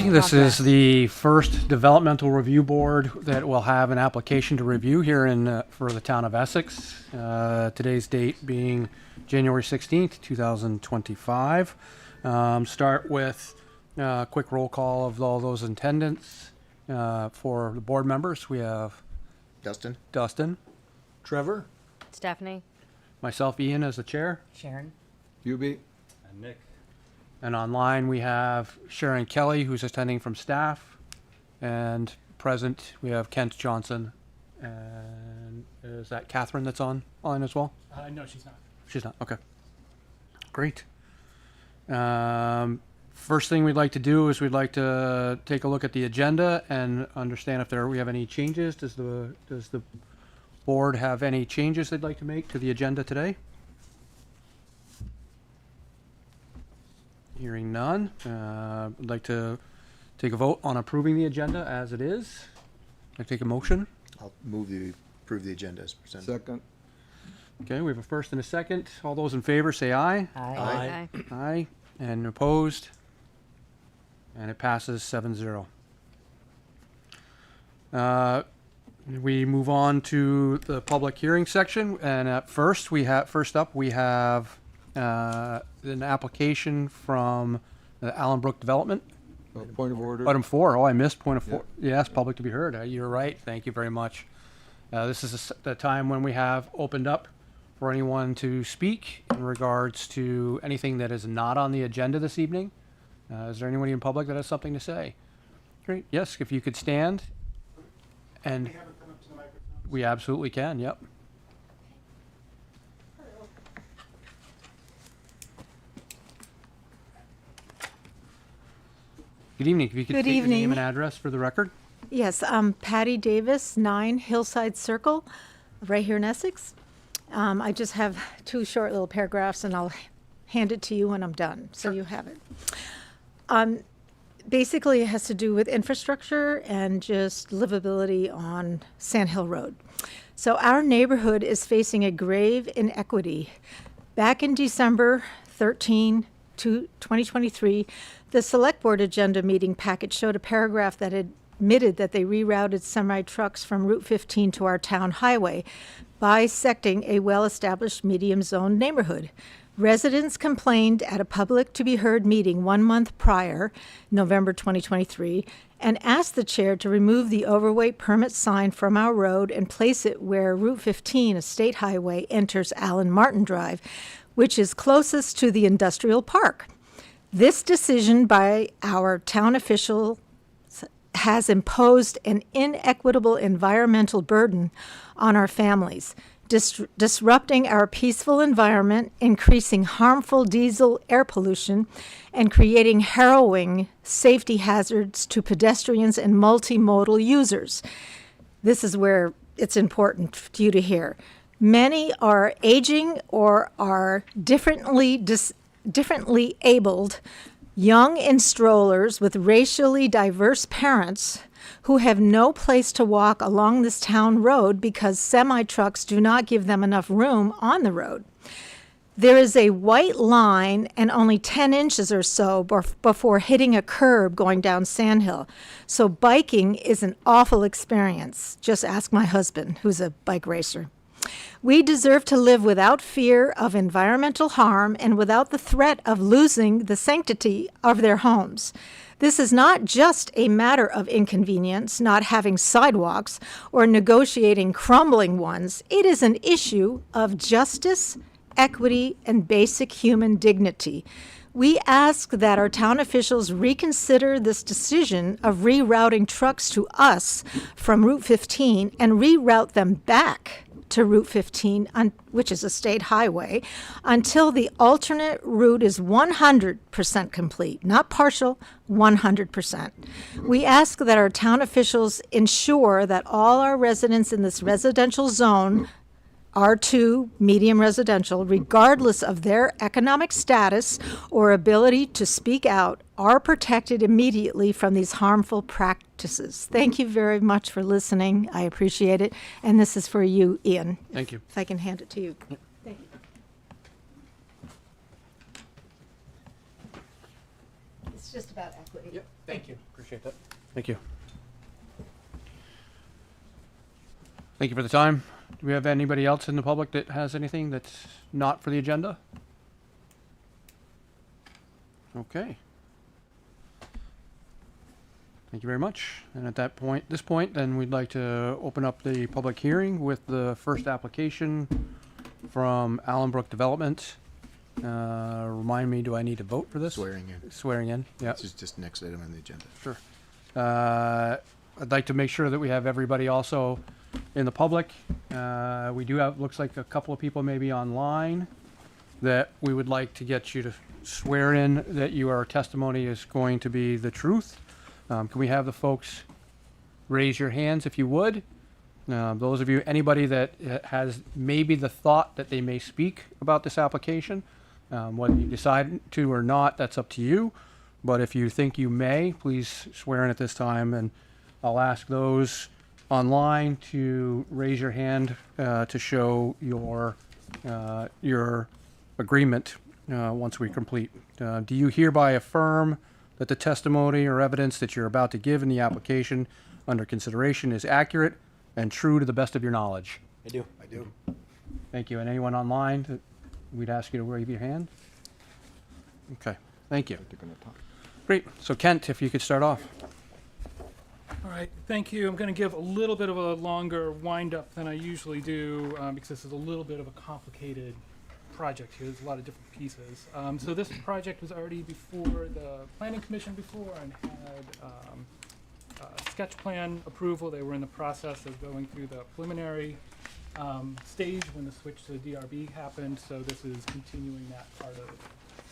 This is the first developmental review board that will have an application to review here for the town of Essex. Today's date being January 16th, 2025. Start with a quick roll call of all those in attendance. For the board members, we have Dustin, Trevor? Stephanie. myself, Ian, as the chair. Sharon. UB? And Nick. And online, we have Sharon Kelly, who's attending from staff. And present, we have Kent Johnson. And is that Catherine that's online as well? No, she's not. She's not. Okay. Great. First thing we'd like to do is we'd like to take a look at the agenda and understand if we have any changes. Does the board have any changes they'd like to make to the agenda today? Hearing none, I'd like to take a vote on approving the agenda as it is. I take a motion. I'll approve the agenda as presented. Second. Okay, we have a first and a second. All those in favor say aye. Aye. Aye. And opposed? And it passes 7-0. We move on to the public hearing section, and first up we have an application from the Allen Brook Development. Point of order. Item 4. Oh, I missed point of 4. Yes, public to be heard. You're right. Thank you very much. This is the time when we have opened up for anyone to speak in regards to anything that is not on the agenda this evening. Is there anybody in public that has something to say? Great. Yes, if you could stand. And we absolutely can. Yep. Good evening. If you could Good state your name evening. and address for the record. Yes, Patty Davis, 9 Hillside Circle, right here in Essex. I just have 2 short little paragraphs, and I'll hand it to you when I'm done, so you have it. Basically, it has to do with infrastructure and just livability on Sand Hill Road. So our neighborhood is facing a grave inequity. Back in December 13, 2023, the Select Board agenda meeting packet showed a paragraph that admitted that they rerouted semi-trucks from Route 15 to our town highway, bisecting a well-established medium-zoned neighborhood. Residents complained at a public to be heard meeting 1 month prior, November 2023, and asked the chair to remove the overweight permit sign from our road and place it where Route 15, a state highway, enters Allen Martin Drive, which is closest to the industrial park. This decision by our town official has imposed an inequitable environmental burden on our families, disrupting our peaceful environment, increasing harmful diesel air pollution, and creating harrowing safety hazards to pedestrians and multimodal users. This is where it's important for you to hear. Many are aging or are differently abled, young in strollers with racially diverse parents who have no place to walk along this town road because semi-trucks do not give them enough room on the road. There is a white line and only 10 inches or so before hitting a curb going down Sand Hill. So biking is an awful experience. Just ask my husband, who's a bike racer. We deserve to live without fear of environmental harm and without the threat of losing the sanctity of their homes. This is not just a matter of inconvenience, not having sidewalks or negotiating crumbling ones. It is an issue of justice, equity, and basic human dignity. We ask that our town officials reconsider this decision of rerouting trucks to us from Route 15 and reroute them back to Route 15, which is a state highway, until the alternate route is 100% complete, not partial, 100%. We ask that our town officials ensure that all our residents in this residential zone, R2, medium residential, regardless of their economic status or ability to speak out, are protected immediately from these harmful practices. Thank you very much for listening. I appreciate it. And this is for you, Ian. Thank you. If I can hand it to you. Thank you. It's just about equity. Yep. Thank you. Appreciate that. Thank you. Thank you for the time. Do we have anybody else in the public that has anything that's not for the agenda? Okay. Thank you very much. And at this point, then we'd like to open up the public hearing with the first application from Brook Development. Remind me, do I need to vote for this? Swearing in. Swearing in, yeah. This is just next item on the agenda. Sure. I'd like to make sure that we have everybody also in the public. We do have, looks like a couple of people maybe online that we would like to get you to swear in that your testimony is going to be the truth. Can we have the folks raise your hands if you would? Those of you, anybody that has maybe the thought that they may speak about this application, whether you decide to or not, that's up to you. But if you think you may, please swear in at this time. And I'll ask those online to raise your hand to show your agreement once we complete. Do you hereby affirm that the testimony or evidence that you're about to give in the application under consideration is accurate and true to the best of your knowledge? I do. I do. Thank you. And anyone online, we'd ask you to wave your hand. Okay, thank you. Great. So Kent, if you could start off. All right, thank you. I'm going to give a little bit of a longer wind-up than I usually do because this is a little bit of a complicated project here. There's a lot of different pieces. So this project was already before the Planning Commission before and had sketch plan approval. They were in the process of going through the preliminary stage when the switch to the DRB happened. So this is continuing that part of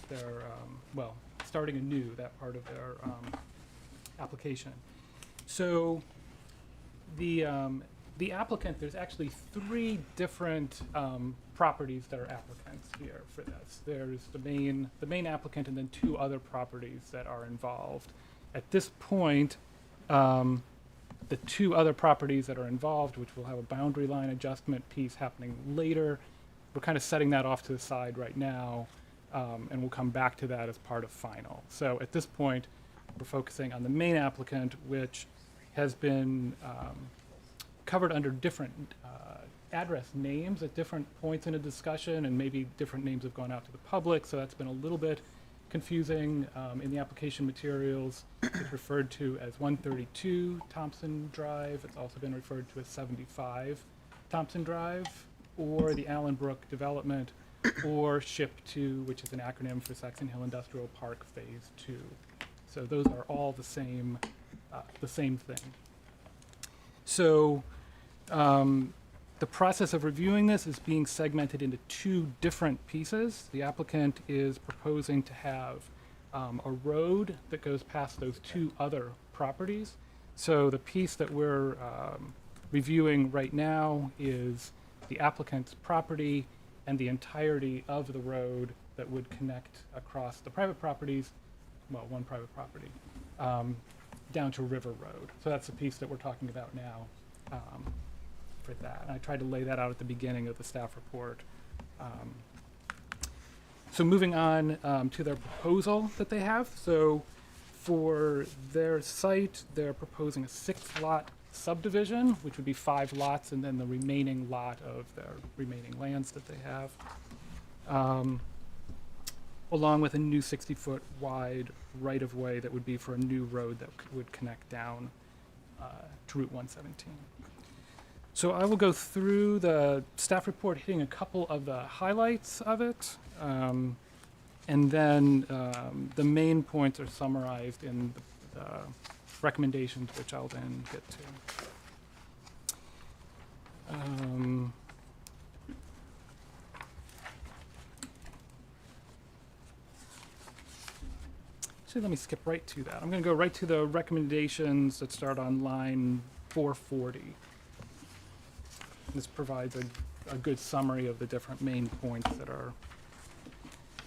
their, well, starting anew that part of their application. So the applicant, there's actually 3 different properties that are applicants here for this. There's the main applicant and then 2 other properties that are involved. At this point, the 2 other properties that are involved, which will have a boundary line adjustment piece happening later, we're kind of setting that off to the side right now, and we'll come back to that as part of final. So at this point, we're focusing on the main applicant, which has been covered under different address names at different points in a discussion, and maybe different names have gone out to the public, so that's been a little bit confusing. In the application materials, it's referred to as 132 Thompson Drive. It's also been referred to as 75 Thompson Drive, or the Brook Development, or SHIP 2, which is an acronym for Saxon Hill Industrial Park Phase 2. So those are all the same thing. So the process of reviewing this is being segmented into 2 different pieces. The applicant is proposing to have a road that goes past those 2 other properties. So the piece that we're reviewing right now is the applicant's property and the entirety of the road that would connect across the private properties, well, one private property, down to River Road. So that's the piece that we're talking about now for that. And I tried to lay that out at the beginning of the staff report. So moving on to their proposal that they have. So for their site, they're proposing a 6-lot subdivision, which would be 5 lots, and then the remaining lot of their remaining lands that they have, along with a new 60-foot wide right-of-way that would be for a new road that would connect down to Route 117. So I will go through the staff report, hitting a couple of the highlights of it, and then the main points are summarized in the recommendations, which I'll then get to. So let me skip right to that. I'm going to go right to the recommendations that start on line 440. This provides a good summary of the different main points that are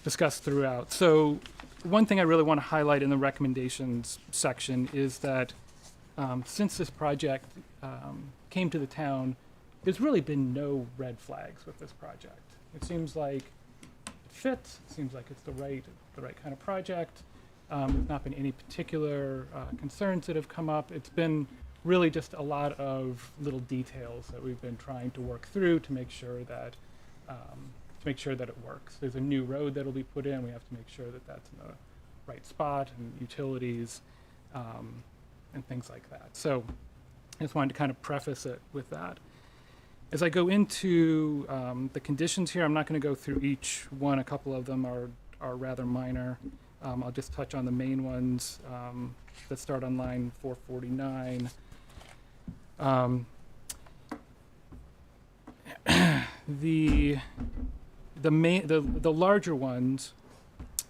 discussed throughout. So one thing I really want to highlight in the recommendations section is that since this project came to the town, there's really been no red flags with this project. It seems like it fits. It seems like it's the right kind of project. There's not been any particular concerns that have come up. It's been really just a lot of little details that we've been trying to work through to make sure that it works. There's a new road that'll be put in. We have to make sure that that's in the right spot, and utilities and things like that. So I just wanted to kind of preface it with that. As I go into the conditions here, I'm not going to go through each one. A couple of them are rather minor. I'll just touch on the main ones that start on line 449. The larger ones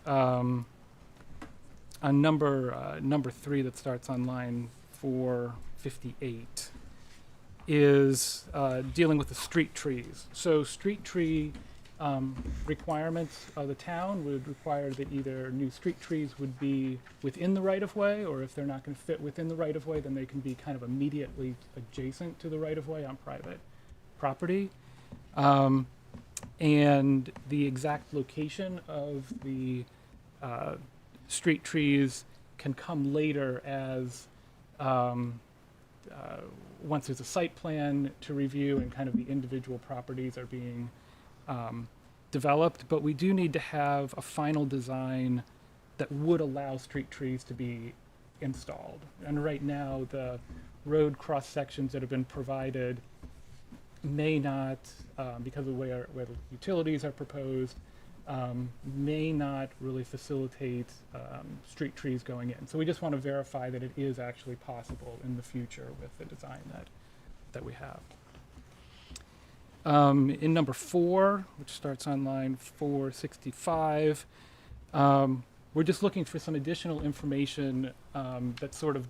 on number 3 that starts on line 458 is dealing with the street trees. So street tree requirements of the town would require that either new street trees would be within the right-of-way, or if they're not going to fit within the right-of-way, then they can be kind of immediately adjacent to the right-of-way on private property. And the exact location of the street trees can come later as once there's a site plan to review and kind of the individual properties are being developed, but we do need to have a final design that would allow street trees to be installed. And right now, the road cross sections that have been provided may not, because of where the utilities are proposed, may not really facilitate street trees going in. So we just want to verify that it is actually possible in the future with the design that we have. In number 4, which starts on line 465, we're just looking for some additional information that sort of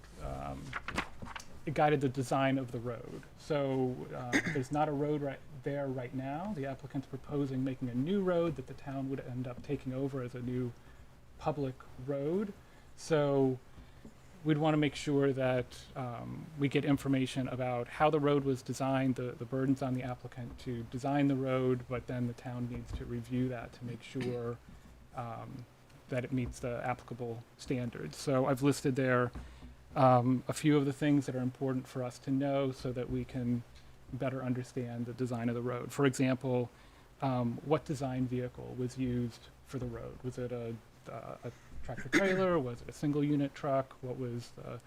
guided the design of the road. So there's not a road right there right now. The applicant's proposing making a new road that the town would end up taking over as a new public road. So we'd want to make sure that we get information about how the road was designed, the burdens on the applicant to design the road, but then the town needs to review that to make sure that it meets the applicable standards. So I've listed there a few of the things that are important for us to know so that we can better understand the design of the road. For example, what design vehicle was used for the road? Was it a tractor trailer? Was it a single unit truck? What was the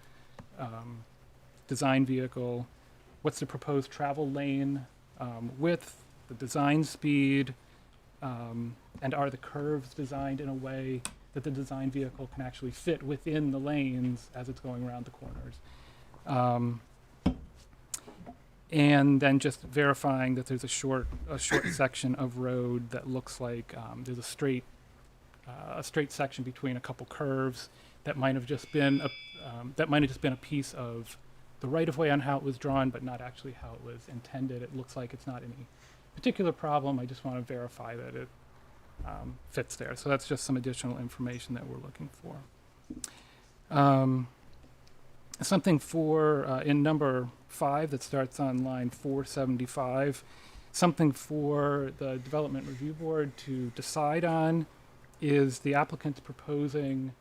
design vehicle? What's the proposed travel lane width, the design speed, and are the curves designed in a way that the design vehicle can actually fit within the lanes as it's going around the corners? And then just verifying that there's a short section of road that looks like there's a straight section between a couple curves that might have just been a piece of the right-of-way on how it was drawn, but not actually how it was intended. It looks like it's not any particular problem. I just want to verify that it fits there. So that's just some additional information that we're looking for. Something for in number 5 that starts on line 475, something for the Development Review Board to decide on is the applicant's proposing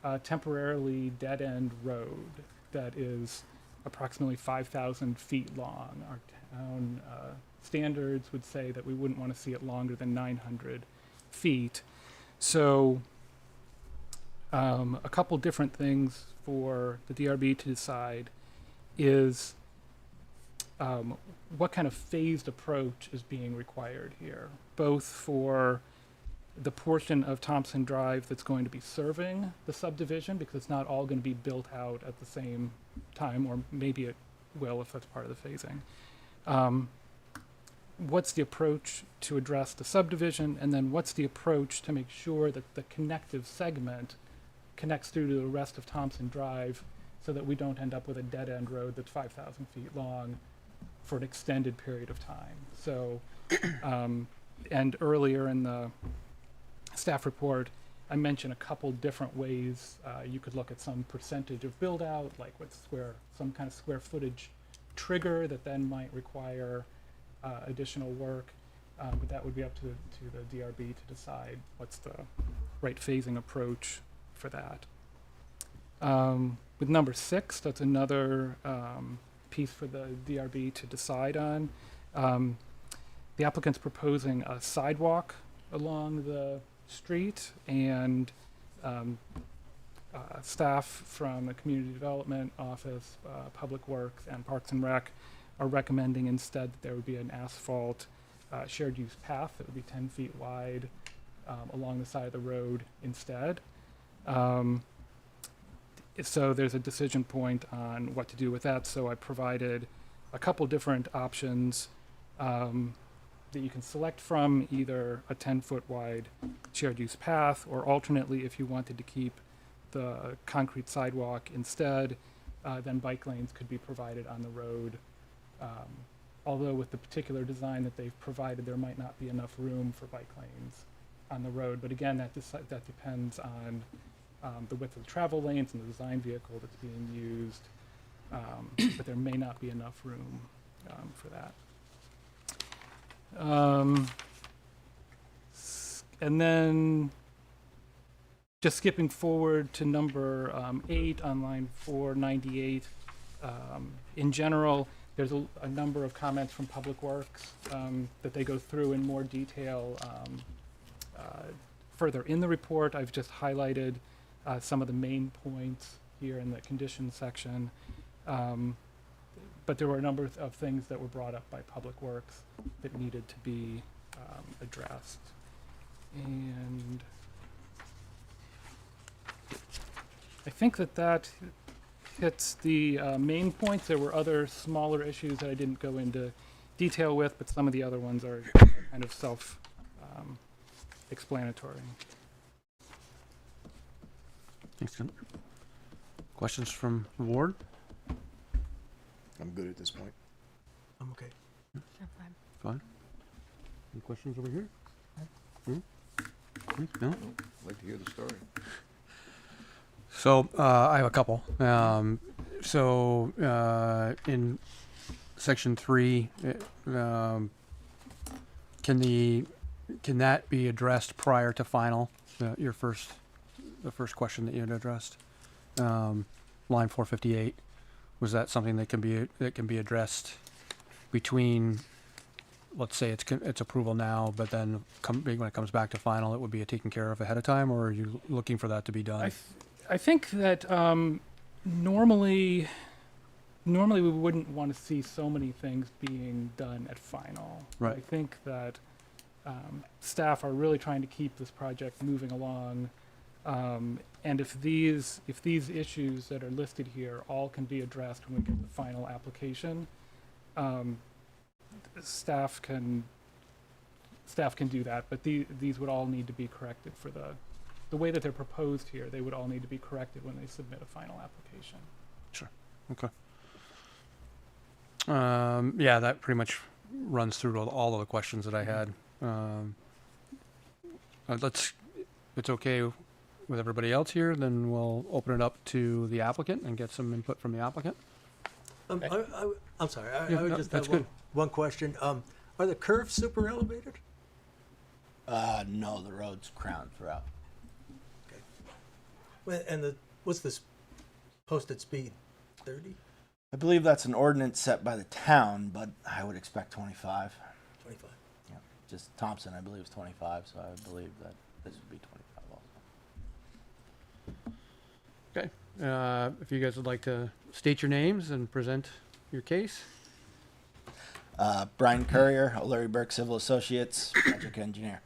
a temporarily dead-end road that is approximately 5,000 feet long. Our town standards would say that we wouldn't want to see it longer than 900 feet. So a couple different things for the DRB to decide is what kind of phased approach is being required here, both for the portion of Thompson Drive that's going to be serving the subdivision, because it's not all going to be built out at the same time, or maybe it will if that's part of the phasing. What's the approach to address the subdivision, and then what's the approach to make sure that the connective segment connects through to the rest of Thompson Drive so that we don't end up with a dead-end road that's 5,000 feet long for an extended period of time. So, and earlier in the staff report, I mentioned a couple different ways you could look at some percentage of build out, like with some kind of square footage trigger that then might require additional work, but that would be up to the DRB to decide what's the right phasing approach for that. With number 6, that's another piece for the DRB to decide on. The applicant's proposing a sidewalk along the street, and staff from the Community Development Office, Public Works, and Parks and Rec are recommending instead that there would be an asphalt shared use path that would be 10 feet wide along the side of the road instead. So there's a decision point on what to do with that. So I provided a couple different options that you can select from, either a 10-foot wide shared use path, or alternately, if you wanted to keep the concrete sidewalk instead, then bike lanes could be provided on the road. Although with the particular design that they've provided, there might not be enough room for bike lanes on the road. But again, that depends on the width of the travel lanes and the design vehicle that's being used. But there may not be enough room for that. And then just skipping forward to number 8 on line 498. In general, there's a number of comments from Public Works that they go through in more detail further in the report. I've just highlighted some of the main points here in the conditions section. But there were a number of things that were brought up by Public Works that needed to be addressed. And I think that hits the main points. There were other smaller issues that I didn't go into detail with, but some of the other ones are kind of self-explanatory. Thanks, Tim. Questions from the board? I'm good at this point. I'm okay. Fine. Any questions over here? No? I'd like to hear the story. So I have a couple. In section 3, can that be addressed prior to final? The first question that you had addressed, line 458, was that something that can be addressed between, let's say it's approval now, but then when it comes back to final, it would be taken care of ahead of time, or are you looking for that to be done? I think that normally we wouldn't want to see so many things being done at final. Right. I think that staff are really trying to keep this project moving along, and if these issues that are listed here all can be addressed when we get the final application, staff can do that. But these would all need to be corrected for the way that they're proposed here. They would all need to be corrected when they submit a final application. Sure. Okay. Yeah, that pretty much runs through all of the questions that I had. If it's okay with everybody else here, then we'll open it up to the applicant and get some input from the applicant. I'm sorry. I Yeah, would no, just that's have good. one question. Are the curves super elevated? No, the road's crowned throughout. Well, and what's this posted speed? 30? I believe that's an ordinance set by the town, but I would expect 25. 25. Yeah, just Thompson, I believe, is 25, so I would believe that this would be 25 also. Okay. If you guys would like to state your names and present your case. Brian Courier, O'Leary Burke Civil Associates, project engineer.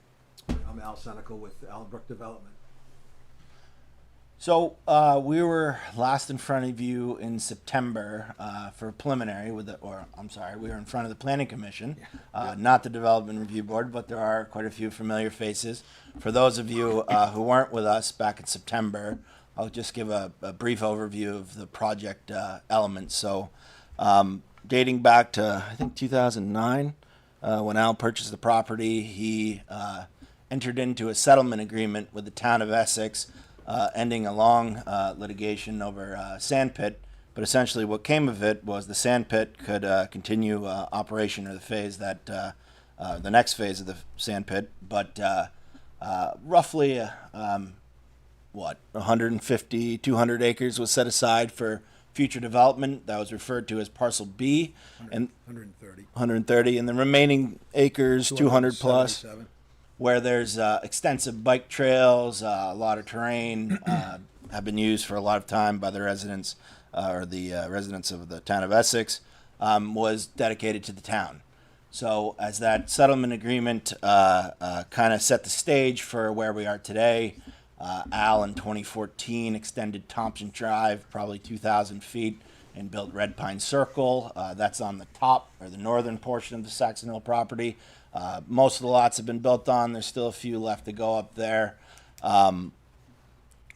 I'm Al Senecal with Brook Development. So we were last in front of you in September for preliminary we were in front of the Planning Commission, not the Development Review Board, but there are quite a few familiar faces. For those of you who weren't with us back in September, I'll just give a brief overview of the project elements. So dating back to, I think, 2009, when Al purchased the property, he entered into a settlement agreement with the town of Essex, ending a long litigation over sand pit. But essentially what came of it was the sand pit could continue operation of the phase that the next phase of the sand pit. But roughly 150, 200 acres was set aside for future development. That was referred to as parcel B, and 130. 130, and the remaining acres, 200 plus, 277. where there's extensive bike trails, a lot of terrain, have been used for a lot of time by the residents or the residents of the town of Essex, was dedicated to the town. So as that settlement agreement kind of set the stage for where we are today, Al in 2014 extended Thompson Drive probably 2,000 feet and built Red Pine Circle. That's on the top or the northern portion of the Saxon Hill property. Most of the lots have been built on. There's still a few left to go up there.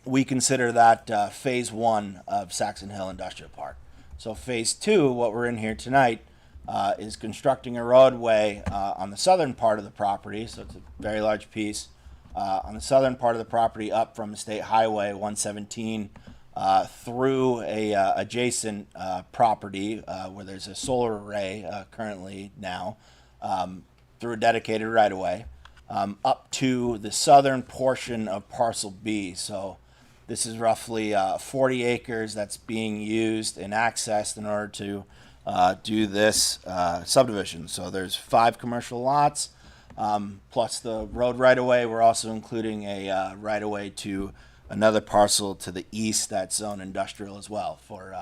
We consider that phase one of Saxon Hill Industrial Park. So phase two, what we're in here tonight, is constructing a roadway on the southern part of the property. So it's a very large piece on the southern part of the property up from State Highway 117 through a adjacent property where there's a solar array currently now, through a dedicated right-of-way, up to the southern portion of parcel B. So this is roughly 40 acres that's being used and accessed in order to do this subdivision. So there's 5 commercial lots, plus the road right-of-way. We're also including a right-of-way to another parcel to the east that's zone industrial as well. For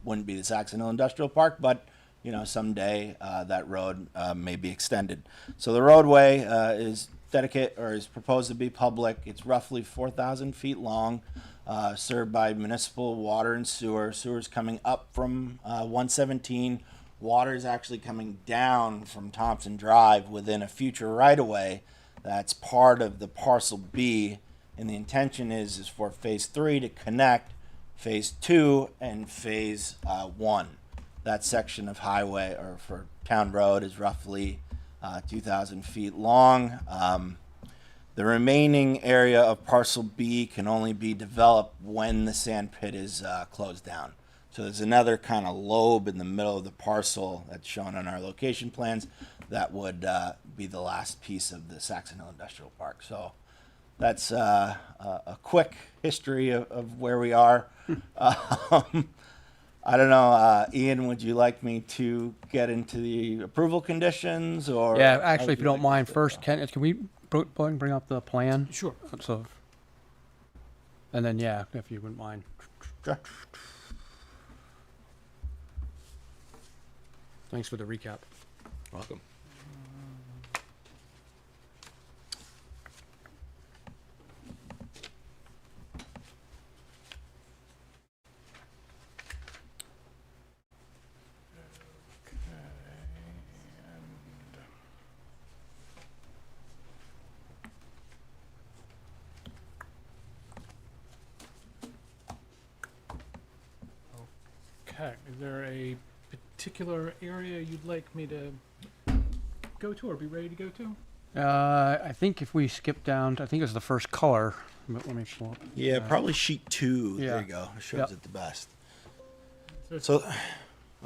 wouldn't be the Saxon Hill Industrial Park, but you know, someday that road may be extended. So the roadway is dedicated or is proposed to be public. It's roughly 4,000 feet long, served by municipal water and sewer. Sewer's coming up from 117. Water is actually coming down from Thompson Drive within a future right-of-way that's part of the parcel B. And the intention is for phase 3 to connect phase 2 and phase 1. That section of highway or for town road is roughly 2,000 feet long. The remaining area of parcel B can only be developed when the sand pit is closed down. So there's another kind of lobe in the middle of the parcel that's shown on our location plans that would be the last piece of the Saxon Hill Industrial Park. So that's a quick history of where we are. I don't know, Ian, would you like me to get into the approval conditions or? Yeah, actually, if you don't mind, first, can we bring up the plan? Sure. So, and then, yeah, if you wouldn't mind. Sure. Thanks for the recap. Welcome. Okay, is there a particular area you'd like me to go to or be ready to go to? I think if we skip down, I think it's the first color. But let me pull up. Yeah, probably sheet 2. Yeah. There you go. It shows Yep. it the best. So, So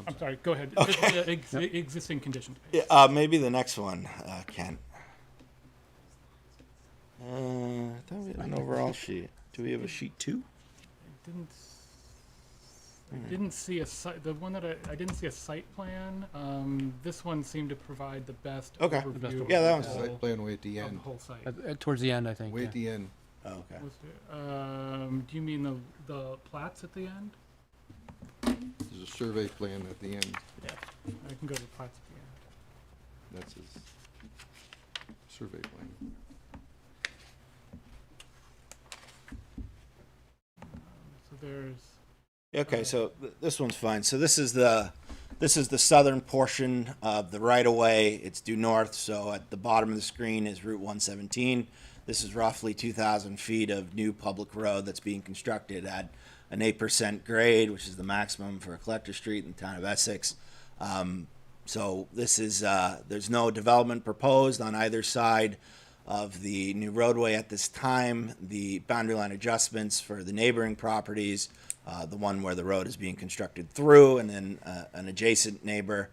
I'm sorry, go ahead. Okay. Existing conditions. yeah, maybe the next one, Kent. I thought we had an overall sheet. Do we have a sheet 2? I didn't see a site. The one that I didn't see a site plan. This one seemed to provide the best Okay. overview. Yeah, that of one's the fine. whole- Site plan way at the of the end. whole site. Towards the end, I think. Way yeah. at the end. Oh, okay. Do you mean the plats at the end? There's a survey plan at the end. I can go to the plats at the end. That's his survey plan. So there's. Okay, so this one's fine. So this is the southern portion of the right of way. It's due north, so at the bottom of the screen is Route 117. This is roughly 2,000 feet of new public road that's being constructed at an 8% grade, which is the maximum for a collector street in the town of Essex. So this is there's no development proposed on either side of the new roadway at this time. The boundary line adjustments for the neighboring properties, the one where the road is being constructed through, and then an adjacent neighbor,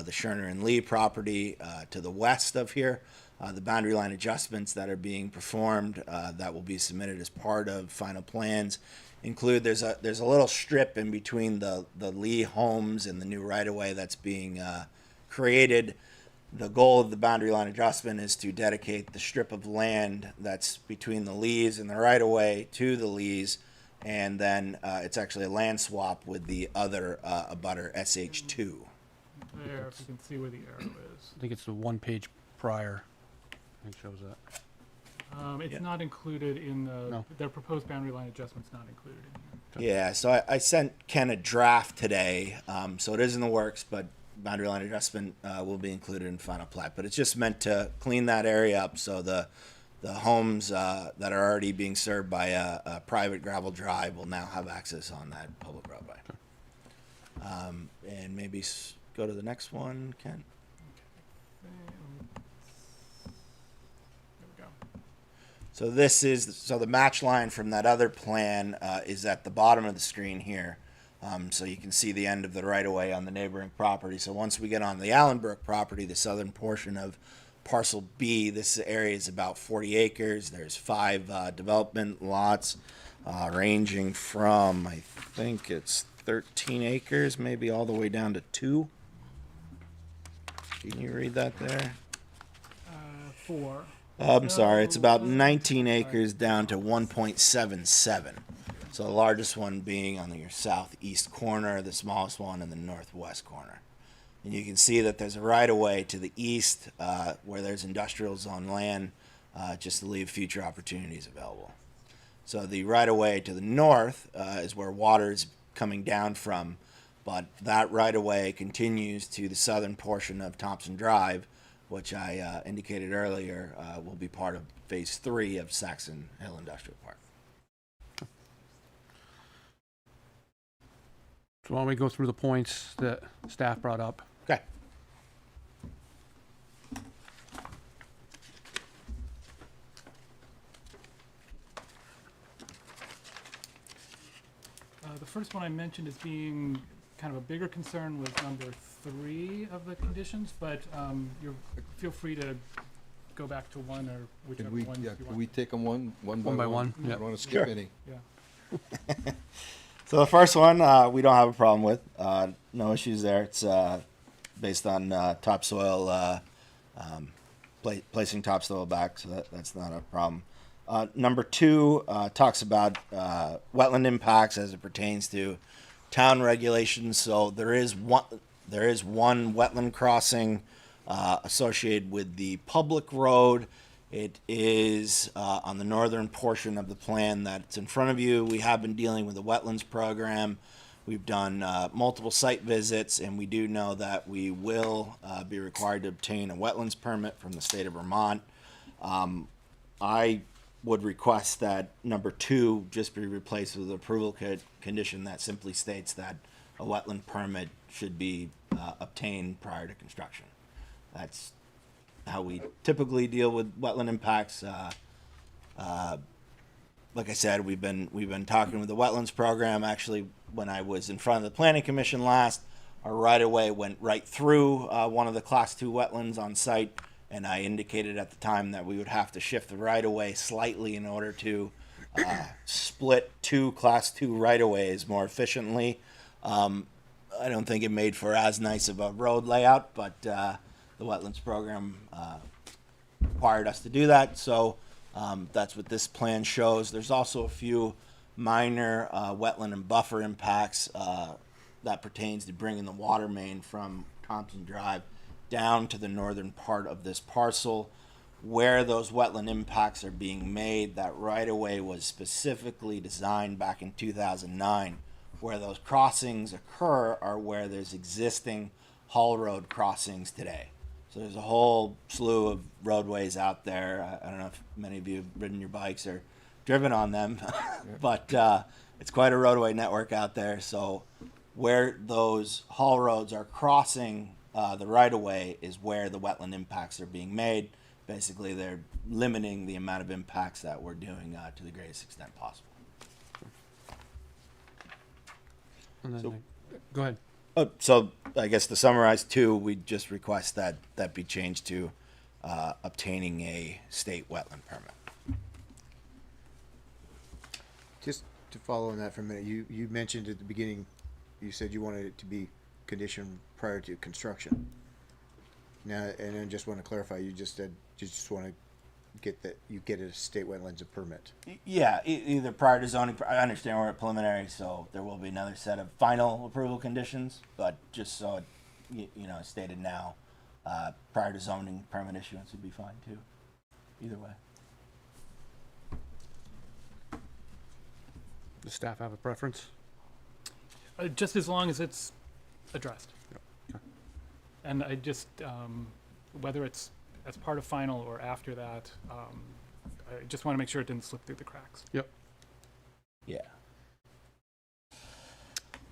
the Scherner and Lee property to the west of here. The boundary line adjustments that are being performed that will be submitted as part of final plans include there's a little strip in between the Lee homes and the new right-of-way that's being created. The goal of the boundary line adjustment is to dedicate the strip of land that's between the Lees and the right-of-way to the Lees, and then it's actually a land swap with the other abutter SH2. There, if you can see where the arrow is. I think it's the one page prior. I think shows that. It's Yeah. not included in No. their proposed boundary line adjustment's not included in here. Yeah, so I sent Ken a draft today, so it is in the works, but boundary line adjustment will be included in final plat. But it's just meant to clean that area up so the homes that are already being served by a private gravel drive will now have access on that public roadway. And maybe go to the next one, Ken. There we go. So the match line from that other plan is at the bottom of the screen here. So you can see the end of the right-of-way on the neighboring property. So once we get on the Allenbrook property, the southern portion of parcel B, this area is about 40 acres. There's 5 development lots ranging from, I think it's 13 acres, maybe all the way down to 2. Can you read that there? 4. I'm sorry, it's about No, 19 acres down to 1.77. So the largest one being on your southeast corner, the smallest one in the northwest corner. And you can see that there's a right-of-way to the east where there's industrial zone land just to leave future opportunities available. So the right-of-way to the north is where water is coming down from, but that right-of-way continues to the southern portion of Thompson Drive, which I indicated earlier will be part of Phase 3 of Saxon Hill Industrial Park. So why don't we go through the points that staff brought up? Okay. The first one I mentioned as being kind of a bigger concern was number 3 of the conditions, but feel free to go back to 1 or whichever Can we, one yeah, you can want. we take them one One by one, I yeah. don't want to Sure. skip any. Yeah. So the first one we don't have a problem with. No issues there. It's based on topsoil, placing topsoil back, so that's not a problem. Number 2 talks about wetland impacts as it pertains to town regulations. So there is one wetland crossing associated with the public road. It is on the northern portion of the plan that's in front of you. We have been dealing with the wetlands program. We've done multiple site visits, and we do know that we will be required to obtain a wetlands permit from the state of Vermont. I would request that number 2 just be replaced with an approval condition that simply states that a wetland permit should be obtained prior to construction. That's how we typically deal with wetland impacts. Like I said, we've been talking with the wetlands program. Actually, when I was in front of the planning commission last, our right-of-way went right through one of the class 2 wetlands on site, and I indicated at the time that we would have to shift the right-of-way slightly in order to split 2 class 2 right-of-ways more efficiently. I don't think it made for as nice of a road layout, but the wetlands program required us to do that, so that's what this plan shows. There's also a few minor wetland and buffer impacts that pertains to bringing the water main from Thompson Drive down to the northern part of this parcel. Where those wetland impacts are being made, that right-of-way was specifically designed back in 2009. Where those crossings occur are where there's existing haul road crossings today. So there's a whole slew of roadways out there. I don't know if many of you have ridden your bikes or driven on them, but it's quite a roadway network out there. So where those haul roads are crossing the right-of-way is where the wetland impacts are being made. Basically, they're limiting the amount of impacts that we're doing to the greatest extent possible. And then So- go ahead. So I guess to summarize 2, we just request that be changed to obtaining a state wetland permit. Just to follow on that for a minute, you mentioned at the beginning, you said you wanted it to be conditioned prior to construction. Now, and I just want to clarify, you just said you just want to get that, you get a state wetlands permit. Yeah, either prior to zoning, I understand we're at preliminary, so there will be another set of final approval conditions, but just so it, you know, stated now, prior to zoning, permit issuance would be fine too, either way. Does staff have a preference? Just as long as it's addressed. Okay. And I just, whether it's as part of final or after that, I just want to make sure it didn't slip through the cracks. Yep. Yeah.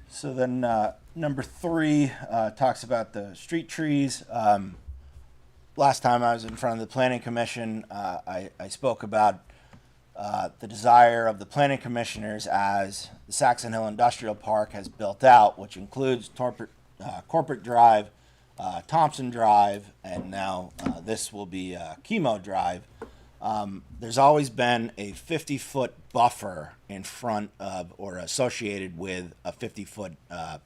So then number 3 talks about the street trees. Last time I was in front of the Planning Commission, I spoke about the desire of the planning commissioners as the Saxon Hill Industrial Park has built out, which includes Corporate Drive, Thompson Drive, and now this will be Chemo Drive. There's always been a 50-foot buffer in front of or associated with a 50-foot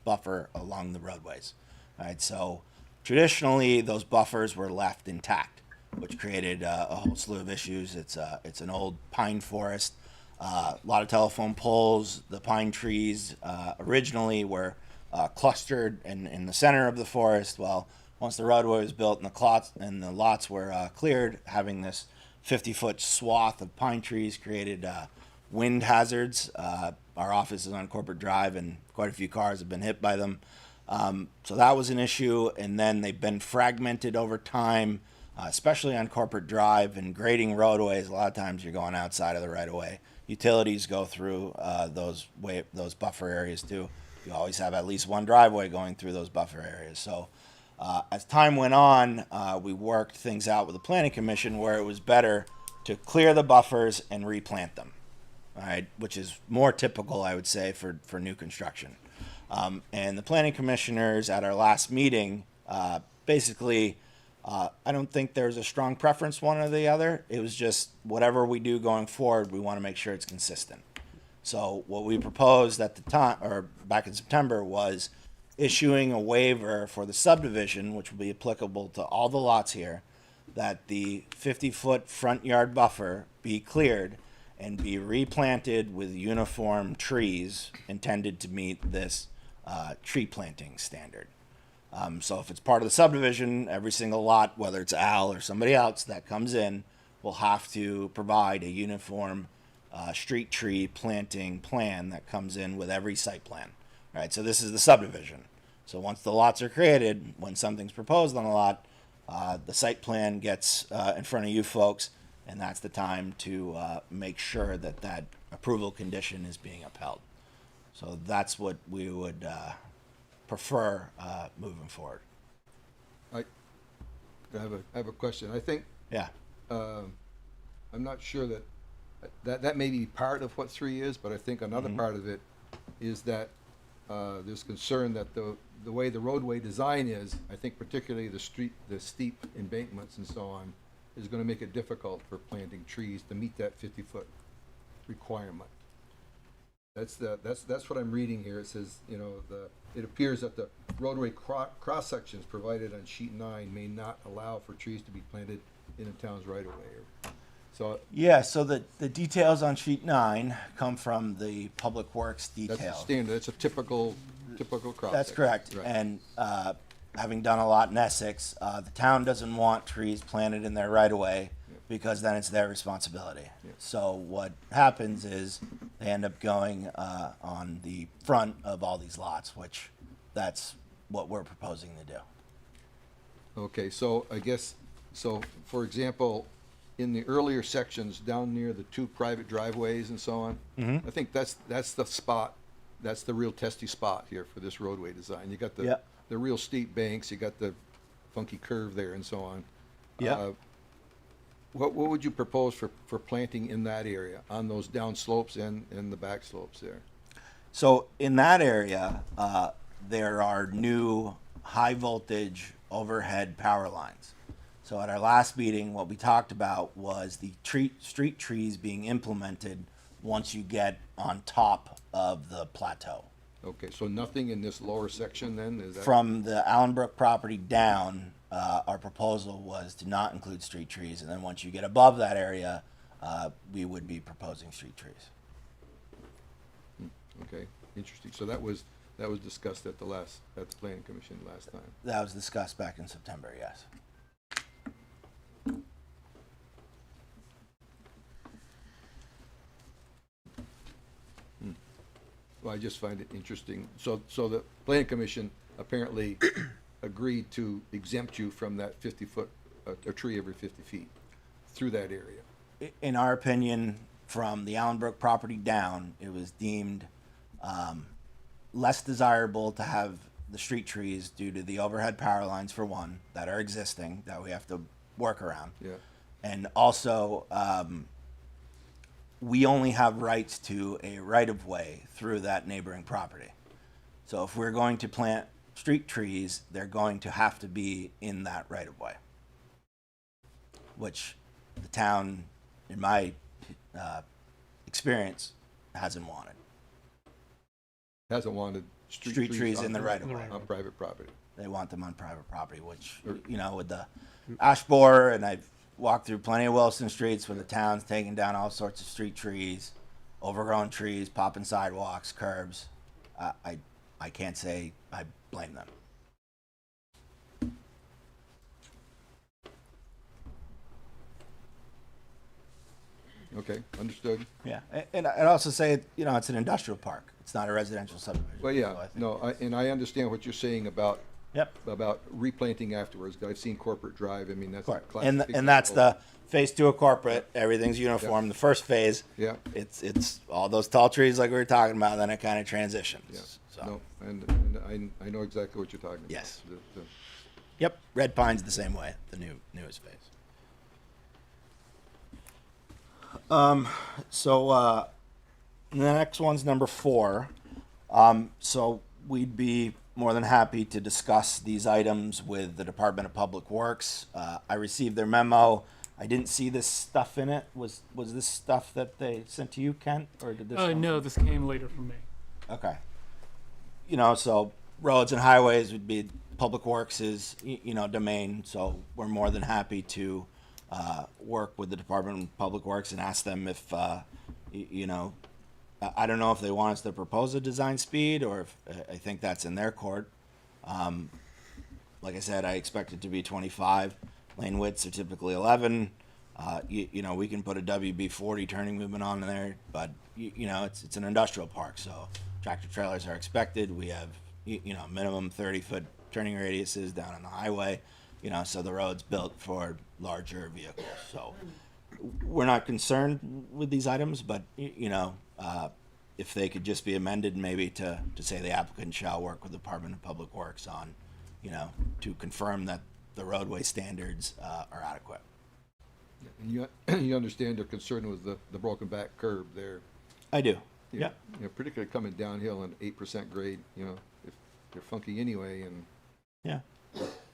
buffer along the roadways. All right, so traditionally those buffers were left intact, which created a whole slew of issues. It's an old pine forest, a lot of telephone poles. The pine trees originally were clustered in the center of the forest. Well, once the roadway was built and the lots were cleared, having this 50-foot swath of pine trees created wind hazards. Our office is on Corporate Drive, and quite a few cars have been hit by them. So that was an issue, and then they've been fragmented over time, especially on Corporate Drive and grading roadways. A lot of times you're going outside of the right-of-way. Utilities go through those buffer areas too. You always have at least one driveway going through those buffer areas. So as time went on, we worked things out with the Planning Commission where it was better to clear the buffers and replant them, all right, which is more typical, I would say, for new construction. And the Planning Commissioners at our last meeting basically, I don't think there's a strong preference one or the other. It was just whatever we do going forward, we want to make sure it's consistent. So what we proposed at the time, or back in September, was issuing a waiver for the subdivision, which will be applicable to all the lots here, that the 50-foot front yard buffer be cleared and be replanted with uniform trees intended to meet this tree planting standard. So if it's part of the subdivision, every single lot, whether it's Al or somebody else that comes in, will have to provide a uniform street tree planting plan that comes in with every site plan. All right, so this is the subdivision. So once the lots are created, when something's proposed on a lot, the site plan gets in front of you folks, and that's the time to make sure that that approval condition is being upheld. So that's what we would prefer moving forward. I have a question. I think, Yeah. I'm not sure that may be part of what 3 is, but I think another part of it is that there's concern that the way the roadway design is, I think particularly the steep embankments and so on, is going to make it difficult for planting trees to meet that 50-foot requirement. That's what I'm reading here. It says, it appears that the roadway cross sections provided on sheet 9 may not allow for trees to be planted in the town's right of way. So Yeah, so the details on sheet 9 come from the Public Works that's the details. standard. That's a typical cross. That's correct. Right. And having done a lot in Essex, the town doesn't want trees planted in their right of way because then it's their responsibility. Yeah. So what happens is they end up going on the front of all these lots, which that's what we're proposing to do. Okay, so I guess, for example, in the earlier sections down near the 2 private driveways and so on, I think that's the spot, that's the real testy spot here for this roadway design. You got the real steep banks, you got the funky curve there and so on. Yeah. What would you propose for planting in that area, on those down slopes and the back slopes there? So in that area, there are new high voltage overhead power lines. So at our last meeting, what we talked about was the street trees being implemented once you get on top of the plateau. Okay, so nothing in this lower section then, is that? From the Allen Brook property down, our proposal was to not include street trees, and then once you get above that area, we would be proposing street trees. Okay, interesting. So that was discussed at the planning commission last time. That was discussed back in September, yes. Well, I just find it interesting. So the planning commission apparently agreed to exempt you from that 50-foot, a tree every 50 feet through that area. In our opinion, from the Allen Brook property down, it was deemed less desirable to have the street trees due to the overhead power lines, for one, that are existing, that we have to work around. Yeah. And also, we only have rights to a right-of-way through that neighboring property. So if we're going to plant street trees, they're going to have to be in that right-of-way, which the town, in my experience, hasn't wanted. Hasn't wanted Street trees in the right-of-way. on private property. They want them on private property, which, you know, with the ash borer, and I've walked through plenty of Wilson streets where the town's taking down all sorts of street trees, overgrown trees, popping sidewalks, curbs. I can't say I blame them. Okay, understood. Yeah, and I'd also say, you know, it's an industrial park. It's not a residential subdivision. Well, yeah, So I think- no, and I understand what you're saying about Yep. replanting afterwards. I've seen Corporate Drive. I mean, that's a Correct. classic And that's example. the phase two of corporate. Everything's uniform. The first phase, Yeah. it's all those tall trees like we were talking about. Then it kind of transitions. Yeah. So. No, and I know exactly what you're talking about. Yes. The- Yep, red pine's the same way. The newest phase. So the next one's number 4. So we'd be more than happy to discuss these items with the Department of Public Works. I received their memo. I didn't see this stuff in it. Was this stuff that they sent to you, Kent, or did this? come- No, this came later from me. Okay. You know, so roads and highways would be Public Works' domain. So we're more than happy to work with the Department of Public Works and ask them if, I don't know if they want us to propose a design speed or if I think that's in their court. Like I said, I expect it to be 25. Lane widths are typically 11. We can put a WB-40 turning movement on there, but it's an industrial park, so tractor trailers are expected. We have minimum 30-foot turning radiuses down on the highway. So the road's built for larger vehicles. So we're not concerned with these items, but if they could just be amended maybe to say the applicant shall work with the Department of Public Works on, to confirm that the roadway standards are adequate. And you understand their concern with the broken back curb there. I do. Yeah. Particularly coming downhill on 8% grade, if they're funky anyway, and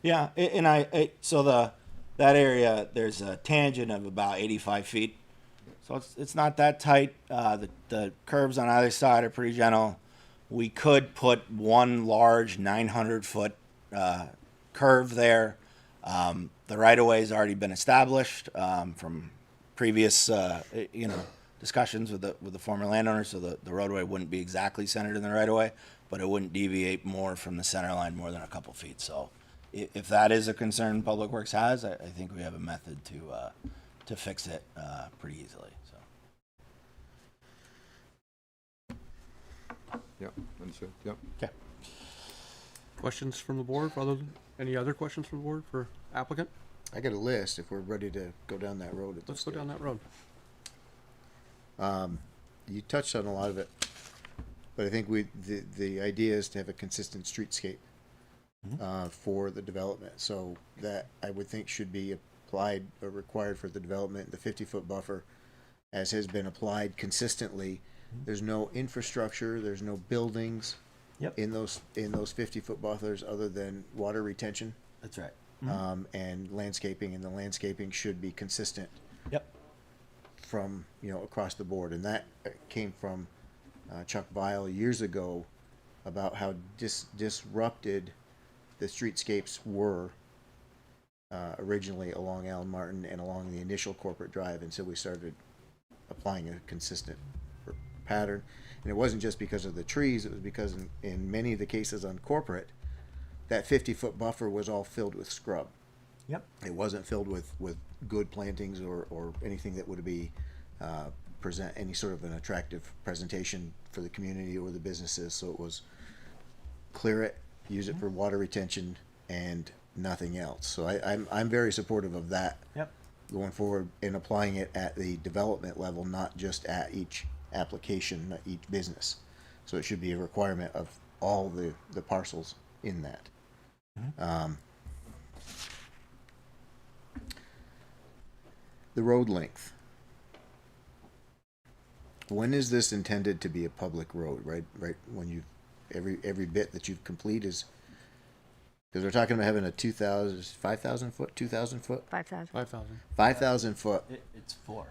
Yeah, and so that area, there's a tangent of about 85 feet, so it's not that tight. The curves on either side are pretty gentle. We could put one large 900-foot curve there. The right-of-way's already been established from previous discussions with the former landowner, so the roadway wouldn't be exactly centered in the right-of-way, but it wouldn't deviate more from the center line more than a couple feet. So if that is a concern Public Works has, I think we have a method to fix it pretty easily. So yeah, understood. Yep. okay. Questions from the board? Any other questions from the board for applicant? I got a list if we're ready to go down that road. At Let's this go down that road. stage. You touched on a lot of it, but I think the idea is to have a consistent streetscape for the development. So that I would think should be applied or required for the development. The 50-foot buffer, as has been applied consistently. There's no infrastructure. There's no buildings. Yep. In those 50-foot buffers other than water retention. That's right. and landscaping, and the landscaping should be consistent Yep. from, across the board. And that came from Chuck Vile years ago about how disrupted the streetscapes were originally along Allen Martin and along the initial corporate drive. And so we started applying a consistent pattern. And it wasn't just because of the trees, it was because in many of the cases on corporate, that 50-foot buffer was all filled with scrub. Yep. It wasn't filled with good plantings or anything that would be present any sort of an attractive presentation for the community or the businesses. So it was clear it, use it for water retention, and nothing else. So I'm very supportive of that. Yep. Going forward and applying it at the development level, not just at each application, not each business. So it should be a requirement of all the parcels in that. The road length. When is this intended to be a public road? Right when you every bit that you've complete is, because we're talking about having a 5,000 foot, 2,000 foot, 5,000. 5,000. 5,000 foot. It's four.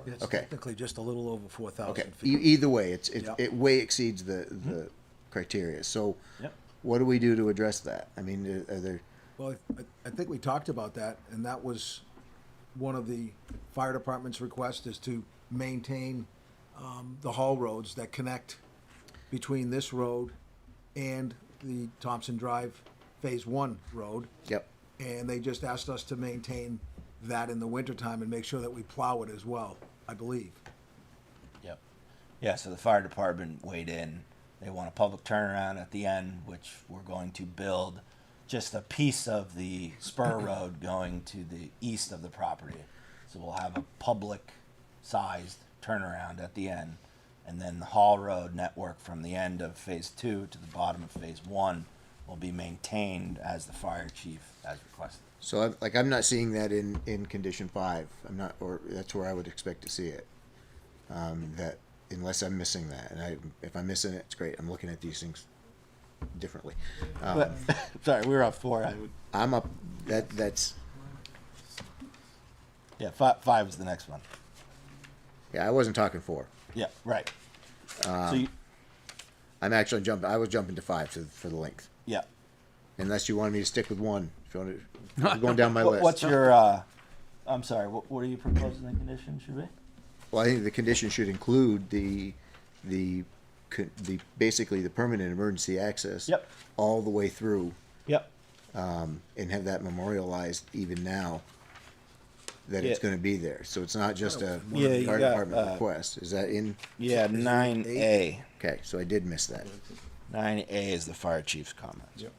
It's Okay. technically just a little over 4,000 Okay. feet. Either way, Yeah. it way exceeds the criteria. So, Yep. what do we do to address that? I mean, are there? Well, I think we talked about that, and that was one of the fire department's requests, is to maintain the haul roads that connect between this road and the Thompson Drive Phase 1 road. Yep. And they just asked us to maintain that in the wintertime and make sure that we plow it as well, I believe. Yep. Yeah, so the fire department weighed in. They want a public turnaround at the end, which we're going to build just a piece of the spur road going to the east of the property. So we'll have a public sized turnaround at the end. And then the haul road network from the end of phase 2 to the bottom of phase 1 will be maintained as the fire chief has requested. So, I'm not seeing that in condition 5. I'm not, or that's where I would expect to see it. That unless I'm missing that, and if I'm missing it, it's great. I'm looking at these things differently. But, sorry, we were up 4. I'm up. That's Yeah, five is the next one. yeah. I wasn't talking 4. Yeah, right. So you, I'm actually jumping. I was jumping to 5 for the length. yeah. Unless you wanted me to stick with 1. If you want to, going down my list. What's your? I'm sorry. What are you proposing the condition should be? Well, I think the condition should include the basically the permanent emergency access. Yep. All the way through, Yep. and have that memorialized even now. That it's Yeah. going to be there, so it's not just a Yeah, you fire got, department request. Is that in? Yeah, 9A. Okay, so I did miss that. 9A is the fire chief's comments. Yep.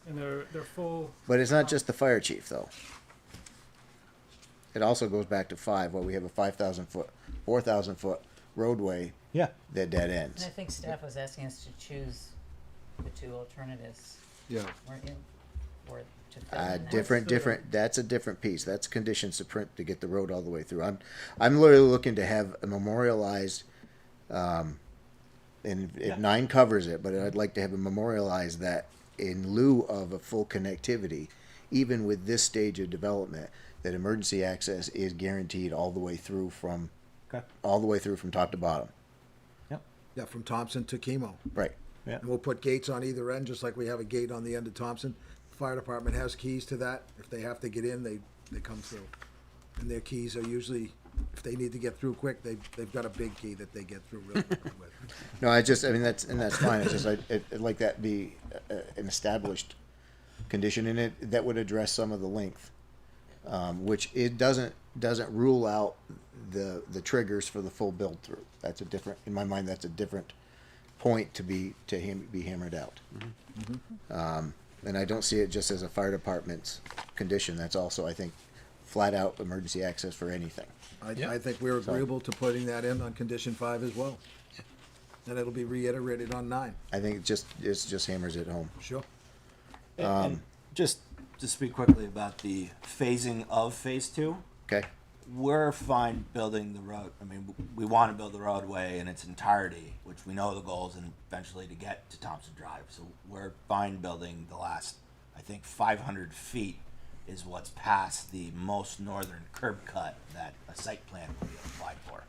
And they're full. But it's not just the fire chief, though. It also goes back to 5, where we have a 5,000 foot, 4,000 foot roadway Yeah. that dead And ends. I think staff was asking us to choose the 2 alternatives, Yeah. weren't you? Or to fill in that. Different. That's a different piece. That's conditions to print to get the road all the way through. I'm literally looking to have a memorialized, and if 9 covers it, but I'd like to have a memorialized that in lieu of a full connectivity, even with this stage of development, that emergency access is guaranteed all the way through from top to bottom. Yeah, from Thompson to Chemo. Right. Yeah. And we'll put gates on either end, just like we have a gate on the end of Thompson. Fire department has keys to that. If they have to get in, they come through. And their keys are usually, if they need to get through quick, they've got a big key that they get through really quick with. No, that's fine. It's just I'd like that be an established condition in it that would address some of the length, which it doesn't rule out the triggers for the full build through. That's a different, in my mind, that's a different point to be hammered out. And I don't see it just as a fire department's condition. That's also, I think, flat out emergency access for anything. I think we're agreeable to putting that in on condition 5 as well. And it'll be reiterated on 9. I think it just hammers it home. Sure. And just to speak quickly about the phasing of phase 2, Okay. we're fine building the road. I mean, we want to build the roadway in its entirety, which we know the goal is eventually to get to Thompson Drive. So we're fine building the last I think 500 feet is what's past the most northern curb cut that a site plan would be applied for.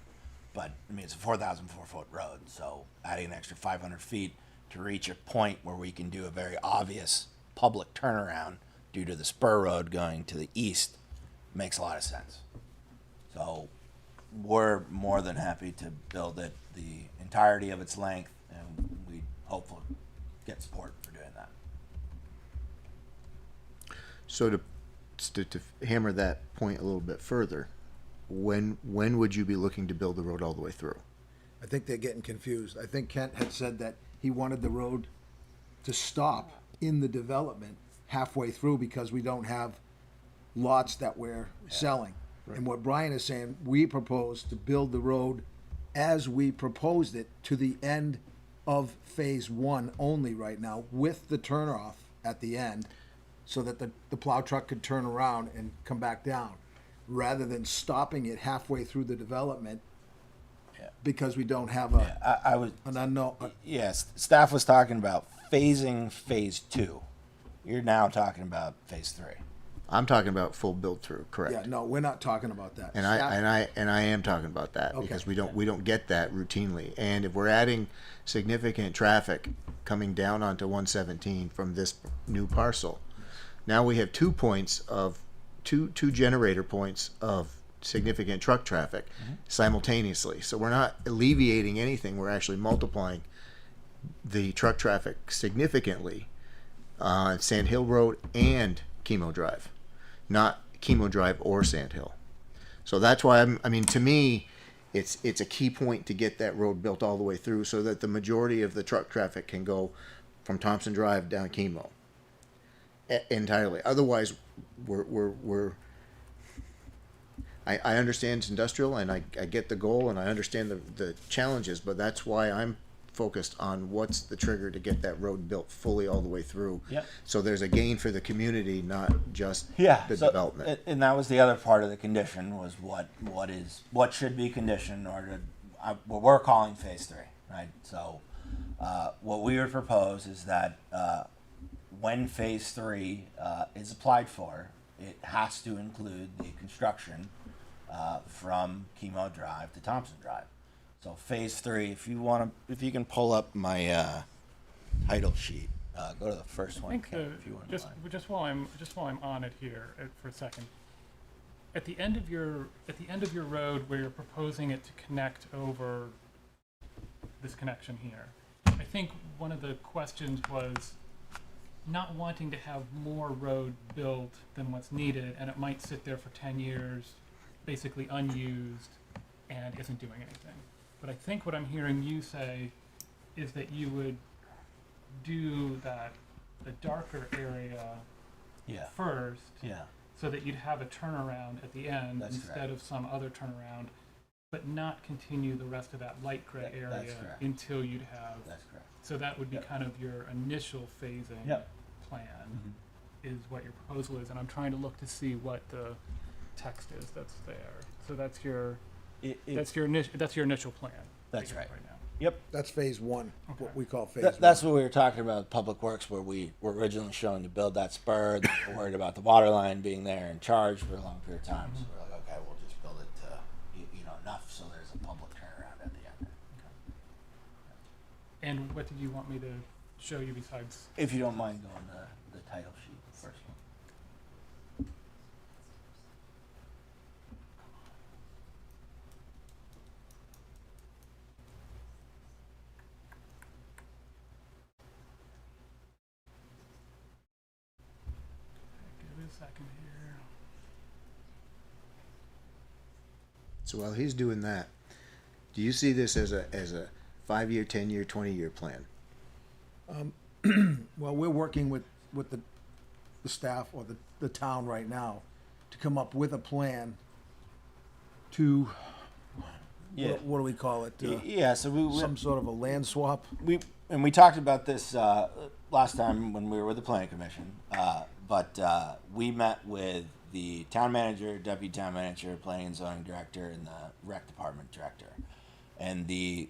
But, I mean, it's a 4,004-foot road, so adding an extra 500 feet to reach a point where we can do a very obvious public turnaround due to the spur road going to the east makes a lot of sense. So we're more than happy to build it the entirety of its length, and we hopefully get support for doing that. So to hammer that point a little bit further, when would you be looking to build the road all the way through? I think they're getting confused. I think Kent had said that he wanted the road to stop in the development halfway through because we don't have lots that we're selling. And what Brian is saying, we propose to build the road as we proposed it to the end of phase one only right now, with the turnoff at the end, so that the plow truck could turn around and come back down, rather than stopping it halfway through the development because we don't have I was, an unknown. yes, staff was talking about phasing phase 2. You're now talking about phase 3. I'm talking about full build through, correct? Yeah, no, we're not talking about that. And I am talking about that Okay. because we don't get that routinely. And if we're adding significant traffic coming down onto 117 from this new parcel, now we have 2 points of two generator points of significant truck traffic simultaneously. So we're not alleviating anything. We're actually multiplying the truck traffic significantly on Sand Hill Road and Chemo Drive, not Chemo Drive or Sand Hill. So that's why to me, it's a key point to get that road built all the way through so that the majority of the truck traffic can go from Thompson Drive down Chemo entirely. Otherwise, I understand it's industrial, and I get the goal, and I understand the challenges, but that's why I'm focused on what's the trigger to get that road built fully all the way through. Yep. So there's a gain for the community, not just Yeah, the so- development. And that was the other part of the condition was what should be conditioned or what we're calling phase 3, right? So what we would propose is that when phase 3 is applied for, it has to include the construction from Chemo Drive to Thompson Drive. So phase 3, if you can pull up my title sheet, go to the first I one, think Ken, if you wouldn't mind. just while I'm on it here for a second, at the end of your road where you're proposing it to connect over this connection here, I think one of the questions was not wanting to have more road built than what's needed, and it might sit there for 10 years, basically unused, and isn't doing anything. But I think what I'm hearing you say is that you would do the darker area Yeah, first, yeah. so that you'd have a turnaround at the end That's instead correct. of some other turnaround, but not continue the rest of that light gray That's area correct. until you'd have. That's correct. So that would be Yep. kind of your initial phasing Yep. plan, is what your proposal is, and I'm trying to look to see what the text is that's there. So that's your that's your initial plan. That's right. right. now. Yep. That's phase one, what we call phase That's what we were talking about, Public Works, where we were originally showing to build that spur. They were worried about the water line being there and charged for a long period of time. So we're like, okay, we'll just build it to, enough so there's a public turnaround at the end. And what did you want me to show you besides? If you don't mind going to the title sheet, the first one. Give it a second here. So while he's doing that, do you see this as a 5-year, 10-year, 20-year plan? Well, we're working with the staff or the town right now to come up with a plan to, Yeah. what do we call it? Yeah, so we Some sort of a land swap? we talked about this last time when we were with the planning commission, but we met with the town manager, deputy town manager, planning and zoning director, and the rec department director, and the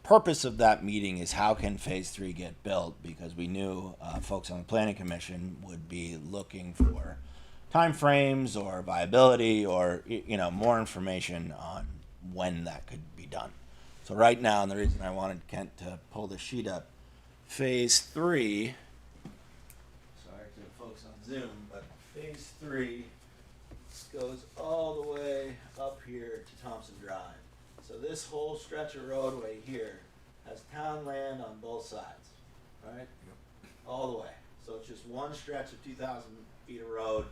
purpose of that meeting is how can phase 3 get built, because we knew folks on the planning commission would be looking for timeframes or viability or more information on when that could be done. So right now, and the reason I wanted Kent to pull the sheet up, phase 3, sorry to the folks on Zoom, but phase 3 goes all the way up here to Thompson Drive. So this whole stretch of roadway here has town land on both sides, right? All the way. So it's just one stretch of 2,000 feet of road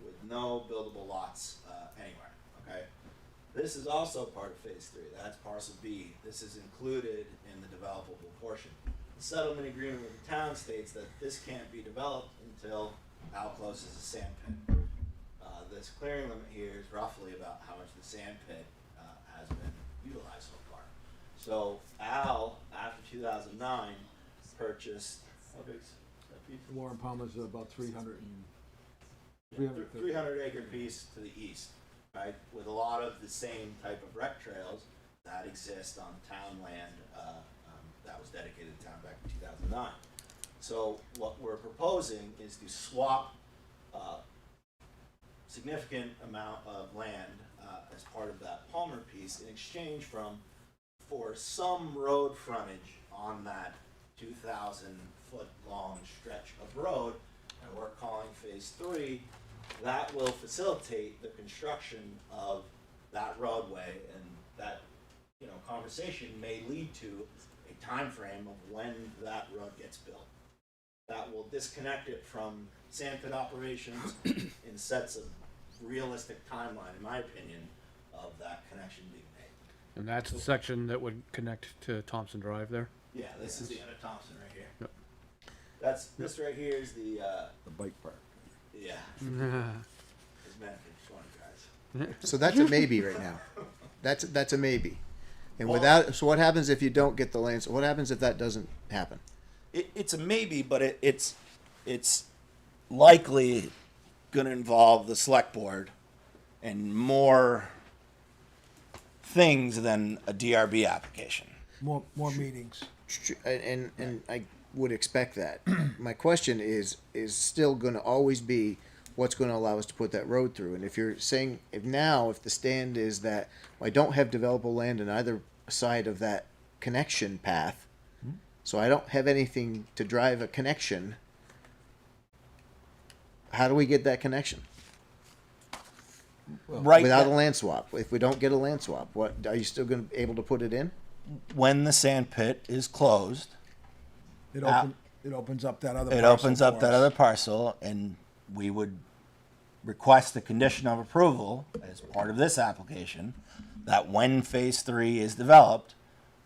with no buildable lots anywhere, okay? This is also part of phase 3. That's parcel B. This is included in the developable portion. The settlement agreement with the town states that this can't be developed until Al closes the sand pit. This clearing limit here is roughly about how much the sand pit has been utilized so far. So Al, after 2009, purchased, how big's that piece? Warren Palmer's about 300 acre piece to the east, right? With a lot of the same type of rec trails that exist on town land that was dedicated to town back in 2009. So what we're proposing is to swap significant amount of land as part of that Palmer piece in exchange for some road frontage on that 2,000 foot long stretch of road, and we're calling phase 3. That will facilitate the construction of that roadway, and that conversation may lead to a time frame of when that road gets built. That will disconnect it from sand pit operations and sets a realistic timeline, in my opinion, of that connection being made. And that's the section that would connect to Thompson Drive there? Yeah, this is the end of Thompson right here. Yep. This right here is the bike park. yeah. It's meant for 20 guys. So that's a maybe right now. That's a maybe. And without, so what happens if you don't get the land? So what happens if that doesn't happen? It's a maybe, but it's likely going to involve the select board and more things than a DRB application. more meetings. And I would expect that. My question is still going to always be what's going to allow us to put that road through. And if you're saying if the stand is that I don't have developable land on either side of that connection path, so I don't have anything to drive a connection, how do we get that connection? Right Without a now- land swap. If we don't get a land swap, what are you still going to be able to put it in? when the sand pit is closed, It opens up that other. it parcel opens up for that us. other parcel, and we would request the condition of approval as part of this application that when phase 3 is developed,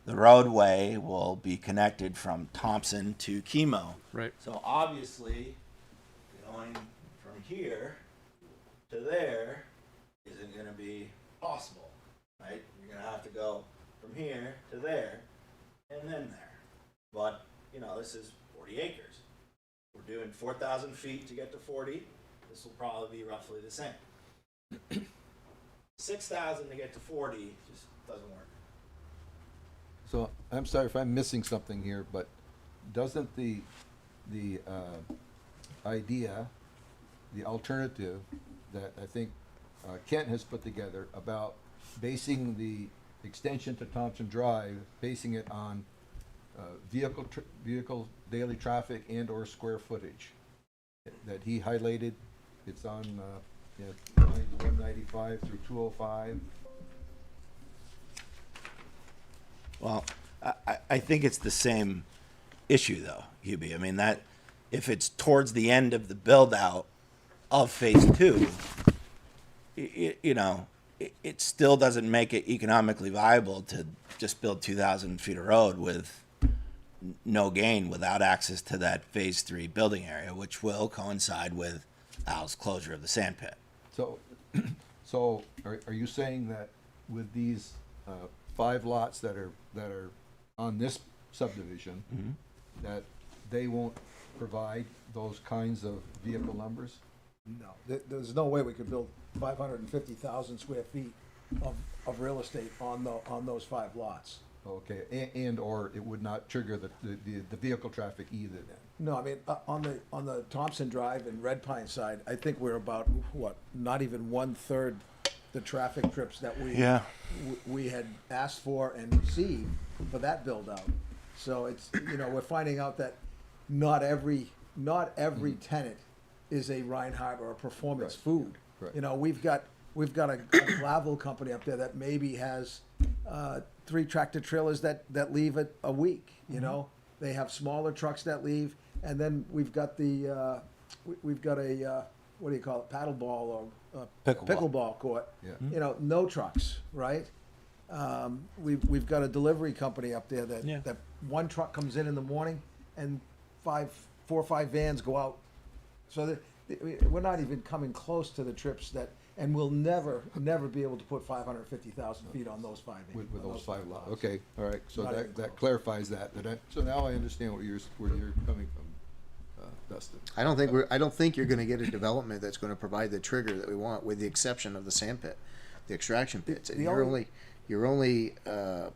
the roadway will be connected from Thompson to Chemo. Right. So obviously, going from here to there isn't going to be possible, right? You're going to have to go from here to there and then there. But, this is 40 acres. We're doing 4,000 feet to get to 40. This will probably be roughly the same. 6,000 to get to 40 just doesn't work. So I'm sorry if I'm missing something here, but doesn't the idea, the alternative that I think Kent has put together about basing the extension to Thompson Drive, basing it on vehicle daily traffic and or square footage that he highlighted, it's on lines 195 through 205. Well, I think it's the same issue though, Hubie. I mean, that if it's towards the end of the build out of phase 2, it still doesn't make it economically viable to just build 2,000 feet of road with no gain without access to that phase 3 building area, which will coincide with Al's closure of the sand pit. So are you saying that with these 5 lots that are on this subdivision, that they won't provide those kinds of vehicle numbers? No, there's no way we could build 550,000 square feet of real estate on those 5 lots. Okay, and or it would not trigger the vehicle traffic either then? No, I mean, on the Thompson Drive and Red Pine side, I think we're about, what, not even 1/3 the traffic trips that we had asked for and received for that build out. So it's, we're finding out that not every tenant is a Reinhardt or a Performance Right. Food. Right. We've got a gravel company up there that maybe has 3 tractor trailers that leave it a week. They have smaller trucks that leave, and then we've got a what do you call it, paddle ball or pickleball court. Yeah. No trucks, right? We've got a delivery company up there that one truck comes in the morning and 4 or 5 vans go out. So we're not even coming close to the trips that, and we'll never be able to put 550,000 feet on those 5 acres. With those 5 lots. Okay, all right, so Not even that close. clarifies that. So now I understand where you're coming from, Dustin. I don't think you're gonna get a development that's gonna provide the trigger that we want, with the exception of the sand pit, the extraction pits. And the you're only a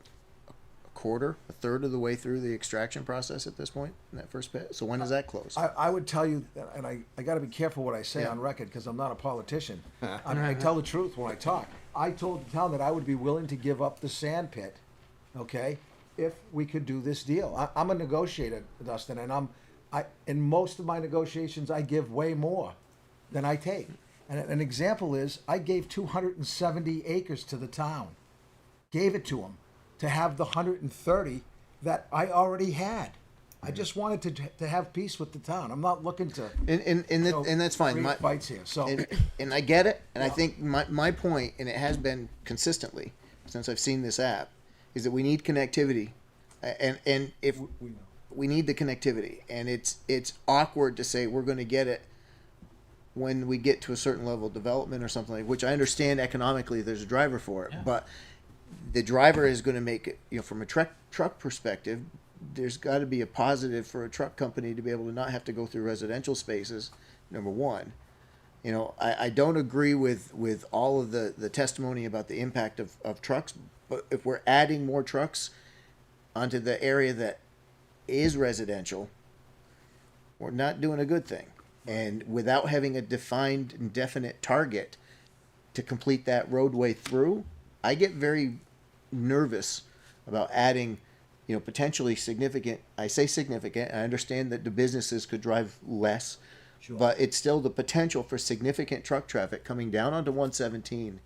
third of the way through the extraction process at this point in that first pit. So when does that close? I would tell you, and I gotta be careful what I say on record, because I'm not a politician. I tell the truth when I talk. I told the town that I would be willing to give up the sand pit, okay, if we could do this deal. I'm a negotiator, Dustin, and in most of my negotiations, I give way more than I take. And an example is, I gave 270 acres to the town. Gave it to them to have the 130 that I already had. I just wanted to have peace with the town. I'm not looking to And that's fine. create fights here. So And I get it, and I think my point, and it has been consistently since I've seen this app, is that we need connectivity, and if we need the connectivity, and it's awkward to say we're going to get it when we get to a certain level of development or something, which I understand economically there's a driver for it, but the driver is going to make it, from a truck perspective, there's got to be a positive for a truck company to be able to not have to go through residential spaces, number one. I don't agree with all of the testimony about the impact of trucks, but if we're adding more trucks onto the area that is residential, we're not doing a good thing. And without having a defined and definite target to complete that roadway through, I get very nervous about adding, potentially significant. I say significant. I understand that the businesses could drive less, but it's still the potential for significant truck traffic coming down onto 117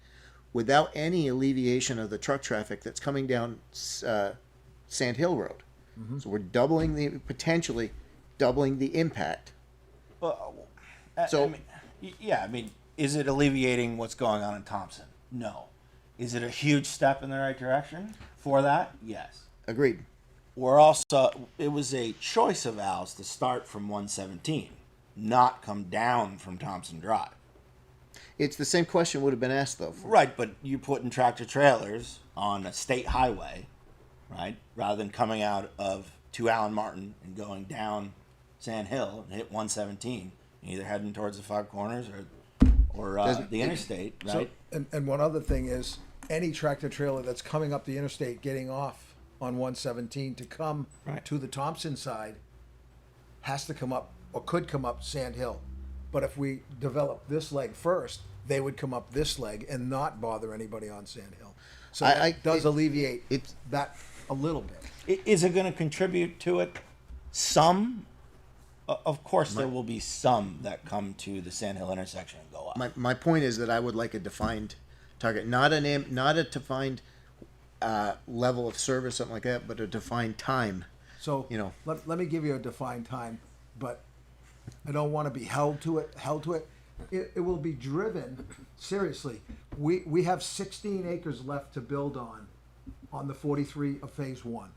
without any alleviation of the truck traffic that's coming down Sand Hill Road. So we're potentially doubling the impact. Well, So- is it alleviating what's going on in Thompson? No. Is it a huge step in the right direction for that? Yes. Agreed. It was a choice of ours to start from 117, not come down from Thompson Drive. It's the same question would have been asked though. Right, but you putting tractor trailers on a state highway, right, rather than coming out of to Allen Martin and going down Sand Hill and hit 117, either heading towards the Five Corners or the interstate, right? and one other thing is, any tractor trailer that's coming up the interstate, getting off on 117 to come to the Thompson side, has to come up, or could come up Sand Hill. But if we develop this leg first, they would come up this leg and not bother anybody on Sand Hill. So that does alleviate that a little bit. Is it going to contribute to it? Some. Of course, there will be some that come to the Sand Hill intersection and go up. My point is that I would like a defined target, not a defined level of service, something like that, but a defined time. So let me give you a defined time, but I don't want to be held to it. It will be driven, seriously. We have 16 acres left to build on the 43 of phase 1.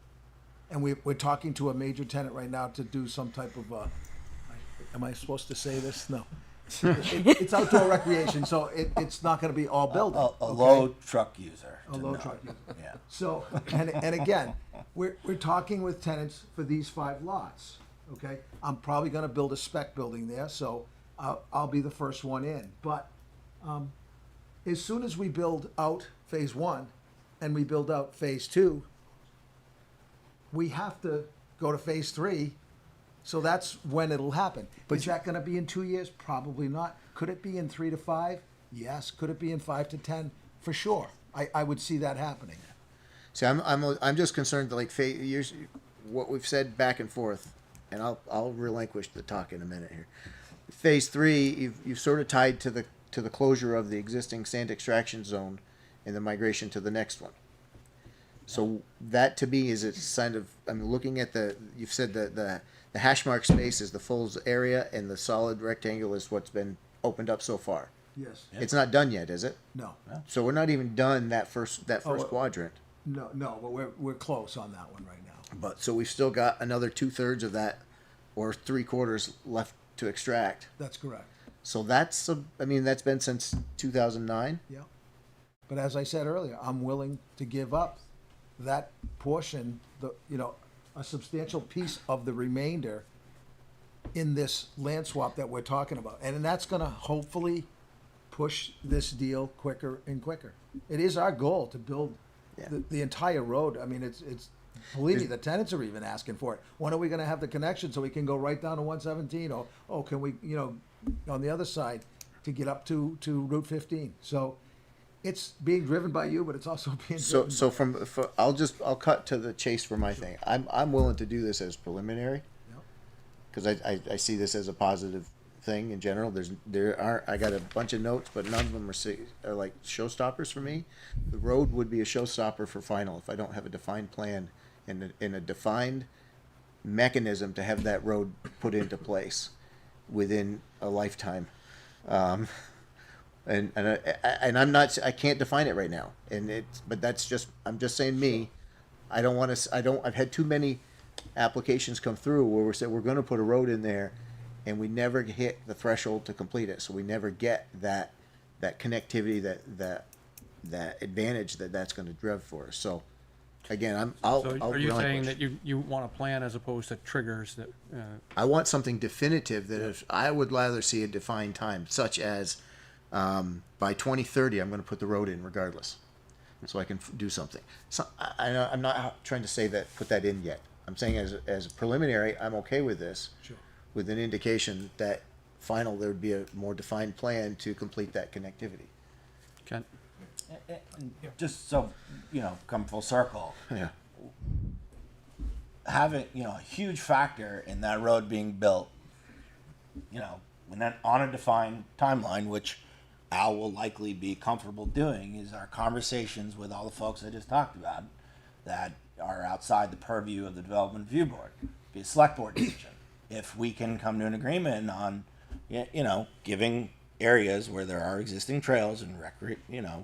And we're talking to a major tenant right now to do some type of, am I supposed to say this? No. It's outdoor recreation, so it's not going to be all building. A low truck user. A low truck user. Yeah. So, and again, we're talking with tenants for these 5 lots, okay? I'm probably gonna build a spec building there, so I'll be the first one in. But as soon as we build out phase 1 and we build out phase 2, we have to go to phase 3, so that's when it'll happen. Is that gonna be in 2 years? Probably not. Could it be in 3 to 5? Yes. Could it be in 5 to 10? For sure. I would see that happening. See, I'm just concerned that, like, what we've said back and forth, and I'll relinquish the talk in a minute here. Phase 3, you've sort of tied to the closure of the existing sand extraction zone and the migration to the next one. So that to me is a sign of, I mean, looking at you've said the hash mark space is the full area and the solid rectangle is what's been opened up so far. Yes. It's not done yet, is it? No. So we're not even done that first Oh, quadrant. No, but we're close on that one right now. But so we've still got another 2/3 of that, or 3/4 left to extract. That's correct. So that's that's been since 2009. Yeah. But as I said earlier, I'm willing to give up that portion, a substantial piece of the remainder in this land swap that we're talking about. And that's gonna hopefully push this deal quicker and quicker. It is our goal to build the entire road. I mean, it's believe me, the tenants are even asking for it. When are we gonna have the connection so we can go right down to 117? Or can we, on the other side to get up to Route 15? So it's being driven by you, but it's also being driven I'll cut to the chase for my thing. I'm willing to do this as preliminary because I see this as a positive thing in general. I got a bunch of notes, but none of them are like showstoppers for me. The road would be a showstopper for final if I don't have a defined plan and a defined mechanism to have that road put into place within a lifetime. And I can't define it right now. But I'm just saying me. I've had too many applications come through where we said we're going to put a road in there and we never hit the threshold to complete it. So we never get that connectivity, that advantage that's going to drive for us. So again, So are you saying that you want a plan as opposed to triggers that, I want something definitive that if I would rather see a defined time, such as by 2030, I'm going to put the road in regardless, so I can do something. So I'm not trying to say that put that in yet. I'm saying as a preliminary, I'm okay with this, with an indication that final there would be a more defined plan to complete that connectivity. Kent? And just so come full circle, Yeah. having a huge factor in that road being built, when that on a defined timeline, which Al will likely be comfortable doing, is our conversations with all the folks I just talked about that are outside the purview of the development review board, be a select board decision. If we can come to an agreement on, giving areas where there are existing trails and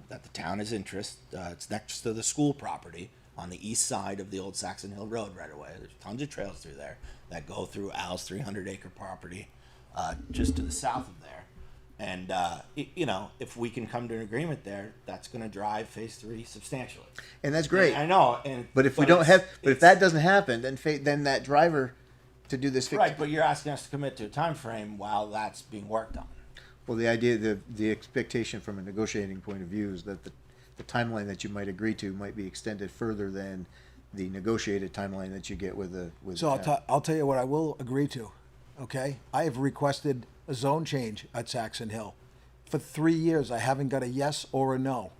that the town has interest, it's next to the school property on the east side of the old Saxon Hill Road right away. There's tons of trails through there that go through Al's 300-acre property, just to the south of there. And, if we can come to an agreement there, that's going to drive phase 3 substantially. And that's great. I know. But if that doesn't happen, then that driver to do this. Right, but you're asking us to commit to a time frame while that's being worked on. Well, the idea, the expectation from a negotiating point of view is that the timeline that you might agree to might be extended further than the negotiated timeline that you get with the. So I'll tell you what I will agree to. Okay, I have requested a zone change at Saxon Hill. For 3 years, I haven't got a yes or a no.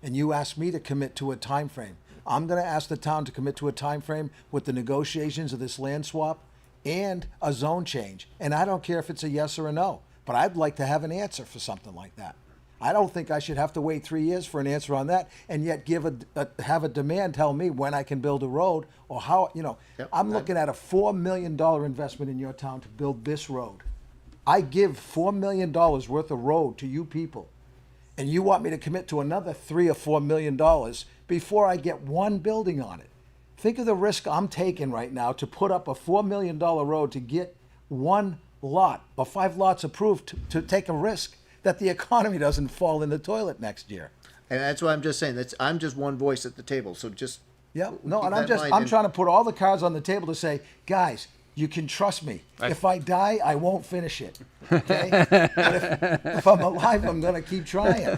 And you asked me to commit to a time frame. I'm going to ask the town to commit to a time frame with the negotiations of this land swap and a zone change. And I don't care if it's a yes or a no, but I'd like to have an answer for something like that. I don't think I should have to wait 3 years for an answer on that and yet have a demand tell me when I can build a road or how, Yep. I'm looking at a $4 million investment in your town to build this road. I give $4 million worth of road to you people, and you want me to commit to another $3 or $4 million before I get one building on it. Think of the risk I'm taking right now to put up a $4 million road to get one lot or 5 lots approved to take a risk that the economy doesn't fall in the toilet next year. And that's what I'm just saying. I'm just one voice at the table. So just Yeah, no, keep and that in mind I'm trying to put all the cards on the table to say, guys, you can trust me. If I die, I won't finish it. Okay? But if I'm alive, I'm going to keep trying.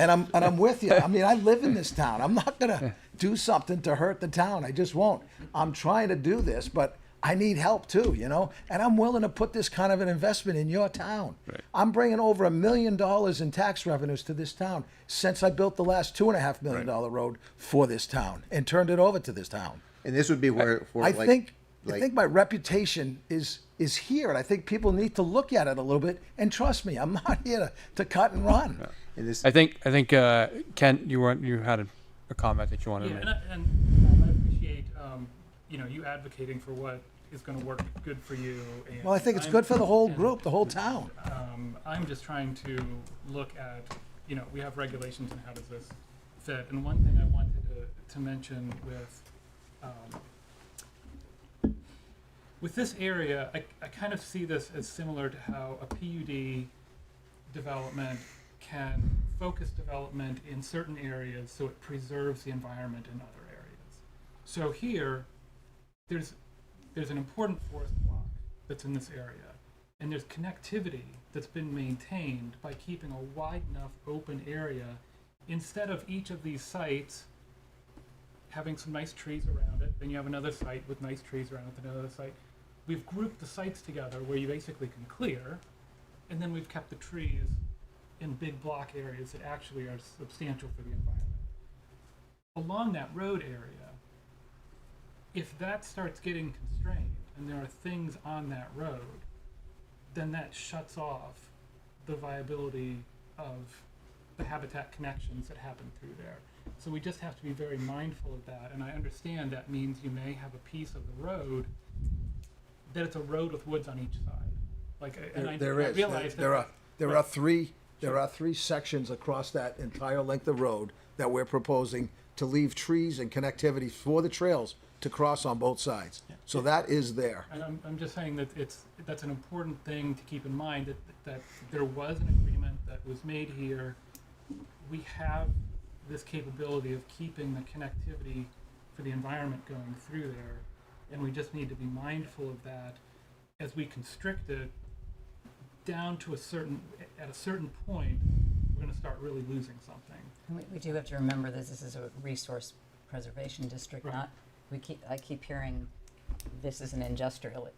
And I'm with you. I mean, I live in this town. I'm not gonna do something to hurt the town. I just won't. I'm trying to do this, but I need help too, you know? And I'm willing to put this kind of an investment in your town. Right. I'm bringing over $1 million in tax revenues to this town since I built the last $2.5 million road for this town and turned it over to this town. And this would be where, I think like- my reputation is here, and I think people need to look at it a little bit. And trust me, I'm not here to cut and run. and this, I think Ken, you had a comment that you wanted to Yeah, make. and I appreciate, you advocating for what is going to work good for you. And Well, I think it's I'm- good for the whole and, group, the whole town. I'm just trying to look at, we have regulations and how does this fit? And one thing I wanted to mention with this area, I kind of see this as similar to how a PUD development can focus development in certain areas so it preserves the environment in other areas. So here, there's an important forest block that's in this area, and there's connectivity that's been maintained by keeping a wide enough open area instead of each of these sites having some nice trees around it. Then you have another site with nice trees around it, another site. We've grouped the sites together where you basically can clear, and then we've kept the trees in big block areas that actually are substantial for the environment. Along that road area, if that starts getting constrained and there are things on that road, then that shuts off the viability of the habitat connections that happen through there. So we just have to be very mindful of that. And I understand that means you may have a piece of the road that it's a road with woods on each side. I realize There are three sections across that entire length of road that we're proposing to leave trees and connectivity for the trails to cross on both sides. So that is there. And I'm just saying that that's an important thing to keep in mind, that there was an agreement that was made here. We have this capability of keeping the connectivity for the environment going through there, and we just need to be mindful of that as we constrict it down to at a certain point, we're going to start really losing something. And we do have to remember that this is a resource preservation district, Right. not, I keep hearing this is an industrial,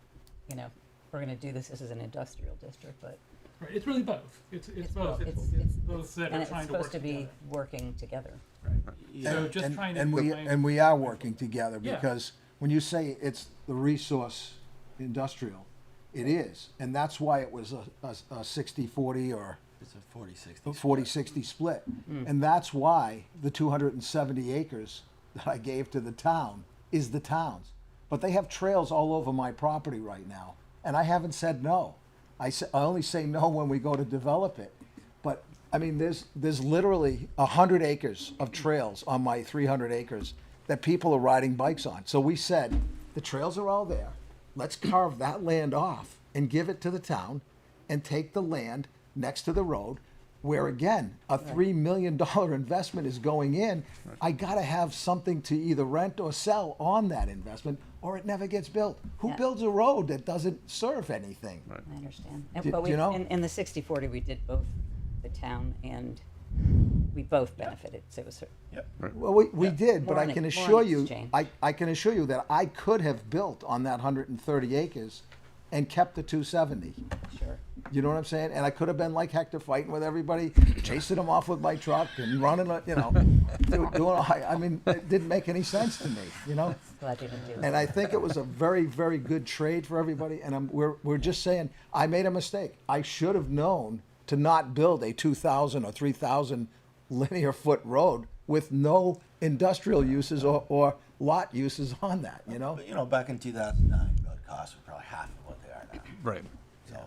we're gonna do this as an industrial district, but Right, it's really both. It's both. It's both that and are it's trying to work supposed to be together. working together. Right. So just trying to remind- And we are working together, Yeah. because when you say it's the resource industrial, it is. And that's why it was a 60-40 or It's a 40-60. 40-60 split. And that's why the 270 acres that I gave to the town is the town's. But they have trails all over my property right now, and I haven't said no. I only say no when we go to develop it. But, I mean, there's literally 100 acres of trails on my 300 acres that people are riding bikes on. So we said, the trails are all there. Let's carve that land off and give it to the town and take the land next to the road, where again, a $3 million investment is going in. I gotta have something to either rent or sell on that investment, or it never gets built. Who Yeah. builds a road that doesn't serve anything? I understand. Do- But do you know? in the 60-40, we did both the town and we both benefited, so it was, Well, we did, but More I in can ex- more assure in you, exchange. I can assure you that I could have built on that 130 acres and kept the 270. sure. You know what I'm saying? And I could have been like Hector, fighting with everybody, chasing them off with my truck and running, doing. I mean, it didn't make any sense to me, you know. Glad you didn't do And that. I think it was a very, very good trade for everybody. And we're just saying, I made a mistake. I should have known to not build a 2,000 or 3,000 linear foot road with no industrial uses or lot uses on that. You know. But, back in 2009, road costs were probably half of what they are now. Right. So,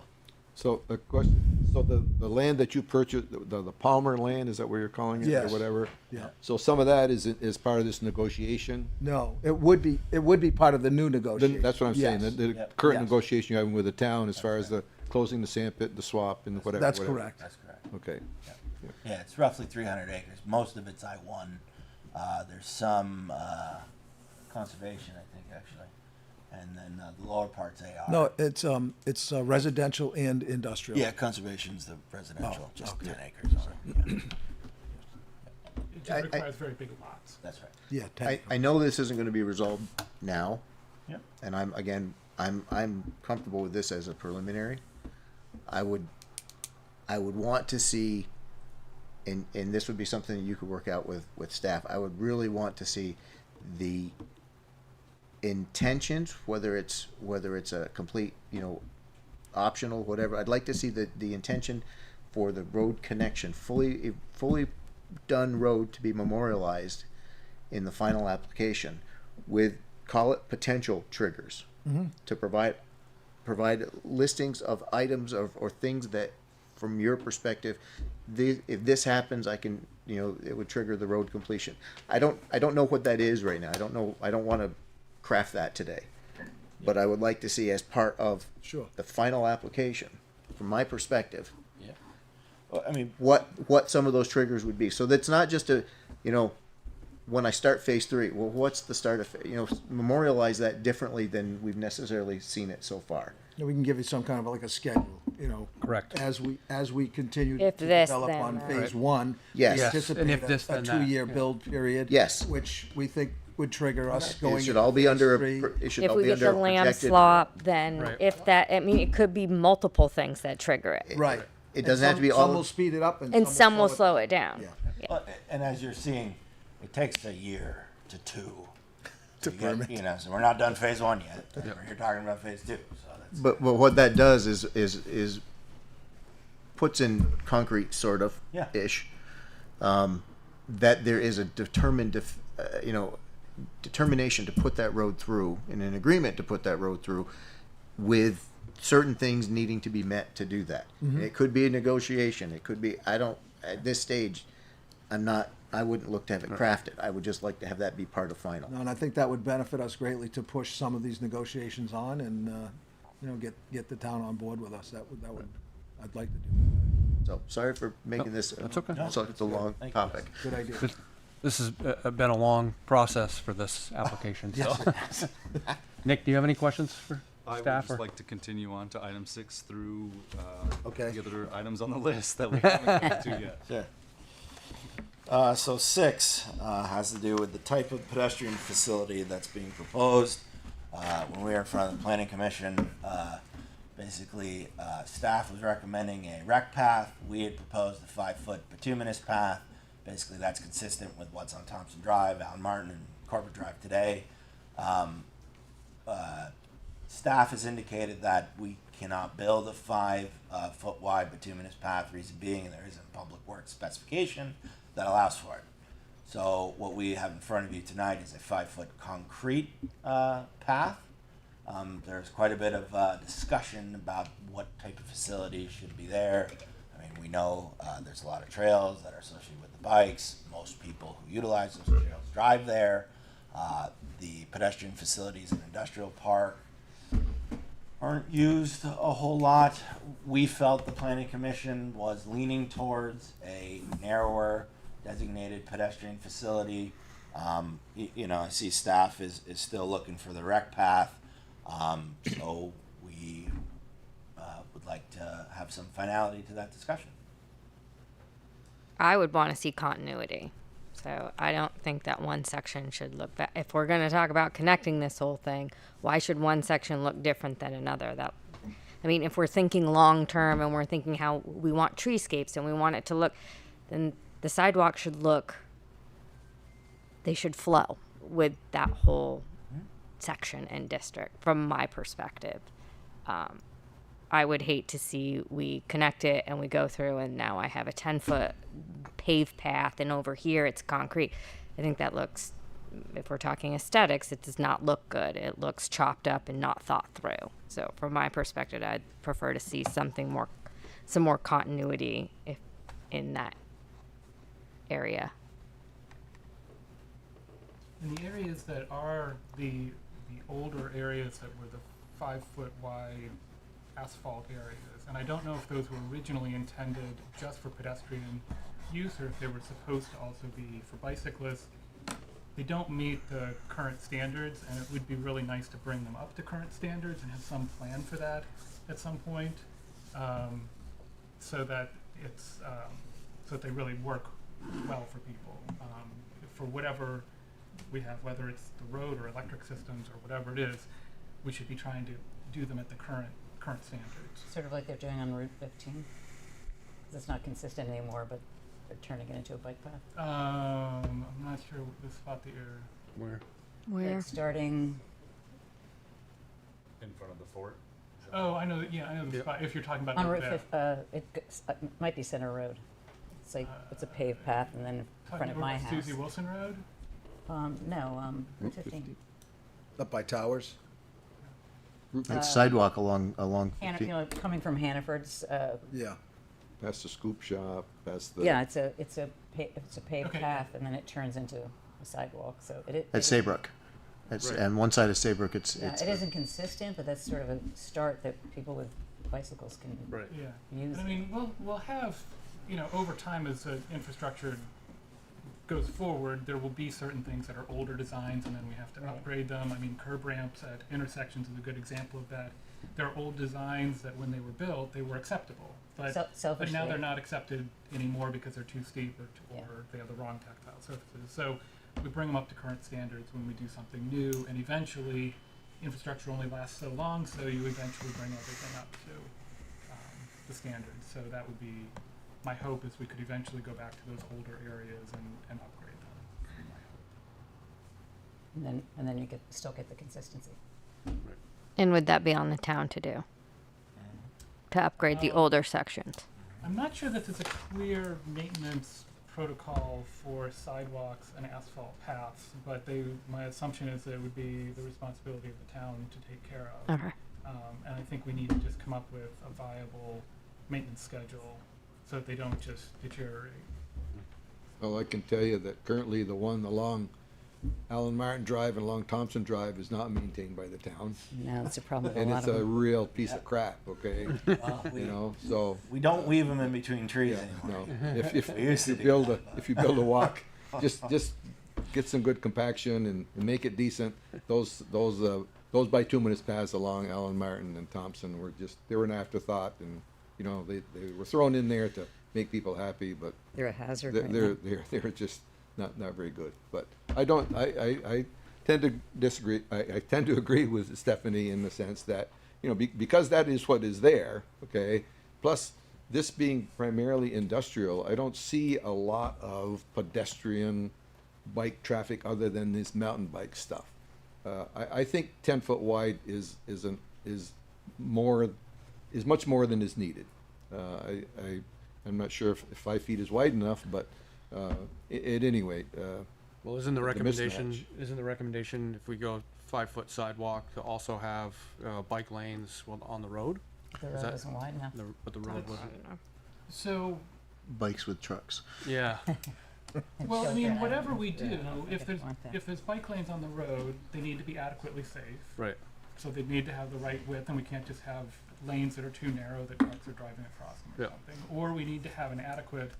So the question, so the land that you purchased, the Palmer land, is that what you're calling it, or Yes. whatever? Yeah. So some of that is part of this negotiation? No, it would be part of the new negotiation. That's what I'm saying, Yes. the Yep. current Yes. negotiation you're having with the town as far as the closing the sand pit, the swap, and whatever. That's whatever. correct. that's correct. Okay. Yeah, it's roughly 300 acres. Most of it's I-1. There's some conservation, I think, actually. And then the lower part's AR. No, it's residential and industrial. Yeah, conservation's the residential, Oh, just okay. 10 acres on it. Yeah. Which requires very big lots. That's right. Yeah, I know this isn't gonna be resolved now. Yep. And I'm comfortable with this as a preliminary. I would want to see, and this would be something that you could work out with staff. I would really want to see the intentions, whether it's a complete, optional, whatever. I'd like to see the intention for the road connection, fully done road to be memorialized in the final application with, call it, potential triggers to provide listings of items or things that, from your perspective, if this happens, I can, it would trigger the road completion. I don't know what that is right now. I don't know. I don't want to craft that today, but I would like to see as part of Sure. the final application, from my perspective, Yeah. Well, I mean, what some of those triggers would be. So that's not just when I start phase 3, well, what's the start of, memorialize that differently than we've necessarily seen it so far. We can give you some kind of like a schedule, Correct. as we continue If to this, develop then on that. phase 1. Yes. we Yes, anticipate and if this, a then that, 2-year yeah. build period. Yes. Which we think would trigger us going. It should into all be phase under three. it should If all we be get under the a land projected. slop, then Right. if that, it could be multiple things that trigger it. Right. It doesn't have to be Some all will of, speed it up And some will slow it down. Yeah. well, and as you're seeing, it takes a year to 2 to permit. get, so we're not done phase 1 yet. We're here talking about phase 2. So that's, but what that does is puts in concrete sort of Yeah. ish that there is a determination to put that road through, and an agreement to put that road through, with certain things needing to be met to do that. It could be a negotiation. It could be, at this stage, I wouldn't look to have it crafted. I would just like to have that be part of final. No, and I think that would benefit us greatly to push some of these negotiations on and, get the town on board with us. That would, I'd like to do. So sorry for making this. that's okay. So it's a long Thank you. topic. Good idea. This has been a long process for this application, so. Nick, do you have any questions for I would staff? just or- like to continue on to item 6 through Okay. the other items on the list that we haven't gotten to yet. Sure. So 6 has to do with the type of pedestrian facility that's being proposed. When we were in front of the planning commission, basically staff was recommending a rec path. We had proposed a 5-foot bituminous path. Basically, that's consistent with what's on Thompson Drive, Allen Martin, and Corbett Drive today. Staff has indicated that we cannot build a 5-foot wide bituminous path, reason being there isn't a public works specification that allows for it. So what we have in front of you tonight is a 5-foot concrete path. There's quite a bit of discussion about what type of facility should be there. I mean, we know there's a lot of trails that are associated with the bikes. Most people who utilize those trails drive there. The pedestrian facilities in industrial park aren't used a whole lot. We felt the planning commission was leaning towards a narrower designated pedestrian facility. I see staff is still looking for the rec path. So we would like to have some finality to that discussion. I would want to see continuity. So I don't think that one section should look back. If we're going to talk about connecting this whole thing, why should one section look different than another? If we're thinking long term and we're thinking how we want treescapes and we want it to look, then the sidewalk should they should flow with that whole section and district from my perspective. I would hate to see we connect it and we go through and now I have a 10-foot paved path and over here it's concrete. I think that looks, if we're talking aesthetics, it does not look good. It looks chopped up and not thought through. So from my perspective, I'd prefer to see some more continuity in that area. In the areas that are the older areas that were the 5-foot wide asphalt areas, and I don't know if those were originally intended just for pedestrian use or if they were supposed to also be for bicyclists. They don't meet the current standards, and it would be really nice to bring them up to current standards and have some plan for that at some point, so that it's so that they really work well for people. For whatever we have, whether it's the road or electric systems or whatever it is, we should be trying to do them at the current standards. Sort of like they're doing on Route 15. It's not consistent anymore, but they're turning it into a bike path. I'm not sure the spot that you're. Where? Where? Like starting, In front of the fort. Oh, I know. I know the Yeah. spot. If you're talking about on up Route there. 15, it might be Center Road. It's like, it's a paved path, and then in front Talking of my about house. Susie Wilson Road. No, Route 15. Up by Towers? It's sidewalk along You know, coming from Hannaford's, Yeah. Past the scoop shop, past the. yeah, it's a paved Okay. path, and then it turns into a sidewalk, so it At Saybrook. It's, Right. and one side of Saybrook, it's it isn't consistent, but that's sort of a start that people with bicycles can Right. Yeah. use. And I mean, we'll have, over time as the infrastructure goes forward, there will be certain things that are older designs, and then we have to Right. upgrade them. I mean, curb ramps at intersections is a good example of that. There are old designs that when they were built, they were acceptable, but Selfishly, now they're not accepted anymore because they're too steep or Yeah. they have the wrong tactile surfaces. So we bring them up to current standards when we do something new, and eventually, infrastructure only lasts so long, so you eventually bring everything up to the standards. So that would be my hope, is we could eventually go back to those older areas and upgrade them. and then you still get the consistency. And would that be on the town to do? To upgrade the older sections? I'm not sure that there's a clear maintenance protocol for sidewalks and asphalt paths, but my assumption is that it would be the responsibility of the town to take care of. Okay. And I think we need to just come up with a viable maintenance schedule so that they don't just deteriorate. Well, I can tell you that currently the one along Allen Martin Drive and along Thompson Drive is not maintained by the town. No, that's a problem with And a lot it's of a them. real piece of crap, okay? Well, So, we don't weave them in between trees yeah, anymore. no. If We used to you do build a walk, just get some good compaction and make it decent. Those bituminous paths along Allen Martin and Thompson they were an afterthought, and, they were thrown in there to make people happy, but They're a hazard right now. they're just not very good. But I tend to disagree. I tend to agree with Stephanie in the sense that, because that is what is there, okay? Plus, this being primarily industrial, I don't see a lot of pedestrian bike traffic other than this mountain bike stuff. I think 10-foot wide is much more than is needed. I'm not sure if 5 feet is wide enough, but at any rate, Well, isn't the Like a recommendation, mismatch. if we go 5-foot sidewalk to also have bike lanes on the road? The Is road that- isn't wide enough. But the road wasn't. So, bikes with trucks. Yeah. well, I Shows mean, that. whatever we do, I if don't want that. there's bike lanes on the road, they need to be adequately safe. Right. So they need to have the right width, and we can't just have lanes that are too narrow that trucks are driving across them or Yeah. something. Or we need to have an adequate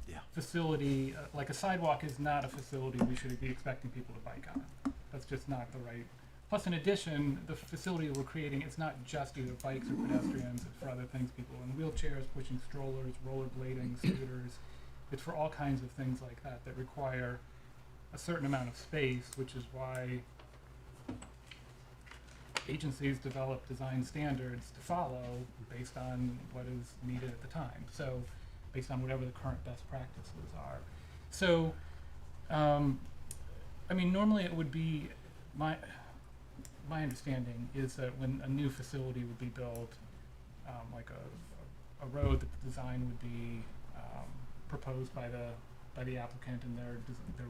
Yeah. facility, like a sidewalk is not a facility we should be expecting people to bike on. That's just not the right. Plus, in addition, the facility that we're creating, it's not just either bikes or pedestrians, it's for other things, people in wheelchairs, pushing strollers, rollerblading, scooters. It's for all kinds of things like that that require a certain amount of space, which is why agencies develop design standards to follow based on what is needed at the time. So, based on whatever the current best practices are. So, I mean, normally it would be, my understanding is that when a new facility would be built, like a road, the design would be proposed by the applicant, and their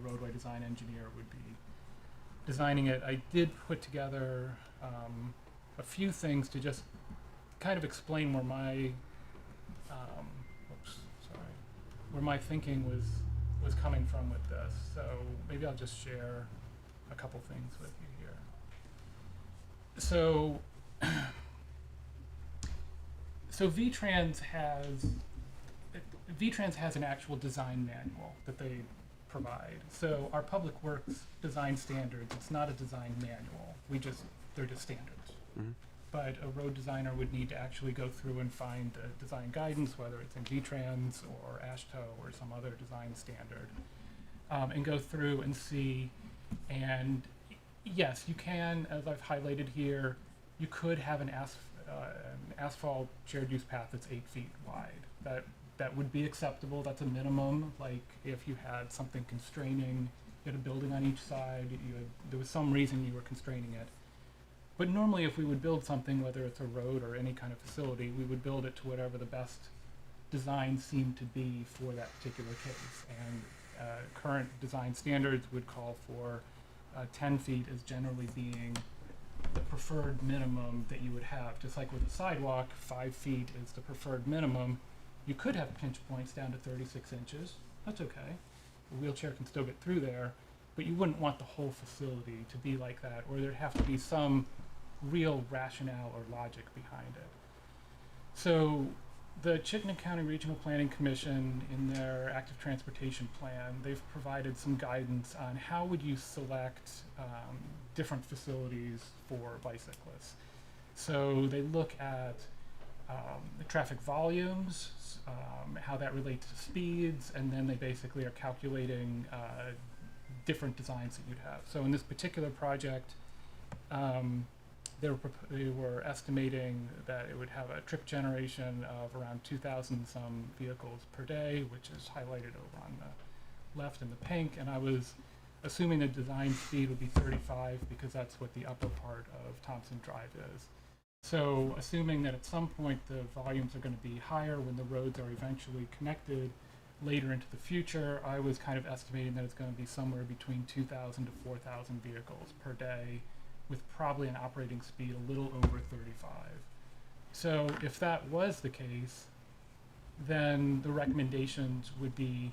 roadway design engineer would be designing it. I did put together a few things to just kind of explain where my where my thinking was coming from with this. So maybe I'll just share a couple things with you here. So VTrans has an actual design manual that they provide. So our public works design standards, it's not a design manual. They're just standards. but a road designer would need to actually go through and find the design guidance, whether it's in V-Trans or AASHTO or some other design standard, and go through and see. And yes, you can, as I've highlighted here, you could have an asphalt shared use path that's 8 feet wide. That would be acceptable. That's a minimum. Like if you had something constraining, you had a building on each side, there was some reason you were constraining it. But normally if we would build something, whether it's a road or any kind of facility, we would build it to whatever the best design seemed to be for that particular case. And current design standards would call for 10 feet as generally being the preferred minimum that you would have. Just like with a sidewalk, 5 feet is the preferred minimum. You could have pinch points down to 36 inches. That's okay. A wheelchair can still get through there, but you wouldn't want the whole facility to be like that, or there'd have to be some real rationale or logic behind it. So the Chittenden County Regional Planning Commission, in their active transportation plan, they've provided some guidance on how would you select different facilities for bicyclists. So they look at the traffic volumes, how that relates to speeds, and then they basically are calculating different designs that you'd have. So in this particular project, they were estimating that it would have a trip generation of around 2,000 some vehicles per day, which is highlighted over on the left in the pink, and I was assuming the design speed would be 35 because that's what the upper part of Thompson Drive is. So assuming that at some point the volumes are going to be higher when the roads are eventually connected later into the future, I was kind of estimating that it's going to be somewhere between 2,000 to 4,000 vehicles per day, with probably an operating speed a little over 35. So if that was the case, then the recommendations would be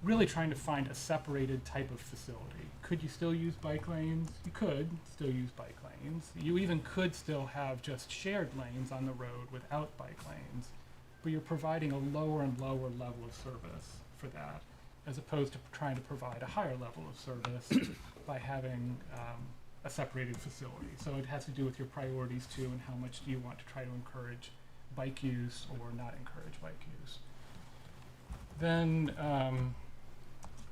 really trying to find a separated type of facility. Could you still use bike lanes? You could still use bike lanes. You even could still have just shared lanes on the road without bike lanes, but you're providing a lower and lower level of service for that, as opposed to trying to provide a higher level of service by having a separated facility. So it has to do with your priorities too, and how much do you want to try to encourage bike use or not encourage bike use. Then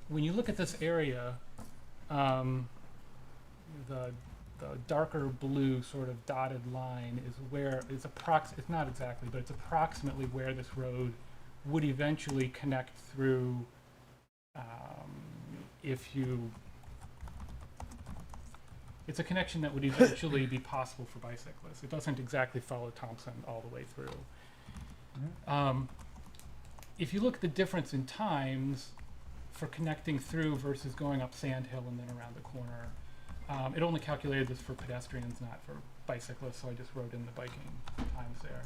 when you look at this area, the darker blue sort of dotted line is where it's it's not exactly, but it's approximately where this road would eventually connect through it's a connection that would eventually be possible for bicyclists. It doesn't exactly follow Thompson all the way through. If you look at the difference in times for connecting through versus going up Sand Hill and then around the corner, it only calculated this for pedestrians, not for bicyclists, so I just wrote in the biking times there.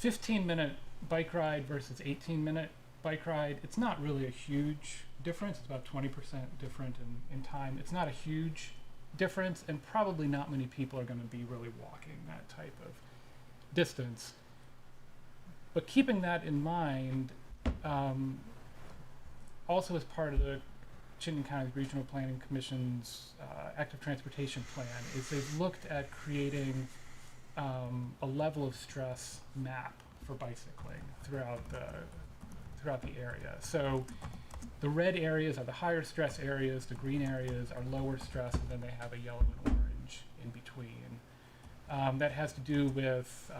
15-minute bike ride versus 18-minute bike ride, it's not really a huge difference. It's about 20% different in time. It's not a huge difference, and probably not many people are going to be really walking that type of distance. But keeping that in mind, also as part of the Chittenden County Regional Planning Commission's active transportation plan, is they've looked at creating a level of stress map for bicycling throughout the area. So the red areas are the higher stress areas, the green areas are lower stress, and then they have a yellow and orange in between. That has to do with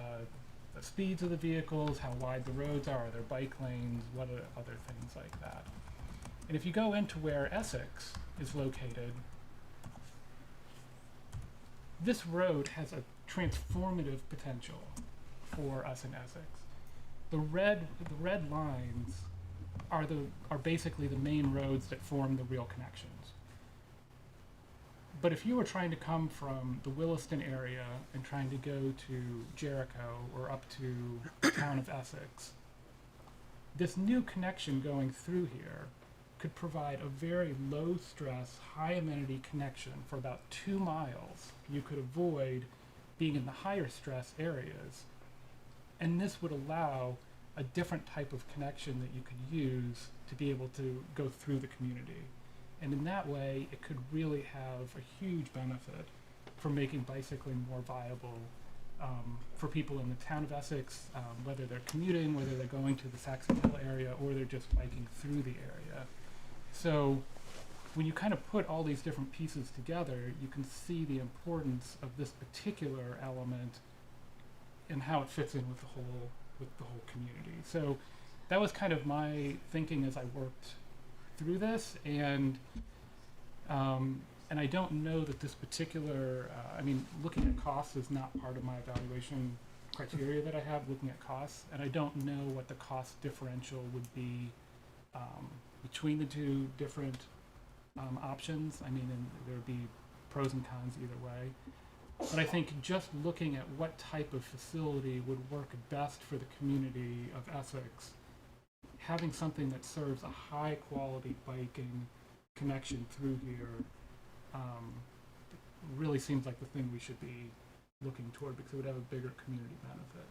the speeds of the vehicles, how wide the roads are there bike lanes, what are other things like that. And if you go into where Essex is located, this road has a transformative potential for us in Essex. The red lines are basically the main roads that form the real connections. But if you were trying to come from the Williston area and trying to go to Jericho or up to the town of Essex, this new connection going through here could provide a very low stress, high amenity connection for about 2 miles. You could avoid being in the higher stress areas. And this would allow a different type of connection that you could use to be able to go through the community. And in that way, it could really have a huge benefit for making bicycling more viable for people in the town of Essex, whether they're commuting, whether they're going to the Saxon Hill area, or they're just biking through the area. So when you kind of put all these different pieces together, you can see the importance of this particular element and how it fits in with the whole community. So that was kind of my thinking as I worked through this, and I don't know that this particular, looking at costs is not part of my evaluation criteria that I have, looking at costs, and I don't know what the cost differential would be between the two different options. And there would be pros and cons either way. But I think just looking at what type of facility would work best for the community of Essex, having something that serves a high quality biking connection through here really seems like the thing we should be looking toward, because it would have a bigger community benefit.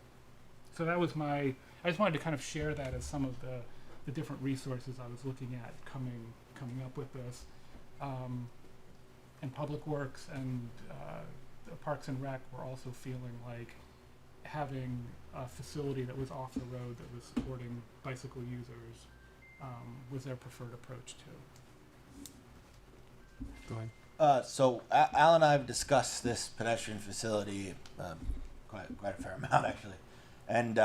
So that was I just wanted to kind of share that as some of the different resources I was looking at coming up with this. And Public Works and Parks and Rec were also feeling like having a facility that was off the road that was supporting bicycle users was their preferred approach too. Go ahead. So Al and I have discussed this pedestrian facility quite a fair amount actually, and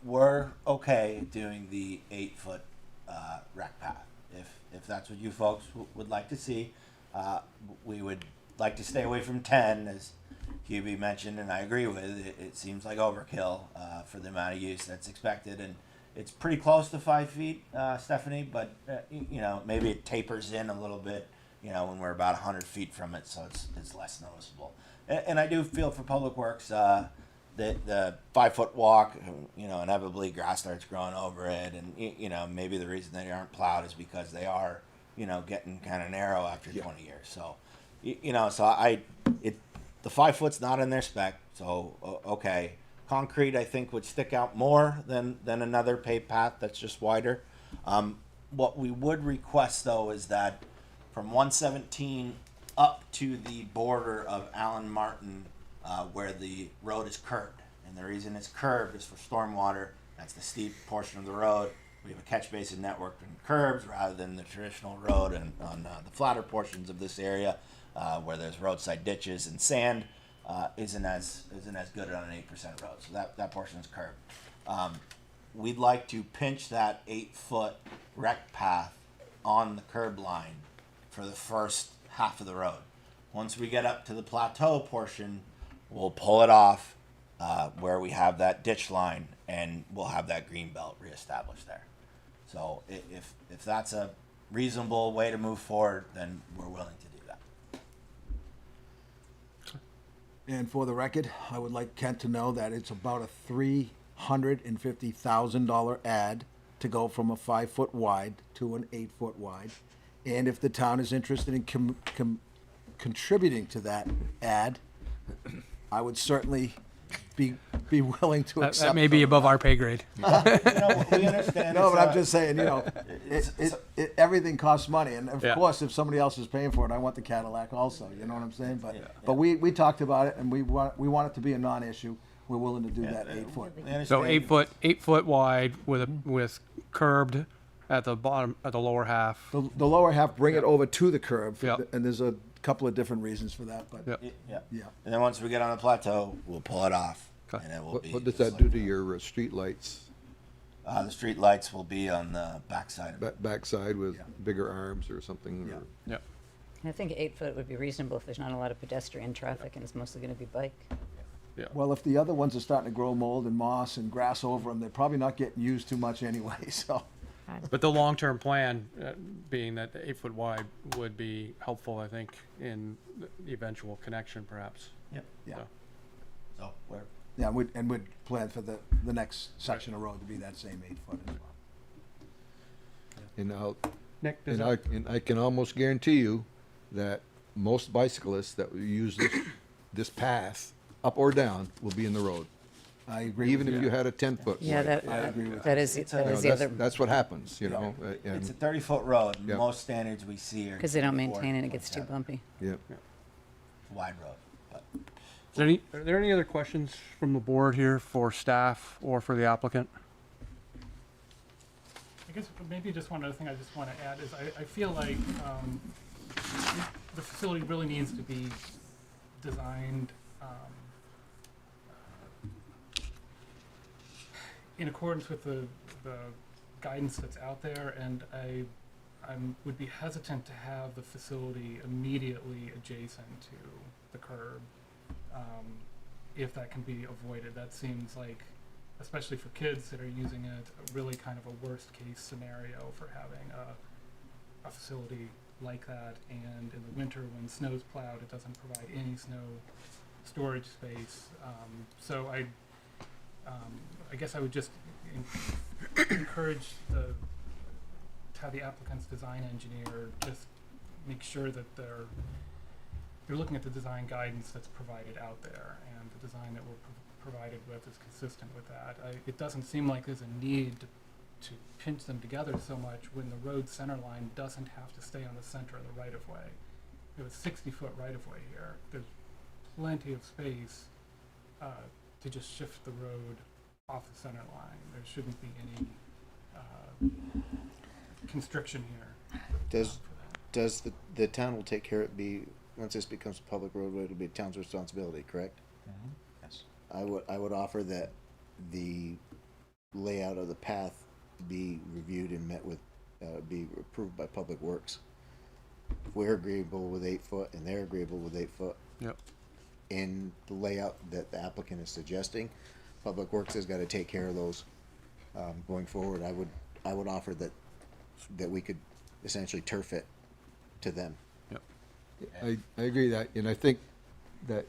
we're okay doing the 8-foot rec path if that's what you folks would like to see. We would like to stay away from 10, as Hubie mentioned, and I agree with. It seems like overkill for the amount of use that's expected, and it's pretty close to 5 feet, Stephanie. But maybe it tapers in a little bit, when we're about 100 feet from it, so it's less noticeable. And I do feel for Public Works that the 5-foot walk, inevitably grass starts growing over it, and maybe the reason they aren't plowed is because they are, getting kind of narrow after 20 years. So, the 5 foot's not in their spec, so okay. Concrete, I think, would stick out more than another paved path that's just wider. What we would request, though, is that from 117 up to the border of Allen Martin, where the road is curved, and the reason it's curved is for stormwater. That's the steep portion of the road. We have a catch basin network and curbs rather than the traditional road, and on the flatter portions of this area, where there's roadside ditches and sand, isn't as good on an 8% road. So that portion is curved. We'd like to pinch that 8-foot rec path on the curb line for the first half of the road. Once we get up to the plateau portion, we'll pull it off where we have that ditch line, and we'll have that green belt reestablished there. So if that's a reasonable way to move forward, then we're willing to do that. And for the record, I would like Kent to know that it's about a $350,000 ad to go from a 5-foot wide to an 8-foot wide. And if the town is interested in contributing to that ad, I would certainly be willing to accept. That may be above our pay grade. We understand. No, but I'm just saying, everything costs money, and of Yeah. course, if somebody else is paying for it, I want the Cadillac also. You know what I'm saying? But we talked about it, and we want it to be a non-issue. We're willing to do that 8-foot. So 8 foot wide with curbed at the bottom, at the lower half. The lower half, bring it over to the curb, Yep. and there's a couple of different reasons for that. But Yep. yeah. And then once we get on the plateau, we'll pull it off, Okay. and it will What, be. what does that do to your street lights? The street lights will be on the backside. Backside with Yeah. bigger arms or something? Yeah. or- Yep. I think 8 foot would be reasonable if there's not a lot of pedestrian traffic and it's mostly going to be bike. Well, if the other ones are starting to grow mold and moss and grass over them, they're probably not getting used too much anyway. So. But the long-term plan, being that the 8-foot wide would be helpful, I think, in the eventual connection, perhaps. Yep. Yeah. So, So we're. Yeah, we'd plan for the next section of road to be that same 8-foot as well. Nick, does And I can almost guarantee you that most bicyclists that use this path, up or down, will be in the road. I agree. Even with if you. you had a 10-foot. Yeah, that, I agree with that is, It's that a- is the other, That's what happens, you know, It's a and, 30-foot road. Yeah. Most standards we see are. because they don't 24, maintain it, it gets too 27. bumpy. yeah. Wide road, but Are there any other questions from the board here for staff or for the applicant? I guess maybe just one other thing I just want to add is I feel like the facility really needs to be designed in accordance with the guidance that's out there, and I would be hesitant to have the facility immediately adjacent to the curb if that can be avoided. That seems like, especially for kids that are using it, really kind of a worst case scenario for having a facility like that. And in the winter when snow's plowed, it doesn't provide any snow storage space. So I guess I would just encourage to have the applicant's design engineer just make sure that they're looking at the design guidance that's provided out there, and the design that we're provided with is consistent with that. It doesn't seem like there's a need to pinch them together so much when the road center line doesn't have to stay on the center of the right-of-way. We have a 60-foot right-of-way here. There's plenty of space to just shift the road off the center line. There shouldn't be any constriction here. Does the town will take care of it be, once this becomes a public roadway, it'll be the town's responsibility, correct? Yes. I would offer that the layout of the path be reviewed and met with, be approved by Public Works. If we're agreeable with 8 foot and they're agreeable with 8 foot Yep. in the layout that the applicant is suggesting, Public Works has got to take care of those going forward. I would offer that we could essentially turf it to them. I agree that, and I think that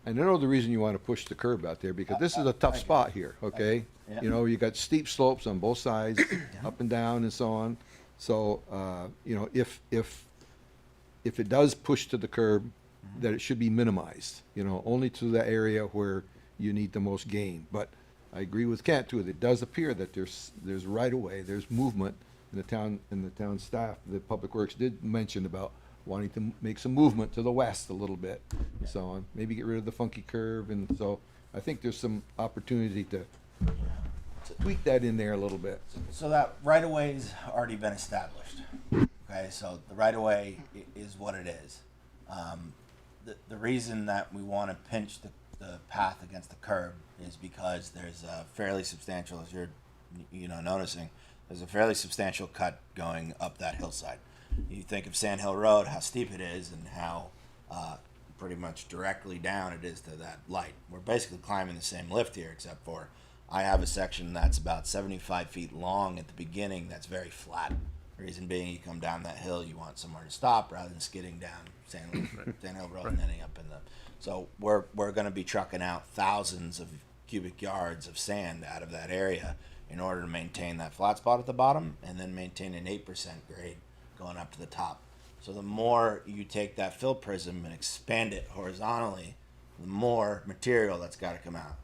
and I know the reason you want to push the curb out there, because this is a tough spot here, okay? Yeah. You know, you got steep slopes on both sides, up and down and so on. So, you know, if it does push to the curb, that it should be minimized, you know, only to the area where you need the most gain. But I agree with Kent too, it does appear that there's right of way, there's movement in the town staff. The Public Works did mention about wanting to make some movement to the west a little bit, and so on. Maybe get rid of the funky curve, and so I think there's some opportunity to tweak that in there a little bit. So that right-of-way's already been established. Okay, so the right-of-way is what it is. The reason that we want to pinch the path against the curb is because there's a fairly substantial, as you're noticing, there's a fairly substantial cut going up that hillside. You think of Sand Hill Road, how steep it is, and how pretty much directly down it is to that light. We're basically climbing the same lift here, except for I have a section that's about 75 feet long at the beginning that's very flat. The reason being, you come down that hill, you want somewhere to stop rather than skidding down Sand Hill Road and ending up in the... So we're going to be trucking out thousands of cubic yards of sand out of that area in order to maintain that flat spot at the bottom and then maintain an 8% grade going up to the top. So the more you take that fill prism and expand it horizontally, the more material that's got to come out.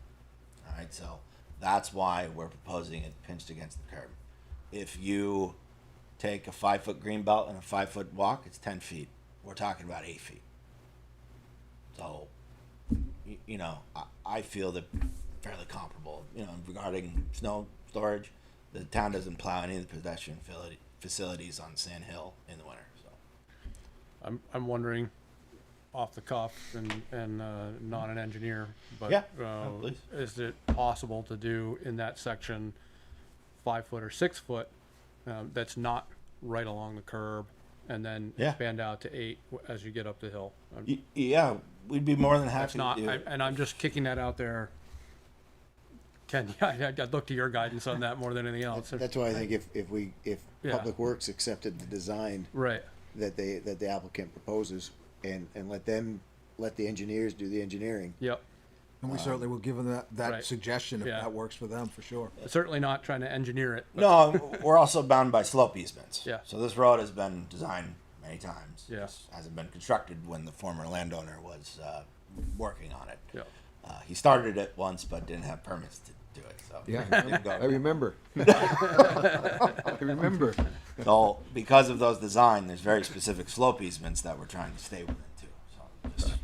All right, so that's why we're proposing it pinched against the curb. If you take a 5-foot green belt and a 5-foot walk, it's 10 feet. We're talking about 8 feet. So, I feel that fairly comparable. Regarding snow storage, the town doesn't plow any of the pedestrian facilities on Sand Hill in the winter. So, I'm wondering, off the cuff, and not an engineer, but Yeah, please. is it possible to do in that section 5 foot or 6 foot that's not right along the curb, and then Yeah. expand out to 8 as you get up the hill? Yeah, we'd be more than That's happy not, to do it. and I'm just kicking that out there. Ken, I'd look to your guidance on that more than anything else. That's why I think if Yeah. Public Works accepted the design Right. that the applicant proposes, and let the engineers do the engineering. Yep. And we certainly will give them that Right. suggestion if Yeah. that works for them, for sure. Certainly not trying to engineer it. But No, we're also bound by slope easements. Yeah. So this road has been designed many times. Yeah. Just hasn't been constructed when the former landowner was working on it. Yeah. He started it once, but didn't have permits to do it. So Yeah, didn't go. I remember. I remember. So because of those design, there's very specific slope easements that we're trying to stay within too. So just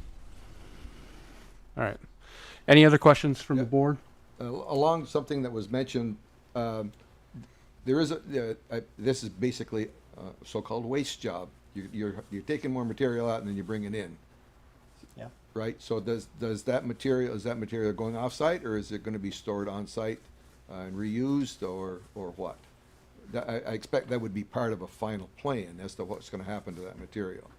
All right. Any other questions from the Yeah. board? Along something that was mentioned, there is this is basically a so-called waste job. You're taking more material out and then you bring it in, Yeah. right? So is that material going off-site, or is it gonna be stored on-site and reused, or what? I expect that would be part of a final plan as to what's gonna happen to that material.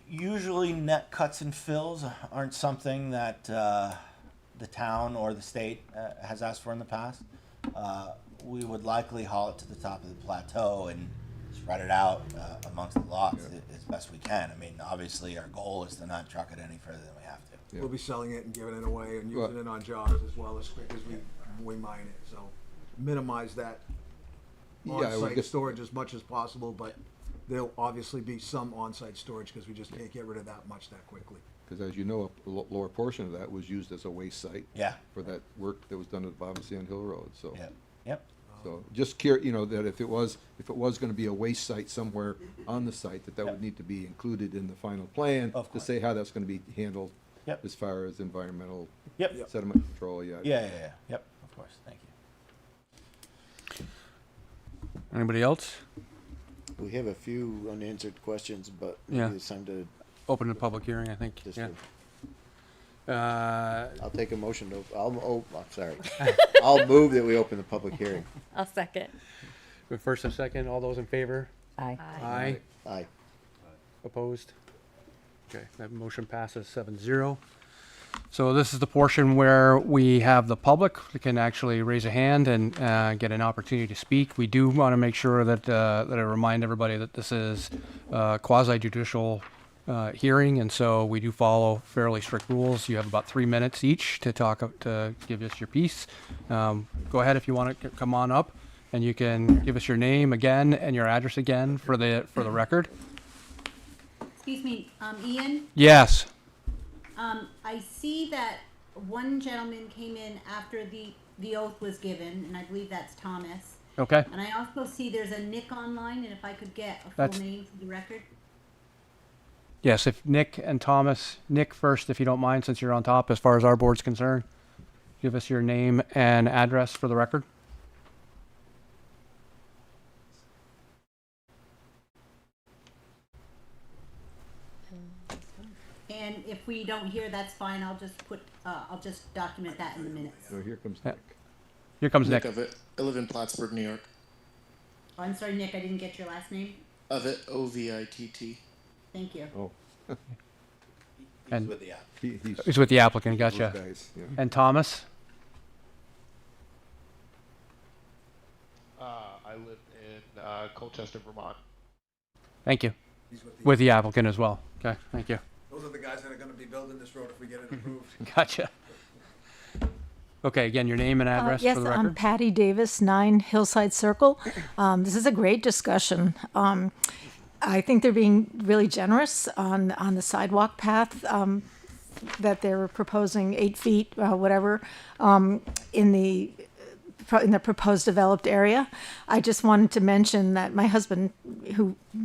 Usually net cuts and fills aren't something that the town or the state has asked for in the past. We would likely haul it to the top of the plateau and spread it out amongst the lots as best we can. I mean, obviously, our goal is to not truck it any further than we have to. Yeah. We'll be selling it and giving it away and Well- using it on jobs as well as quick as we mine it, so minimize that Yeah, I would on-site guess- storage as much as possible, but there'll obviously be some on-site storage, because we just can't get rid of that much that quickly. Because as you know, a lower portion of that was used as a waste site. Yeah. For that work that was done at the bottom of Sand Hill Road, so. Yep. Yep. So just curious, that if it was gonna be a waste site somewhere on the site, that Yep. would need to be included in the final plan. Of To course. say how that's gonna be handled. Yep. As far as environmental. Yep. Sediment control, yeah. Yeah. Yep. Of course. Thank you. Anybody else? We have a few unanswered questions, but Yeah. maybe it's time to Open the public hearing, I think. just. Yeah. Uh, I'll take a motion to. I'm sorry. I'll move that we open the public hearing. I'll second. first and second, all those in favor? Aye. Aye. Aye. Opposed? Okay, that motion passes 7-0. So this is the portion where we have the public that can actually raise a hand and get an opportunity to speak. We do want to make sure that I remind everybody that this is quasi judicial hearing, and so we do follow fairly strict rules. You have about 3 minutes each to give us your piece. Go ahead if you want to come on up, and you can give us your name again and your address again for the record. Excuse me, Ian, Yes. I see that one gentleman came in after the oath was given, and I believe that's Thomas. Okay. And I also see there's a Nick online, and if I could get a full That's- name for the record. Yes, if Nick and Thomas, Nick first, if you don't mind, since you're on top as far as our board's concerned. Give us your name and address for the record. And if we don't hear, that's fine, I'll just document that in the minutes. So here comes Yeah. Nick. Here comes Nick. Ovitt. I live in Plattsburgh, New York. Oh, I'm sorry, Nick, I didn't get your last name. Ovitt, O-V-I-T-T. Thank you. Oh, And With the app. he's with the applicant, those gotcha. guys, yeah. And Thomas? I live in Colchester, Vermont. Thank you. He's With the applicant as well. Okay, thank you. Those are the guys that are gonna be building this road if we get it approved. Gotcha. Okay, again, your name and address Yes, for the I'm record. Patty Davis, 9 Hillside Circle. This is a great discussion. I think they're being really generous on the sidewalk path that they're proposing 8 feet, whatever, in the proposed developed area. I just wanted to mention that my husband,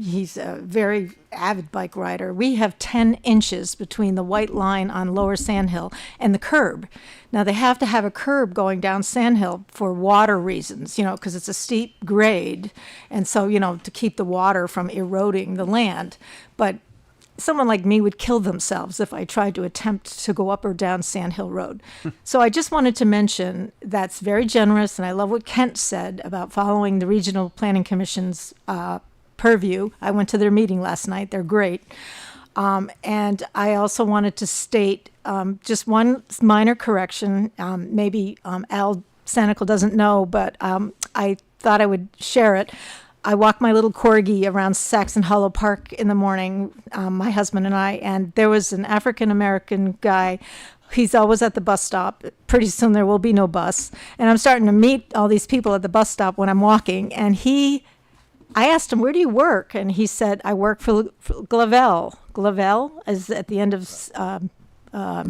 he's a very avid bike rider, we have 10 inches between the white line on Lower Sand Hill and the curb. Now, they have to have a curb going down Sand Hill for water reasons, because it's a steep grade, and so, to keep the water from eroding the land. But someone like me would kill themselves if I tried to attempt to go up or down Sand Hill Road. So I just wanted to mention that's very generous, and I love what Kent said about following the Regional Planning Commission's purview. I went to their meeting last night. They're great. And I also wanted to state just one minor correction. Maybe Al Sanical doesn't know, but I thought I would share it. I walk my little corgi around Saxon Hollow Park in the morning, my husband and I, and there was an African-American guy. He's always at the bus stop. Pretty soon there will be no bus. And I'm starting to meet all these people at the bus stop when I'm walking. And I asked him, where do you work? And he said, I work for Glavel. Glavel is at the end of not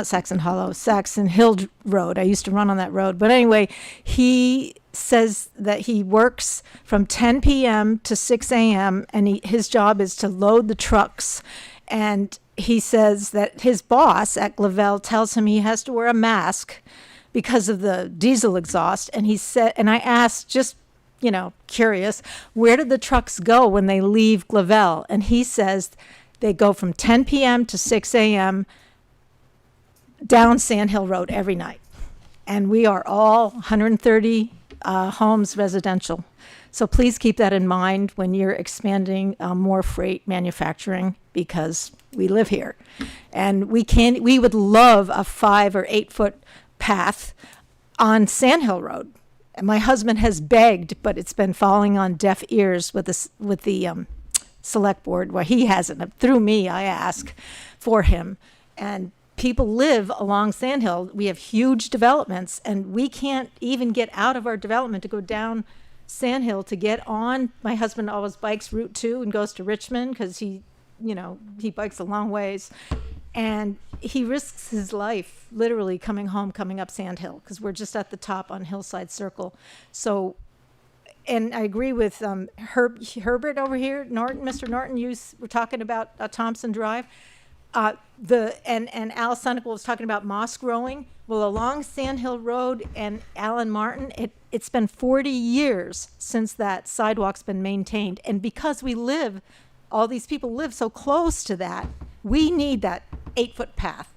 Saxon Hollow, Saxon Hill Road. I used to run on that road. But anyway, he says that he works from 10 p.m. to 6 a.m. and his job is to load the trucks And he says that his boss at Glavel tells him he has to wear a mask because of the diesel exhaust. And he said, and I asked, just, curious, where did the trucks go when they leave Glavel? And he says they go from 10 p.m. to 6 a.m. down Sand Hill Road every night. And we are all 130 homes residential. So please keep that in mind when you're expanding more freight manufacturing, because we live here. And we would love a 5 or 8 foot path on Sand Hill Road. And my husband has begged, but it's been falling on deaf ears with the select board. Well, he hasn't. Through me, I ask for him. And people live along Sand Hill. We have huge developments, and we can't even get out of our development to go down Sand Hill to get on. My husband always bikes Route 2 and goes to Richmond because he bikes a long ways. And he risks his life literally coming up Sand Hill because we're just at the top on Hillside Circle. So, and I agree with Herbert over here, Mr. Norton, you were talking about Thompson Drive. And Al Sunical was talking about moss growing. Well, along Sand Hill Road and Allen Martin, it's been 40 years since that sidewalk's been maintained. And because all these people live so close to that, we need that 8-foot path.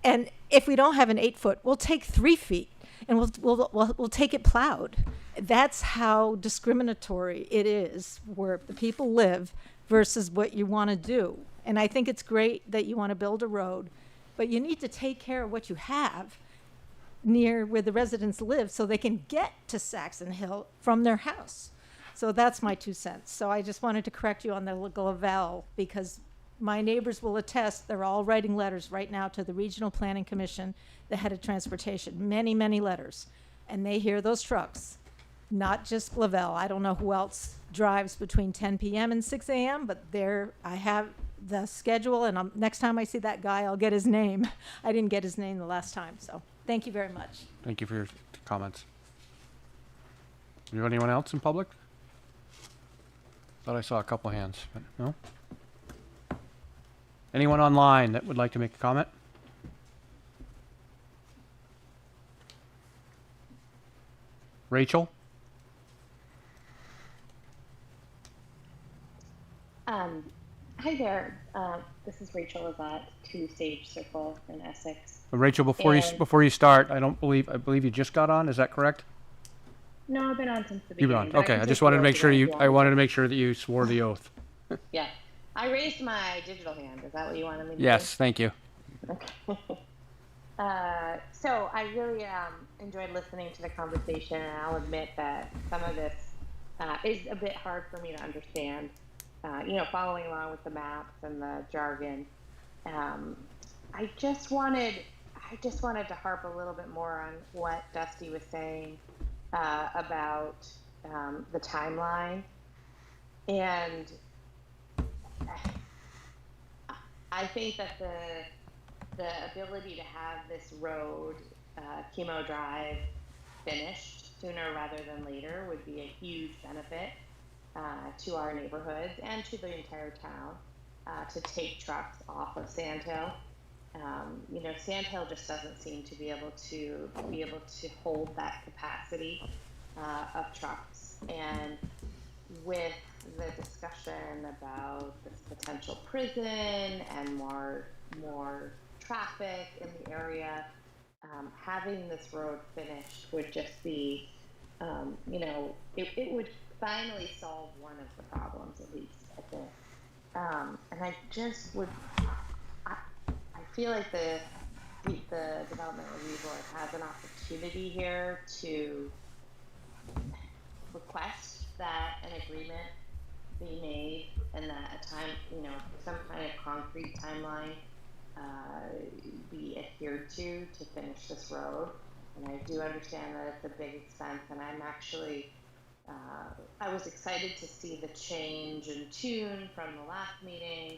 And if we don't have an 8-foot, we'll take 3 feet and we'll take it plowed. That's how discriminatory it is where the people live versus what you want to do. And I think it's great that you want to build a road, but you need to take care of what you have near where the residents live so they can get to Saxon Hill from their house. So that's my 2 cents. So I just wanted to correct you on the Glavel, because my neighbors will attest they're all writing letters right now to the Regional Planning Commission, the head of transportation, many, many letters. And they hear those trucks, not just Glavel. I don't know who else drives between 10 p.m. and 6 a.m., but I have the schedule, and next time I see that guy, I'll get his name. I didn't get his name the last time, so thank you very much. Thank you for your comments. Do you have anyone else in public? Thought I saw a couple hands, but no? Anyone online that would like to make a comment? Rachel? Hi there. This is Rachel Azat, 2 Sage Circle in Essex. Rachel, before you start, I believe you just got on. Is that correct? No, I've been on since the You've beginning. been on. Okay, I just wanted to make sure that you swore the oath. Yeah, I raised my digital hand. Is that what you wanted me to do? Yes, thank you. Okay. So I really enjoyed listening to the conversation, and I'll admit that some of this is a bit hard for me to understand. Following along with the maps and the jargon. I just wanted to harp a little bit more on what Dusty was saying about the timeline. And I think that the ability to have this road, Chemo Drive, finished sooner rather than later would be a huge benefit to our neighborhoods and to the entire town, to take trucks off of Sand Hill. Sand Hill just doesn't seem to be able to hold that capacity of trucks. And with the discussion about this potential prison and more traffic in the area, having this road finished would just be, it would finally solve one of the problems, at least, I think. And I just I feel like the Development Review Board has an opportunity here to request that an agreement be made and that some kind of concrete timeline be adhered to finish this road. And I do understand that it's a big expense, and I'm actually I was excited to see the change in tune from the last meeting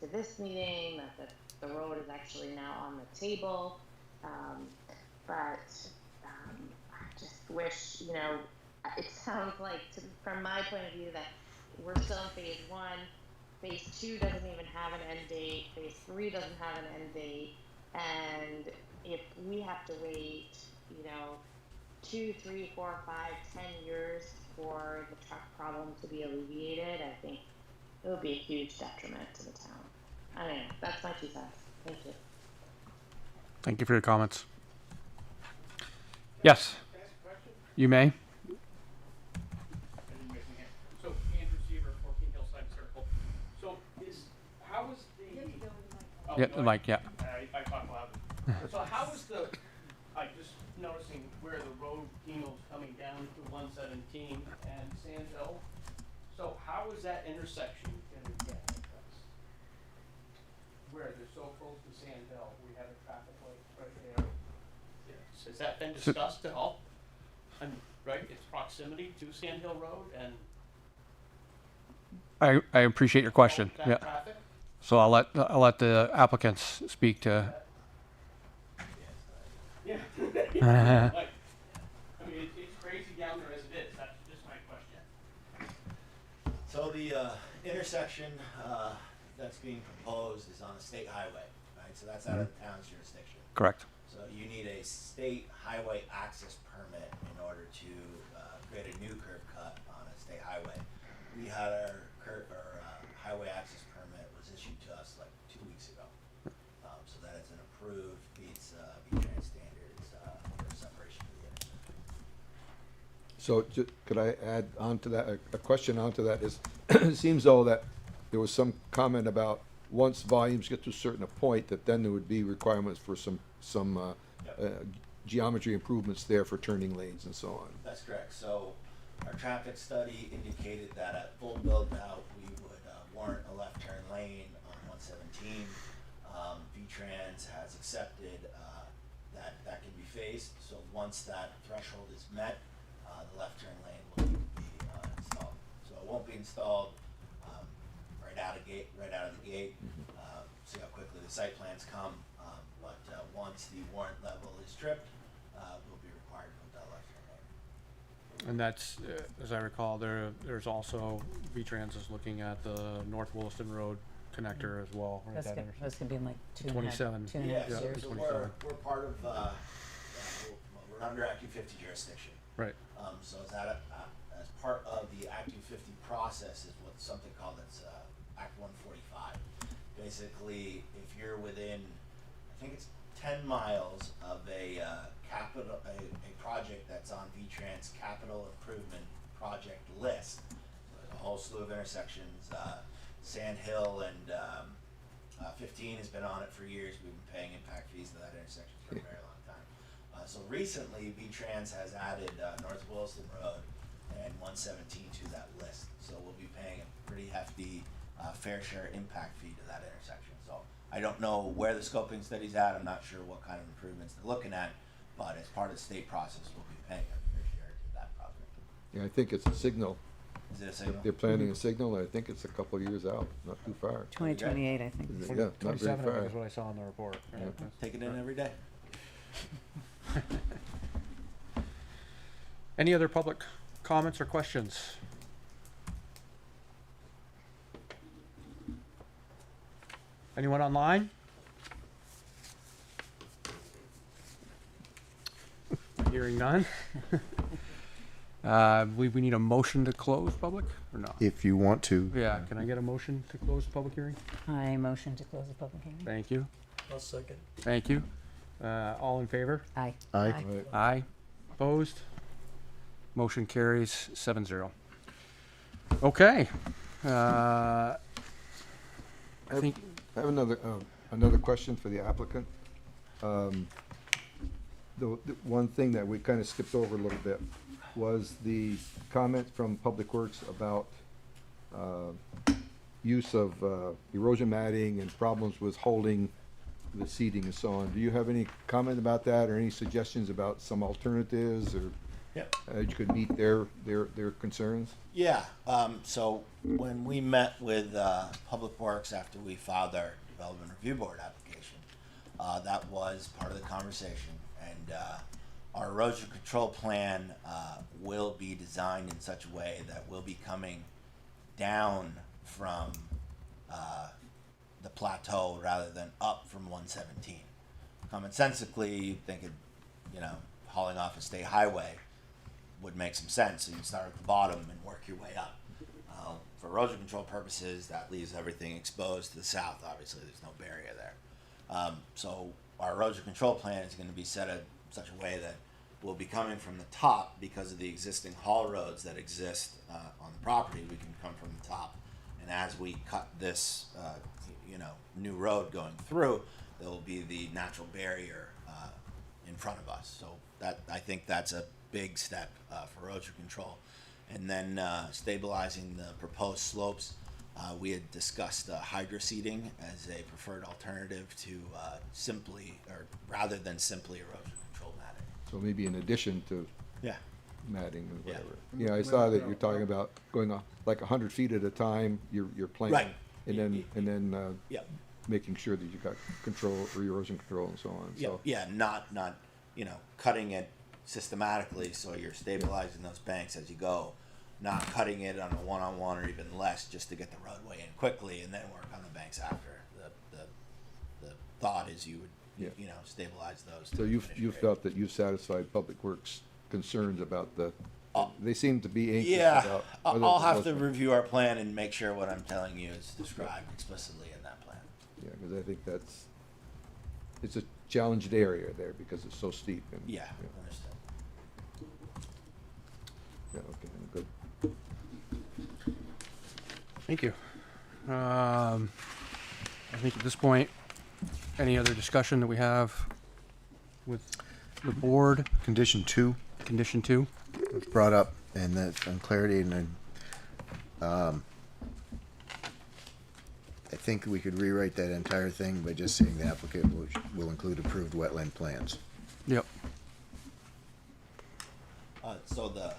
to this meeting, that the road is actually now on the table. But I just wish, it sounds like, from my point of view, that we're still in phase 1. Phase 2 doesn't even have an end date. Phase 3 doesn't have an end date. And if we have to wait, 2, 3, 4, 5, 10 years for the truck problem to be alleviated, I think it would be a huge detriment to the town. I don't know. That's my 2 cents. Thank you. Thank you for your comments. Yes, you may. So Andrew Seaver, 14 Hillside Circle. So how was the? Oh, Yeah, no, Mike, yeah. I talk loud. So how was I just noticing where the road chemos coming down to 117 and Sand Hill. So how is that intersection gonna get addressed? Where they're so close to Sand Hill, we have a traffic light right there. Yes. Has that been discussed at all? Right, it's proximity to Sand Hill Road and I appreciate your question. that Yeah. traffic? So I'll let the applicants speak to. Yeah. Like, I mean, it's crazy down there as it is. That's just my question. So the intersection that's being proposed is on a state highway, right? So that's out of the town's jurisdiction. Correct. So you need a state highway access permit in order to create a new curb cut on a state highway. We had our highway access permit was issued to us like 2 weeks ago. So that it's an approved, meets V-Trans standards for separation of the intersection. So could I add on to that, a question onto that is, it seems though that there was some comment about once volumes get to a certain point, that then there would be requirements for some geometry improvements there for turning lanes and so on. That's correct. So our traffic study indicated that at full build out, we would warrant a left turn lane on 117. V-Trans has accepted that can be phased. So once that threshold is met, the left turn lane will need to be installed. So it won't be installed right out of the gate. See how quickly the site plans come. But once the warrant level is tripped, we'll be required to put that left turn lane. And that's, as I recall, there's also V-Trans is looking at the North Williston Road connector as well. Right, that intersection. That's gonna be in like 27. 2.5 Yeah, years. so we're part of, we're under Act 250 jurisdiction. Right. So is that as part of the Act 250 process is what something called Act 145. Basically, if you're within, I think it's 10 miles of a project that's on V-Trans capital improvement project list, a whole slew of intersections. Sand Hill and 15 has been on it for years. We've been paying impact fees to that intersection for a very long time. So recently, V-Trans has added North Williston Road and 117 to that list. So we'll be paying a pretty hefty fair share impact fee to that intersection. So I don't know where the scoping study's at. I'm not sure what kind of improvements they're looking at, but as part of the state process, we'll be paying a fair share to that project. Yeah, I think it's a signal. Is it a signal? They're planning a signal, and I think it's a couple years out, not too far. 2028, I think. Yeah, not very 27, I think, far. is what I saw in the report. Right? Yeah. Take it in every day. Any other public comments or questions? Anyone online? Hearing none. I believe we need a motion to close public or not? If you want to. Yeah, can I get a motion to close the public hearing? I motion to close the public hearing. Thank you. I'll second. Thank you. All in favor? Aye. Aye. Right. Aye. Opposed? Motion carries 7-0. Okay. I think, I have another question for the applicant. The one thing that we kind of skipped over a little bit was the comment from Public Works about use of erosion matting and problems with holding the seating and so on. Do you have any comment about that or any suggestions about some alternatives or you could meet their concerns? Yeah, so when we met with Public Works after we filed our Development Review Board application, that was part of the conversation. And our erosion control plan will be designed in such a way that we'll be coming down from the plateau rather than up from 117. Commonsensically, you'd think it, hauling off a state highway would make some sense. So you start at the bottom and work your way up. For erosion control purposes, that leaves everything exposed to the south. Obviously, there's no barrier there. So our erosion control plan is going to be set in such a way that we'll be coming from the top because of the existing haul roads that exist on the property. We can come from the top, and as we cut this, new road going through, there will be the natural barrier in front of us. So I think that's a big step for erosion control. And then stabilizing the proposed slopes. We had discussed hydroseeding as a preferred alternative to rather than simply erosion control matting. So maybe in addition to Yeah. matting and Yeah. whatever. Yeah, I saw that you're talking about going off like 100 feet at a time, you're planting. Right. And then Yeah. making sure that you got control, or erosion control and so on. Yeah, So yeah, not cutting it systematically, so you're stabilizing those banks as you go, not cutting it on a one-on-one or even less just to get the roadway in quickly and then work on the banks after. The thought is you would stabilize those. So to you finish grade. felt that you've satisfied Public Works concerns about they seem to be anxious Yeah, about. I'll have to review our plan and make sure what I'm telling you is described explicitly in that plan. Yeah, because I think it's a challenged area there because it's so steep and. Yeah, understood. Yeah, okay, good. Thank you. I think at this point, any other discussion that we have with the board? Condition 2 Condition 2? was brought up, and that's on clarity, and then, I think we could rewrite that entire thing by just saying the applicant will include approved wetland plans. Yep. So the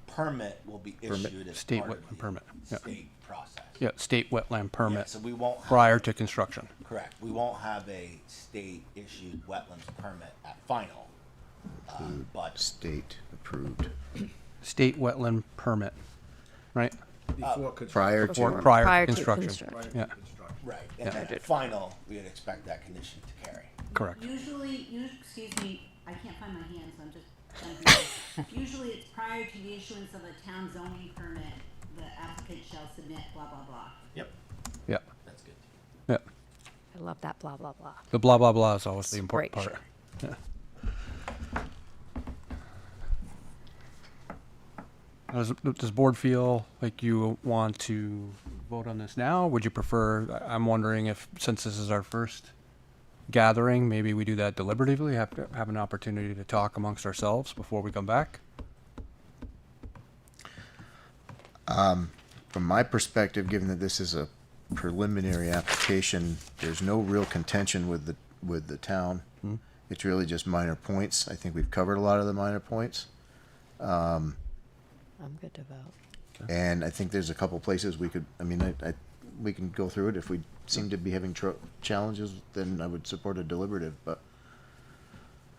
permit will be issued as State part of wetland the permit. Yeah. state process. Yeah, state wetland permit Yeah, so we won't have- prior to construction. Correct. We won't have a state-issued wetlands permit at final, but State approved. State wetland permit, right? Before construction. Prior Or to, prior to construction. Prior to Yeah, construction. right, and then at final, we would expect that condition to carry. correct. Excuse me, I can't find my hand, so I'm just trying to usually it's prior to the issuance of a town zoning permit, the applicant shall submit blah, blah, blah. Yep, Yep, that's good. yep. I love that blah, blah, blah. The blah, blah, blah is always the important Great part. shit. Yeah. Does the board feel like you want to vote on this now? Would you prefer, I'm wondering if, since this is our first gathering, maybe we do that deliberatively, have an opportunity to talk amongst ourselves before we come back? from my perspective, given that this is a preliminary application, there's no real contention with the town. It's really just minor points. I think we've covered a lot of the minor points. I'm good to vote. And I think there's a couple places we could, we can go through it. If we seem to be having challenges, then I would support a deliberative, but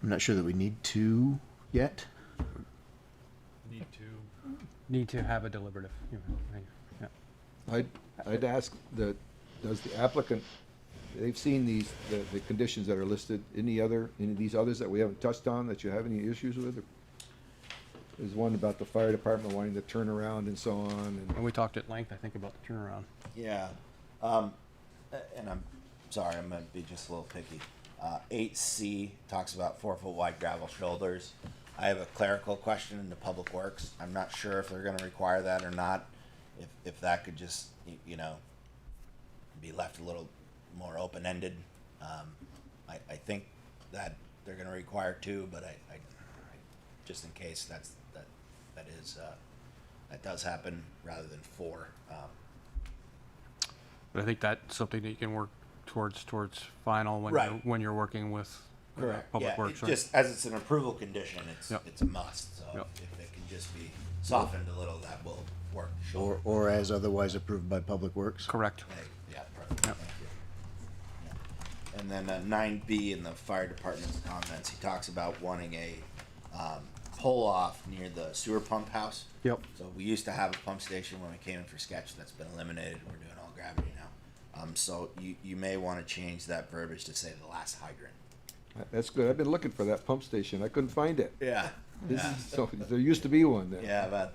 I'm not sure that we need to yet. Need to have a deliberative. Yeah. I'd ask does the applicant, they've seen the conditions that are listed, any of these others that we haven't touched on that you have any issues with? There's one about the fire department wanting to turn around and so on, And we talked at length, I think, about the turnaround. Yeah, and I'm sorry, I'm gonna be just a little picky. 8C talks about 4-foot wide gravel shoulders. I have a clerical question in the Public Works. I'm not sure if they're gonna require that or not. If that could just, be left a little more open-ended. I think that they're gonna require 2, but I just in case that does happen rather than 4. But I think that's something that you can work towards final when Right. when you're working with Correct. Public Yeah, Works. it just as it's an approval condition, Yep. it's a must. So Yep. if it can just be softened a little, that will work. Sure. Or as otherwise approved by Public Works. Correct. Yeah, perfect. Yep. Thank you. Yeah. And then 9B in the fire department's comments, he talks about wanting a pull off near the sewer pump house. Yep. So we used to have a pump station when we came in for sketch. That's been eliminated. We're doing all gravity now. So you may want to change that verbiage to say the last hydrant. That's good. I've been looking for that pump station. I couldn't find it. Yeah. Yeah. So there used to be one there. Yeah, about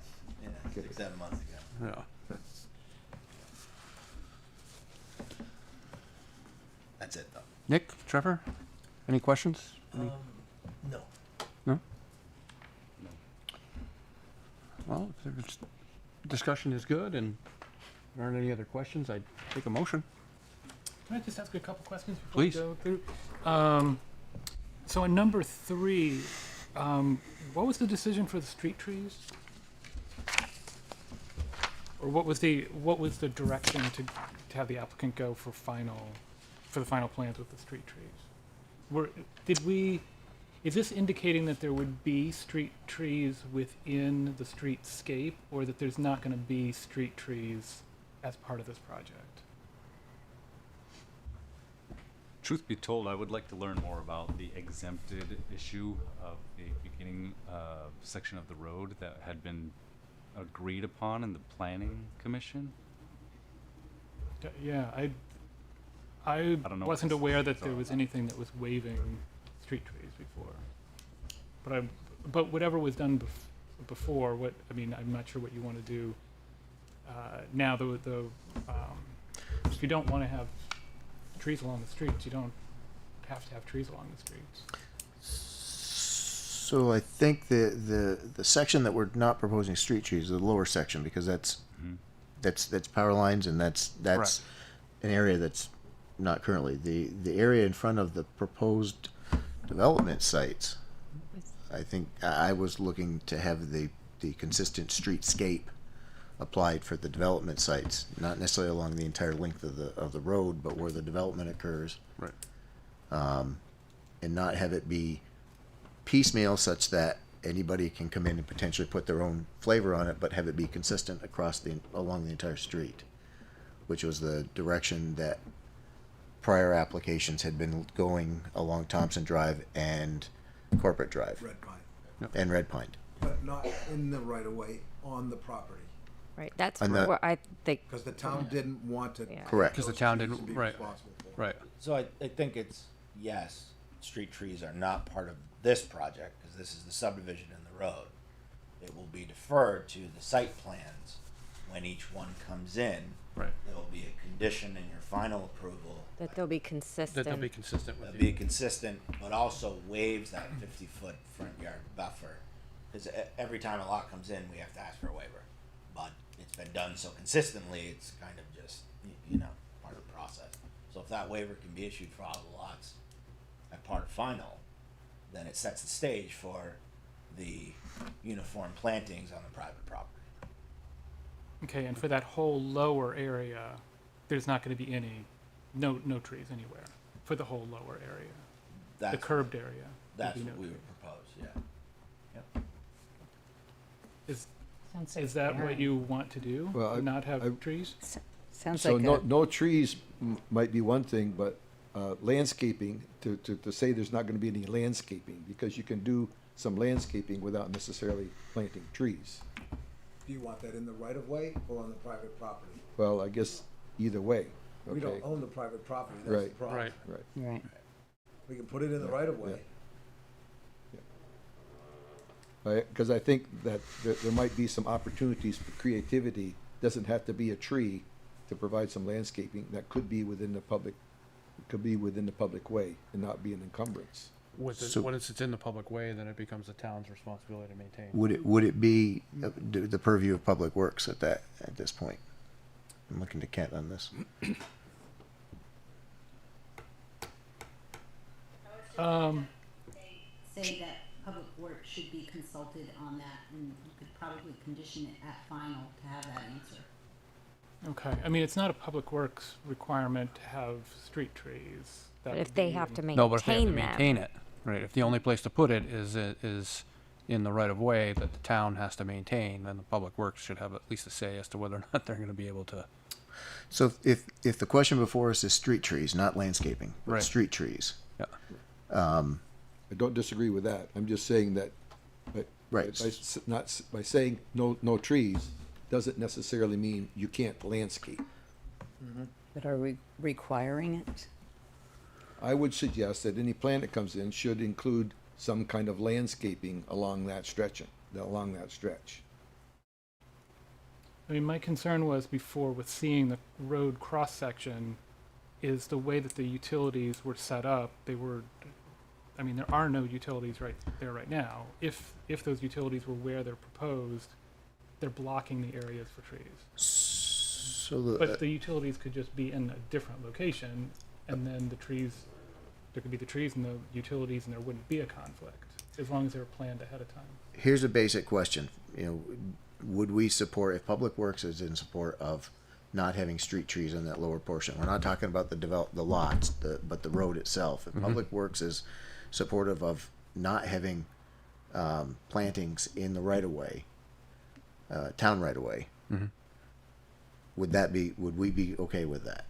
6-7 months ago. Yeah. That's it, though. Nick, Trevor, any questions? No. No? Well, if there's, discussion is good and there aren't any other questions, I'd take a motion. Can I just ask a couple questions before Please. we go through? So in number 3, what was the decision for the street trees? Or what was the direction to have the applicant go for the final plans with the street trees? Is this indicating that there would be street trees within the streetscape, or that there's not going to be street trees as part of this project? Truth be told, I would like to learn more about the exempted issue of the beginning section of the road that had been agreed upon in the planning commission. Yeah, I don't know what wasn't this aware is that there all was about. anything that was waiving street trees before. But whatever was done before, I'm not sure what you want to do now. If you don't want to have trees along the streets, you don't have to have trees along the streets. So I think the section that we're not proposing street trees is the lower section, because that's power lines, and that's Correct. an area that's not currently. The area in front of the proposed development sites, I think I was looking to have the consistent streetscape applied for the development sites, not necessarily along the entire length of the road, but where the development occurs. Right. And not have it be piecemeal such that anybody can come in and potentially put their own flavor on it, but have it be consistent along the entire street, which was the direction that prior applications had been going along Thompson Drive and Corporate Drive Red Pine, and Red Pine. but not in the right of way on the property, Right, that's And that- where I think, because the town didn't want to. Yeah. Correct. Because the those town trees didn't- to be right. responsible for. Right. So I think it's, yes, street trees are not part of this project, because this is the subdivision in the road. It will be deferred to the site plans when each one comes in. Right. There will be a condition in your final approval that they'll be That consistent. they'll be consistent with that you. be consistent, but also waives that 50-foot front yard buffer. Because every time a lot comes in, we have to ask for a waiver. But it's been done so consistently, it's kind of just, part of the process. So if that waiver can be issued for all the lots at part of final, then it sets the stage for the uniform plantings on the private property. Okay, and for that whole lower area, there's not going to be no trees anywhere for the whole lower area. That's, The curbed area. that's there'll what be we no would propose, yeah. trees. Sounds Is that what you want to do? Well, Not have trees? Sounds So like no trees might be one thing, but landscaping, to say there's not gonna be any landscaping, because you can do some landscaping without necessarily planting trees. Do you want that in the right of way or on the private property? Well, I guess either way, We don't okay? own the private property, that's the Right. problem. Right. Right. right. We can put it in the right of way. Because I think that there might be some opportunities for creativity. Doesn't have to be a tree to provide some landscaping that could be within the public way and not be an encumbrance. So- Once it's in the public way, then it becomes the town's responsibility to maintain. Would it be the purview of Public Works at this point? I'm looking to Kent on this. Say that Public Works should be consulted on that, and you could probably condition it at final to have that answer. Okay, I mean, it's not a public works requirement to have street trees. That But if would they be have to No, but if they have to maintain them. maintain it, right, if the only place to put it is in the right of way that the town has to maintain, then the public works should have at least a say as to whether or not they're gonna be able to. So if the question before us is street trees, not landscaping, but Right. street trees. Yeah. I don't disagree with that. I'm just saying that, Right. by saying no trees, doesn't necessarily mean you can't landscape. But are we requiring it? I would suggest that any plan that comes in should include some kind of landscaping along that stretch. I mean, my concern was before with seeing the road cross-section is the way that the utilities were set up. They were, I mean, there are no utilities right there right now. If those utilities were where they're proposed, they're blocking the areas for trees. So But the utilities could just be in a different location, and then the trees, there could be the trees and the utilities, and there wouldn't be a conflict, as long as they were planned ahead of time. here's a basic question. Would we support, if Public Works is in support of not having street trees on that lower portion? We're not talking about the lots, but the road itself. If Public Works is supportive of not having plantings in the right of way, town right of way, would we be okay with that?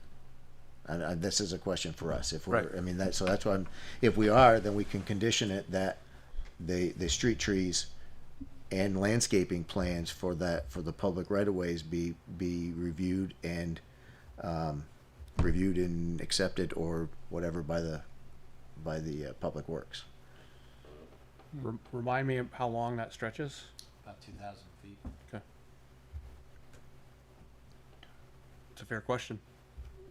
And this is a question for us. If we're, Right. so that's why if we are, then we can condition it that the street trees and landscaping plans for the public right of ways be reviewed and accepted or whatever by the Public Works. Remind me of how long that stretches? About 2,000 feet. Okay. It's a fair question.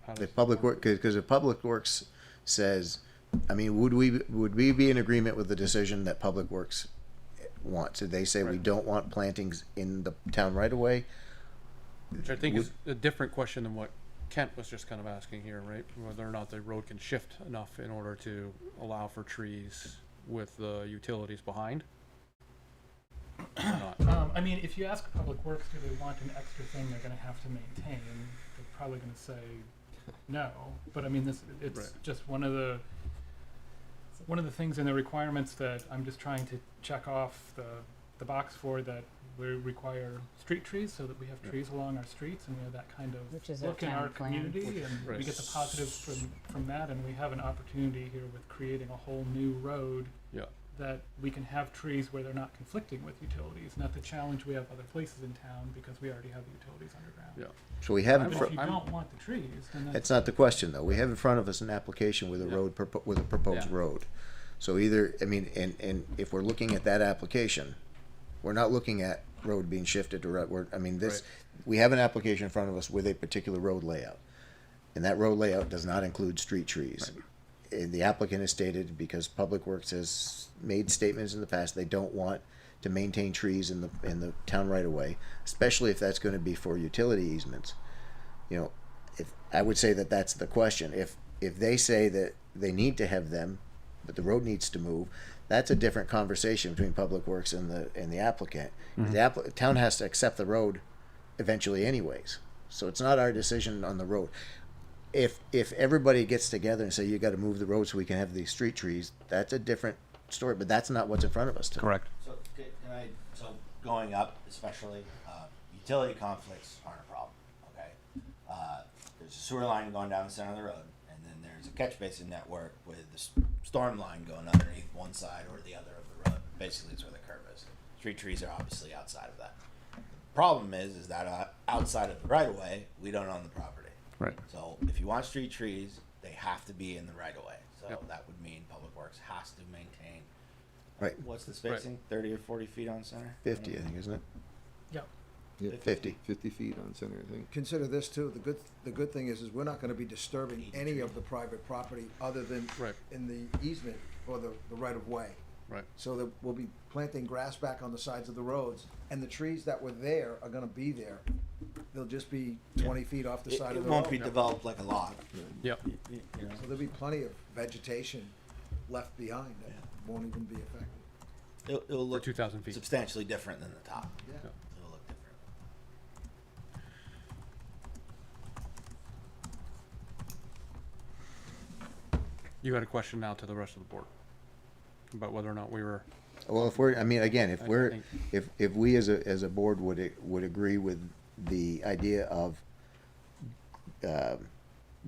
How The does- Public Work, because if Public Works says, I mean, would we be in agreement with the decision that Public Works wants? Did they say we Right. don't want plantings in the town right away? Which I think is a different question than what Kent was just kind of asking here, right? Whether or not the road can shift enough in order to allow for trees with the utilities behind. Or not. I mean, if you ask Public Works, do they want an extra thing they're gonna have to maintain, they're probably gonna say no. But I mean, it's Right. just one of the things in the requirements that I'm just trying to check off the box for, that we require street trees so that we have trees along our streets and we have that kind of Which is our look in town our plan. community, and we Right. get the positives from that, and we have an opportunity here with creating a whole new road Yeah. that we can have trees where they're not conflicting with utilities, not the challenge we have other places in town because we already have the utilities underground. Yeah. So we have in But fr- if you don't want the trees, then that's. That's not the question, though. We have in front of us an application with a Yeah. road, with a proposed Yeah. road. So either, I mean, and if we're looking at that application, we're not looking at road being shifted or, I mean, this, we have an application in front of us with a particular road layout. And that road layout does not include street trees. And the applicant has stated, because Public Works has made statements in the past, they don't want to maintain trees in the town right of way, especially if that's gonna be for utility easements. If I would say that that's the question. If they say that they need to have them, but the road needs to move, that's a different conversation between Public Works and the applicant. The town has to accept the road eventually anyways, so it's not our decision on the road. If everybody gets together and say you got to move the road so we can have these street trees, that's a different story. But that's not what's in front of us today. Correct. So going up, especially, utility conflicts aren't a problem, okay? There's a sewer line going down the center of the road, and then there's a catch basin network with the storm line going underneath one side or the other of the road. Basically, it's where the curb is. Street trees are obviously outside of that. The problem is that outside of the right of way, we don't own the property. Right. So if you want street trees, they have to be in the right of way. So Yep. that would mean Public Works has to maintain. Right. What's the spacing? 30 or 40 feet on center? 50, I think, isn't it? Yep. Yeah, 50. 50 feet on center, I think. Consider this too, the good thing is we're not gonna be disturbing any of the private property other than Right. in the easement or the right of way. Right. So that we'll be planting grass back on the sides of the roads, and the trees that were there are gonna be there. They'll just be 20 feet off the side It of the won't be road. developed like a lot. Yep. You know. So there'll be plenty of vegetation left behind that won't even be affected. It'll For look 2,000 feet. substantially different than the top. Yeah. It'll look different. You had a question now to the rest of the board about whether or not we were. Well, if we're, I mean, again, if I we're, think- if we as a board would agree with the idea of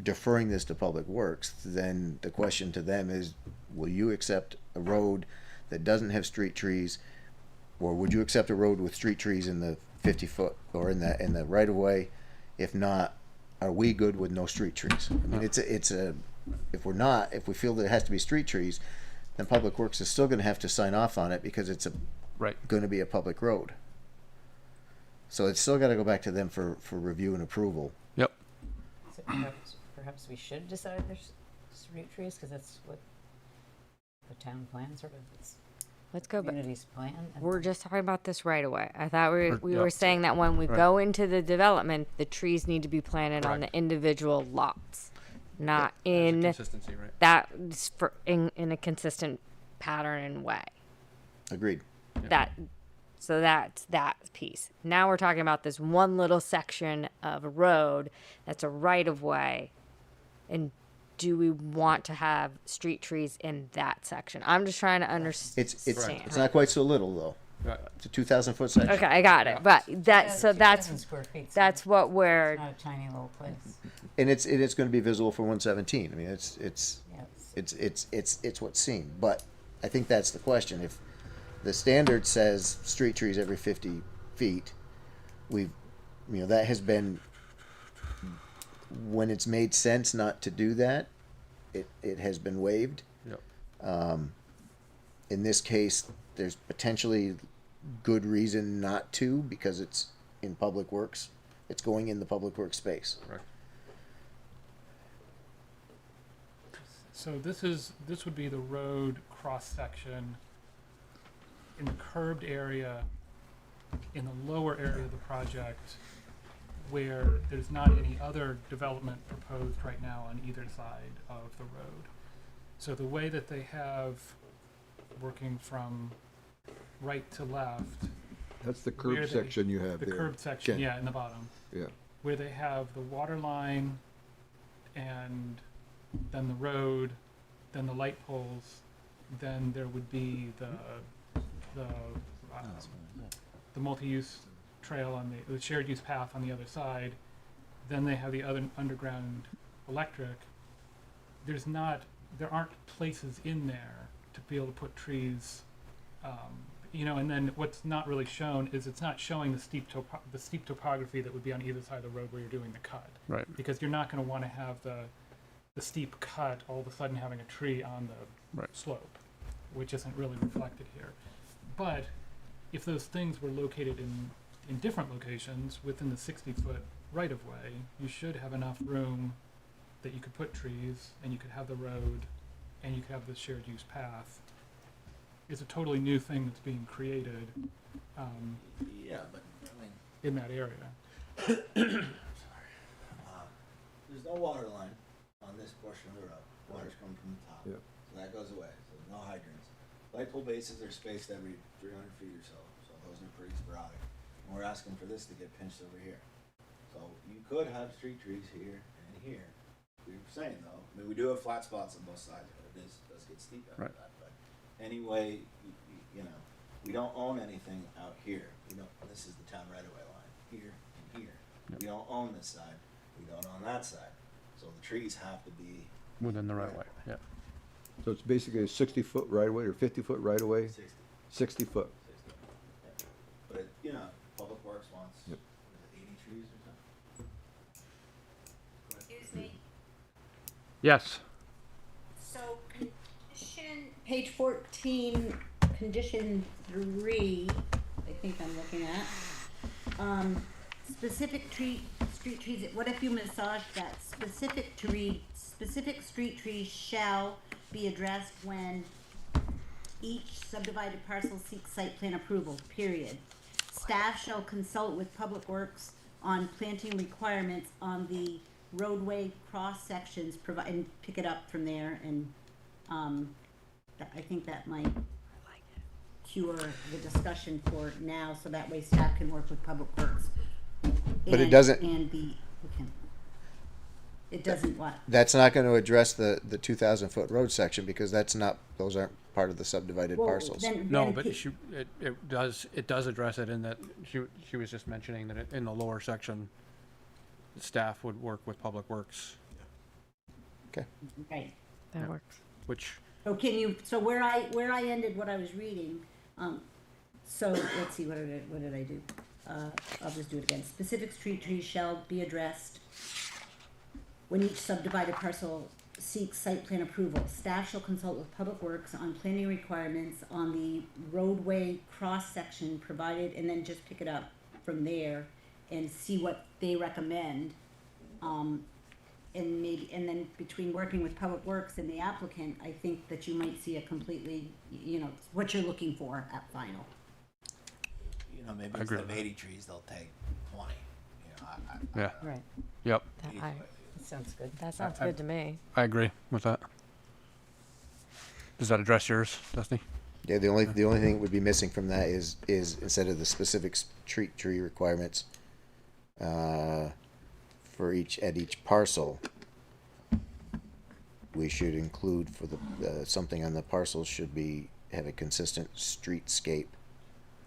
deferring this to Public Works, then the question to them is, will you accept a road that doesn't have street trees, or would you accept a road with street trees in the 50-foot or in the right of way? If not, are we good with no street trees? I mean, if we're not, if we feel that it has to be street trees, then Public Works is still gonna have to sign off on it because it's Right. gonna be a public road. So it's still gotta go back to them for review and approval. Yep. So perhaps we should decide there's street trees, because that's what the town plan sort of, it's Let's go back. community's plan. We're just talking about this right away. I thought we yeah. were saying that when we Right. go into the development, the trees need to be planted on the Correct. individual lots, not in Consistency, right? that in a consistent pattern and way. Agreed. So that's that piece. Now we're talking about this one little section of a road that's a right of way, and do we want to have street trees in that section? I'm just trying to understand. It's not quite so little though. Right. It's a 2,000-foot section. Okay, I got it. But that's 2,000 square feet, so that's what it's we're not a tiny little place. And it's going to be visible for 117. I mean, it's Yes. what's seen. But I think that's the question. If the standard says street trees every 50 feet, that has been, when it's made sense not to do that, it has been waived. Yep. In this case, there's potentially good reason not to, because it's in Public Works. It's going in the Public Works space. Correct. So this would be the road cross section in the curbed area in the lower area of the project, where there's not any other development proposed right now on either side of the road. So the way that they have, working from right to left, That's the where curb they- section you have the there. curved section, Ken. yeah, in the bottom, Yeah. where they have the water line and then the road, then the light poles, then there would be the multi-use trail on the shared use path on the other side. Then they have the other underground electric. There aren't places in there to be able to put trees, and then what's not really shown is it's not showing the steep topography that would be on either side of the road where you're doing the cut. Right. Because you're not going to want to have the steep cut all of a sudden having a tree on the Right. slope, which isn't really reflected here. But if those things were located in different locations within the 60-foot right-of-way, you should have enough room that you could put trees, and you could have the road, and you could have the shared use path. It's a totally new thing that's being created Yeah, but I mean, in that area. there's no water line on this portion of the road. Water's coming from the top. Yeah. So that goes away. So no hydrants. Light pole bases are spaced every 300 feet or so. So those are pretty sporadic. And we're asking for this to get pinched over here. So you could have street trees here and here. We were saying though, I mean, we do have flat spots on both sides, but it does get steep after Right. that. But anyway, we don't own anything out here. This is the town right-of-way line, here and here. Yep. We don't own this side. We don't own that side. So the trees have to be Within the right of way. Yeah. So it's basically a 60-foot right-of-way or 50-foot right-of-way? 60. 60 foot. 60. Yeah. But Public Works wants Yep. 80 trees or something. Excuse me. Yes. So page 14, condition 3, I think I'm looking at. Specific street trees, what if you massage that? Specific street trees shall be addressed when each subdivided parcel seeks site plan approval, period. Staff shall consult with Public Works on planting requirements on the roadway cross sections, and pick it up from there, and I think that might cure the discussion for now, so that way staff can work with Public Works. But it doesn't- It doesn't what? That's not going to address the 2,000-foot road section because those aren't part of the subdivided Well, parcels. No, but it does address it in that she was just mentioning that in the lower section, staff would work with Public Works, Okay. Right. That works. which So where I ended what I was reading, so let's see, what did I do? I'll just do it again. Specific street trees shall be addressed when each subdivided parcel seeks site plan approval. Staff shall consult with Public Works on planning requirements on the roadway cross-section provided, and then just pick it up from there and see what they recommend. And then between working with Public Works and the applicant, I think that you might see a completely, what you're looking for at final. Maybe I instead agree of with that. 80 trees, they'll take 20. Yeah. Right. Yep. That sounds good. That Sounds good to me. I agree with that. Does that address yours, Dusty? Yeah, the only thing that would be missing from that is instead of the specific tree requirements for each parcel, we should include for the something on the parcel should have a consistent streetscape.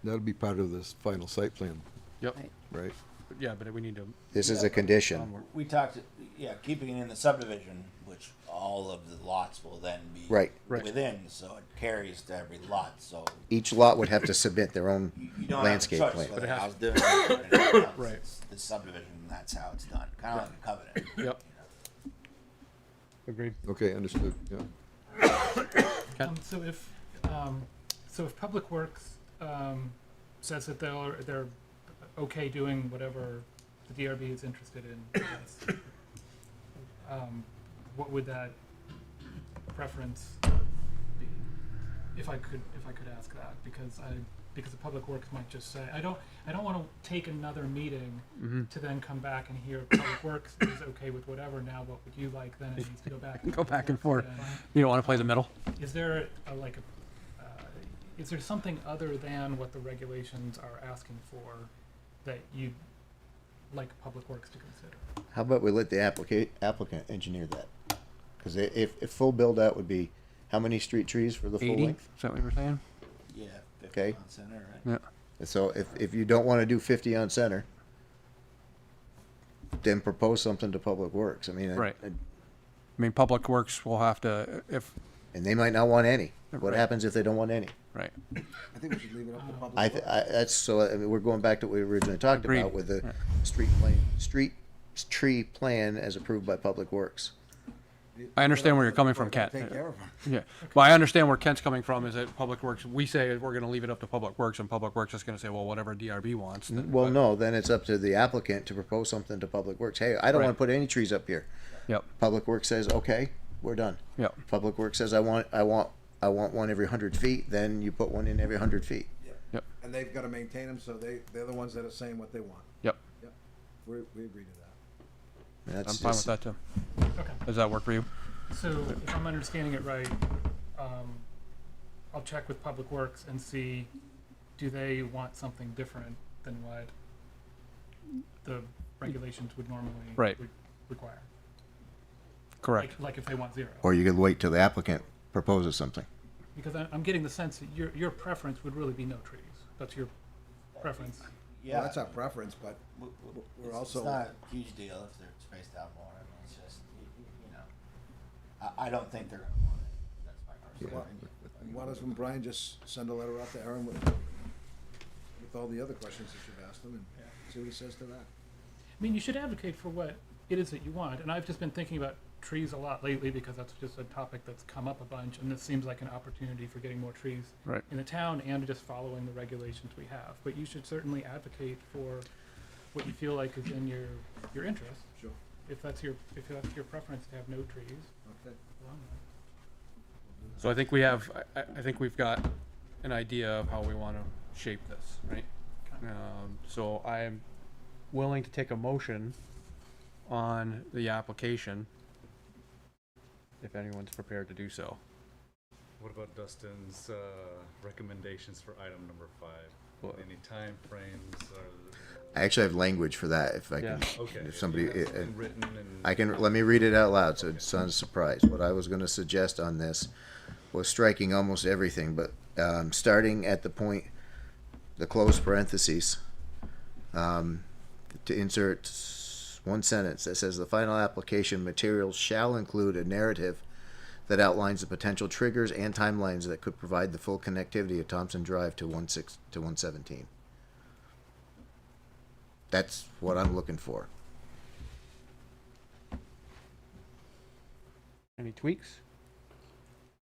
That'll be part of this final site plan, Yep. right? Yeah, but we need to. This is a condition. We talked, keeping it in the subdivision, which all of the lots will then be Right. within, so it carries to every lot. So Each lot would have to submit their own you don't landscape have a choice plan. whether house doing it or anything else. Right. It's the subdivision, that's how it's done. Kind of like a covenant. Yep. Agreed. Okay, understood, yeah. So if Public Works says that they're okay doing whatever the DRB is interested in, yes, what would that preference be? If I could ask that, because the Public Works might just say, I don't want to take another meeting to then come back and hear Public Works is okay with whatever. Now, what would you like? Then it needs to go back. Go back and forth. And You don't want to play the middle. is there is there something other than what the regulations are asking for that you'd like Public Works to consider? How about we let the applicant engineer that? Because if full build out would be how many street trees for the full 80? length? Is that what you were saying? Yeah, 50 Okay. on center, right? Yeah. So if you don't want to do 50 on center, then propose something to Public Works. I mean, Right. I mean, Public Works will have to, if, and they might not want any. What Right. happens if they don't want any? right. I think we should leave it up to public. That's so. I mean, we're going back to what we originally talked Agreed. about with the Right. street tree plan as approved by Public Works. I understand where you're coming from, Kent. Take care of them. Yeah. Well, I understand where Kent's coming from is that Public Works, we say we're going to leave it up to Public Works and Public Works is going to say, well, whatever DRB wants. then- Well, but- no, then it's up to the applicant to propose something to Public Works. Hey, I don't Right. want to put any trees up here. Yep. Public Works says, okay, we're done. Yep. Public Works says, I want one every 100 feet. Then you put one in every 100 feet. Yep. And they've got to maintain them, so they're the ones that are saying what they want. Yep. Yep. We agree to that. That's I'm fine with just- that too. Okay. Does that work for you? So if I'm understanding it right, I'll check with Public Works and see, do they want something different than what the regulations would normally Right. require? Correct. Like if they want 0. Or you could wait till the applicant proposes something. Because I'm getting the sense that your preference would really be no trees. That's your preference. Yeah. Well, that's our preference, but we're also. It's not a huge deal if they're spaced out more. I mean, it's just, I don't think they're going to want it. That's my personal opinion. Why doesn't Brian just send a letter out to Aaron with all the other questions that you've asked him and see what he says to that? I mean, you should advocate for what it is that you want. And I've just been thinking about trees a lot lately because that's just a topic that's come up a bunch. And this seems like an opportunity for getting more trees Right. in the town and just following the regulations we have. But you should certainly advocate for what you feel like is in your interest. Sure. If that's your preference to have no trees. Okay. Well, So I think I think we've got an idea of how we want to shape this, right? So I am willing to take a motion on the application if anyone's prepared to do so. What about Dustin's recommendations for item number 5? Well- Any time frames or? I actually have language for that if I Yeah. can. Okay. If somebody, That's written and. I can, let me read it out loud so it's not a surprise. What I was going to suggest on this was striking almost everything, but starting at the point, the closed parentheses, to insert one sentence that says the final application materials shall include a narrative that outlines the potential triggers and timelines that could provide the full connectivity of Thompson Drive to 117. That's what I'm looking for. any tweaks?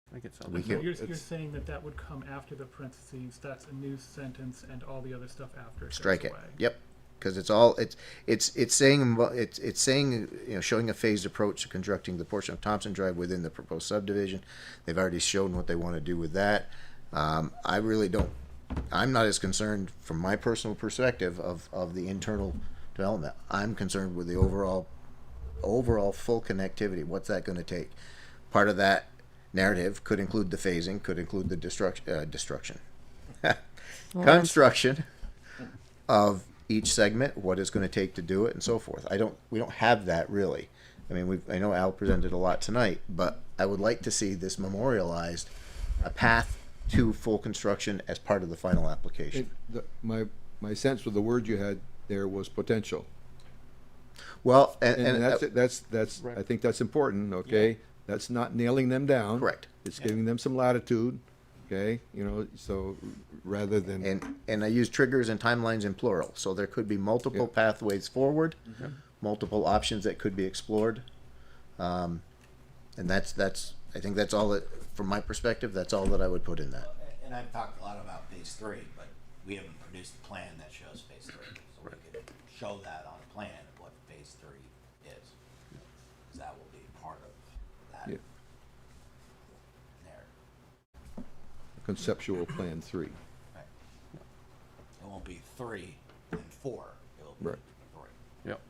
I think it's We So can- you're saying that would come after the parentheses, that's a new sentence, and all the other stuff after goes Strike it. away. Yep. Because it's saying showing a phased approach to constructing the portion of Thompson Drive within the proposed subdivision. They've already shown what they want to do with that. I really don't. I'm not as concerned from my personal perspective of the internal development. I'm concerned with the overall full connectivity. What's that going to take? Part of that narrative could include the phasing, could include the construction of each segment, what it's going to take to do it, and so forth. We don't have that really. I mean, I know Al presented a lot tonight, but I would like to see this memorialized, a path to full construction as part of the final application. My sense with the word you had there was potential. Well, And that's I think that's important, okay? That's not nailing them down. Correct. It's giving them some latitude, okay? So rather than. And I use triggers and timelines in plural, so there could be multiple pathways forward, multiple options that could be explored. And that's I think that's all that, from my perspective, that's all that I would put in that. And I've talked a lot about phase 3, but we haven't produced a plan that shows phase 3. So we could show that on a plan of what phase 3 is. 'Cause that will be part of that Yeah. narrative. Conceptual plan 3. Right. It won't be 3 and 4. It'll be Right. 3. Yep.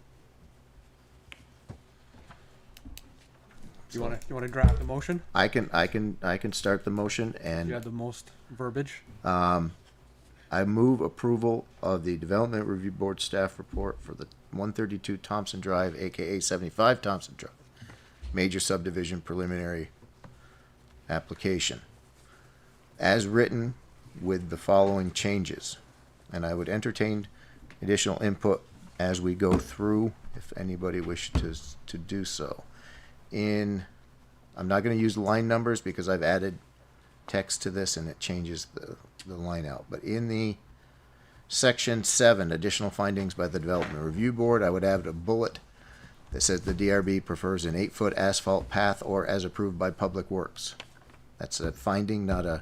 You want to draft a motion? I can start the motion, You and have the most verbiage. I move approval of the Development Review Board staff report for the 132 Thompson Drive, aka 75 Thompson Drive, major subdivision preliminary application, as written with the following changes. And I would entertain additional input as we go through, if anybody wished to do so. I'm not going to use line numbers because I've added text to this and it changes the line out. But in the section 7, additional findings by the Development Review Board, I would add a bullet that says the DRB prefers an 8-foot asphalt path or as approved by Public Works. That's a finding, not a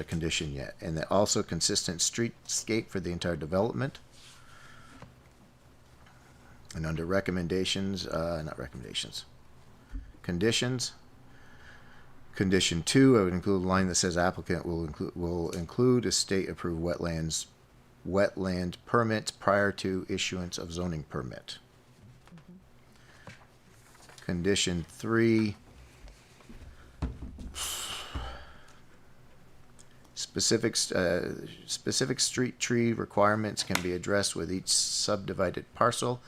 condition yet. And then also consistent streetscape for the entire development. And under recommendations, conditions. Condition 2, I would include a line that says applicant will include a state-approved wetland permits prior to issuance of zoning permit. Condition 3, specific street tree requirements can be addressed with each subdivided parcel.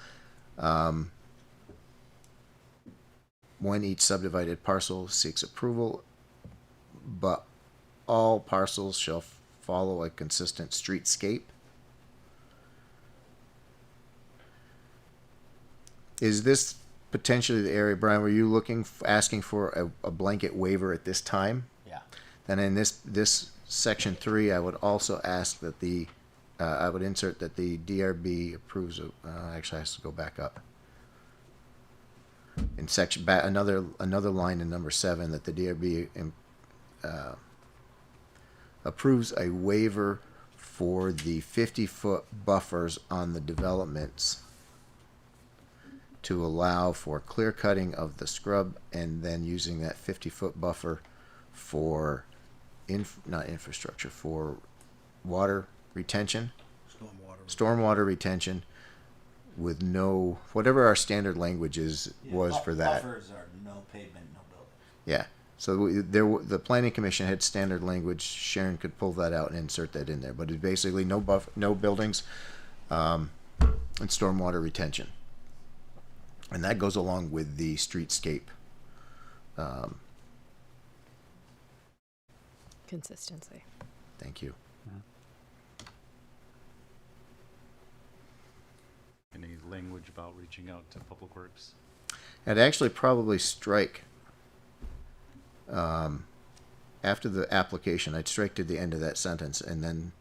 When each subdivided parcel seeks approval, but all parcels shall follow a consistent streetscape. Is this potentially the area, Brian, were you asking for a blanket waiver at this time? Yeah. Then in this section 3, I would also ask that I would insert that the DRB approves of, actually has to go back up. In section, another line in number 7, that the DRB approves a waiver for the 50-foot buffers on the developments to allow for clear cutting of the scrub and then using that 50-foot buffer for not infrastructure, for water retention, stormwater retention, with no, whatever our standard language was for that. Buffers are no pavement, no building. Yeah. So the planning commission had standard language. Sharon could pull that out and insert that in there, but it's basically no buildings, and stormwater retention, and that goes along with the streetscape. Consistency. Thank you. Any language about reaching out to Public Works? I'd actually probably strike after the application. I'd strike to the end of that sentence and then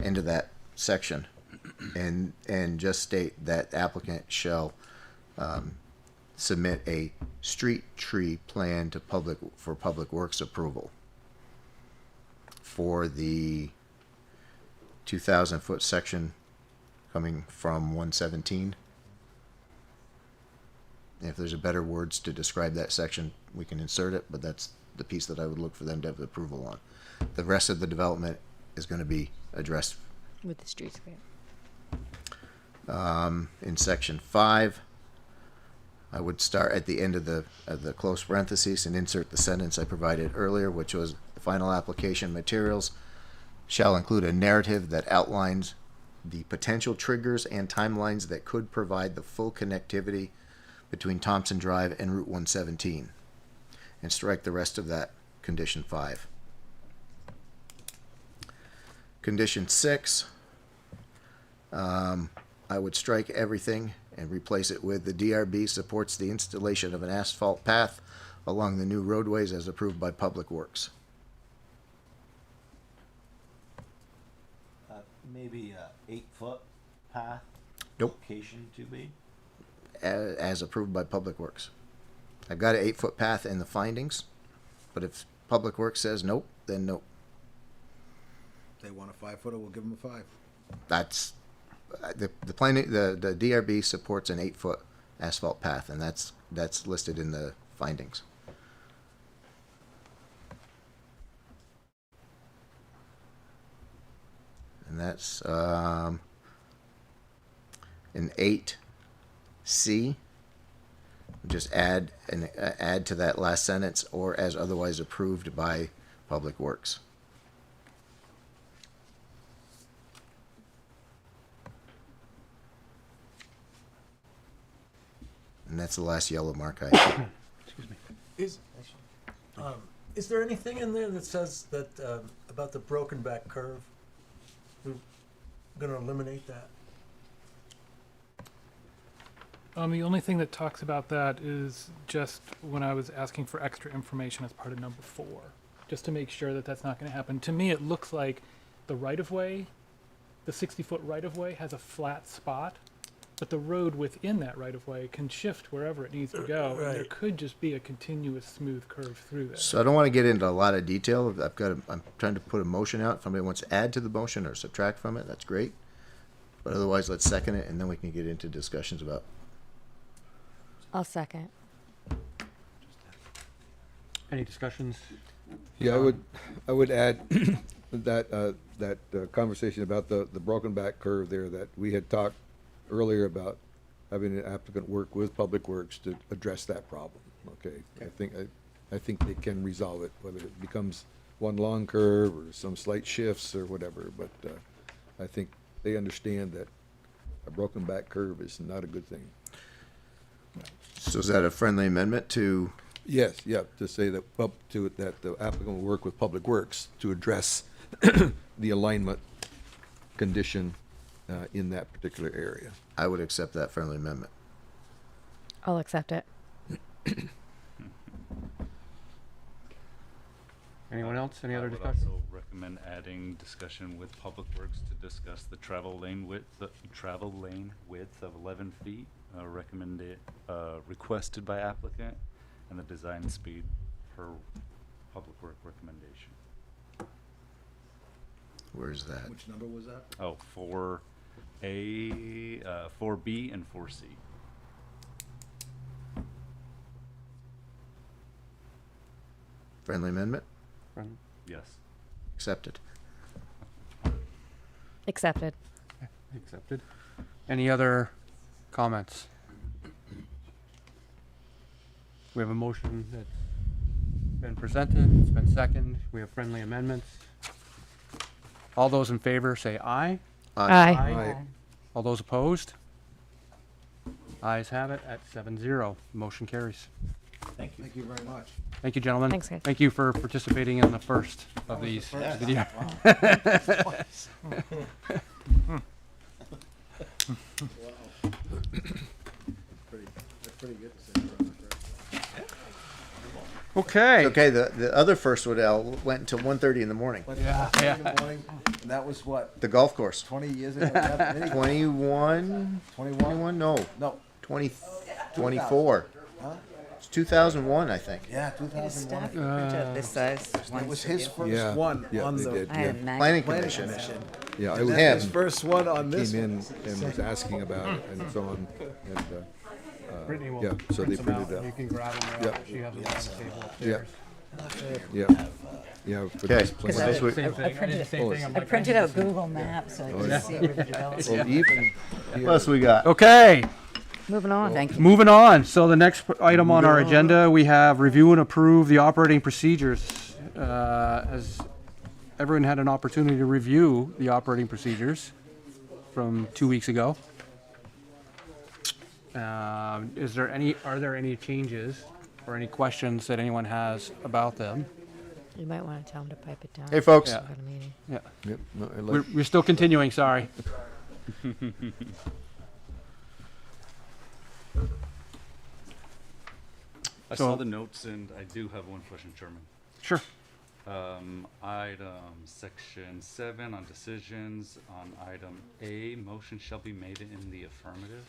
end of that section, and just state that applicant shall submit a street tree plan to Public Works approval for the 2,000-foot section coming from 117. If there's a better words to describe that section, we can insert it, but that's the piece that I would look for them to have approval on. The rest of the development is going to be addressed With the streetscape. in section 5. I would start at the end of the close parentheses and insert the sentence I provided earlier, which was the final application materials shall include a narrative that outlines the potential triggers and timelines that could provide the full connectivity between Thompson Drive and Route 117, and strike the rest of that condition 5. Condition 6, I would strike everything and replace it with the DRB supports the installation of an asphalt path along the new roadways as approved by Public Works. Maybe a 8-foot path. Nope. Location to be. As approved by Public Works. I've got an 8-foot path in the findings, but if Public Works says nope, then nope. They want a 5-footer, we'll give them a 5. That's the planning. The DRB supports an 8-foot asphalt path, and that's listed in the findings. And that's in 8C. Just add to that last sentence, or as otherwise approved by Public Works. And that's the last yellow mark I have. Excuse me. Is there anything in there that says that about the broken back curve? We're going to eliminate that. The only thing that talks about that is just when I was asking for extra information as part of number 4, just to make sure that that's not going to happen. To me, it looks like the right-of-way, the 60-foot right-of-way has a flat spot, but the road within that right-of-way can shift wherever it needs to go. And there Right. could just be a continuous smooth curve through there. So I don't want to get into a lot of detail. I'm trying to put a motion out. If somebody wants to add to the motion or subtract from it, that's great. But otherwise, let's second it, and then we can get into discussions about. I'll second. Any discussions? Yeah, I would add that conversation about the broken back curve there, that we had talked earlier about having an applicant work with Public Works to address that problem. Okay, I think they can resolve it, whether it becomes one long curve or some slight shifts or whatever, but I think they understand that a broken back curve is not a good thing. So is that a friendly amendment to? Yes, yeah, to say that that the applicant will work with Public Works to address the alignment condition in that particular area. I would accept that friendly amendment. I'll accept it. Anyone else? Any other I would discussion? also recommend adding discussion with Public Works to discuss the travel lane width of 11 feet, requested by applicant, and the design speed per Public Work recommendation. Where's that? Which number was that? Oh, 4B and 4C. Friendly amendment? Yes. Accepted. Accepted. Accepted. Any other comments? We have a motion that's been presented, it's been seconded, we have friendly amendments. All those in favor say aye. Aye. Aye. All those opposed? Ayes have it at 7-0. Motion carries. Thank you. Thank you very much. Thank you, gentlemen. Thanks, guys. Thank you for participating in the first of these. video. That's pretty good to say. Okay. Okay, the other first went until 1:30 in the morning. Yeah. In the morning, and that was what, The golf course. 20 years ago? 21? 21? 21? No. No. 20, 24. It's 2001, I think. Yeah, Get a 2001. stack printout this size. It was his first Yeah, one yeah, on they the did, I had yeah. a mag. Planning planning commission. commission. Yeah, I And was then his him. first one on this came one. in and was asking about it and so on, and, Brittany will yeah, so they print them out, printed and out. you can grab them Yeah. there. She has them on the table Yeah. upstairs. Yeah, for Okay. this Because plan. This week- Same I thing. I did printed, the same thing. I'm I like, printed out Google Maps so I yeah. could see where the development. Well, even What else we got? Okay, Moving on. Thank you. moving on. So the next item on our Moving on. agenda, we have review and approve the operating procedures. As everyone had an opportunity to review the operating procedures from 2 weeks ago. Are there any changes or any questions that anyone has about them? You might want to tell him to pipe it down. Hey, folks. Yeah. We've got a meeting. Yeah, Yep, no, I like- we're still continuing, sorry. I So- saw the notes and I do have one question, Chairman. Sure. Item section 7 on decisions, on item A, motion shall be made in the affirmative.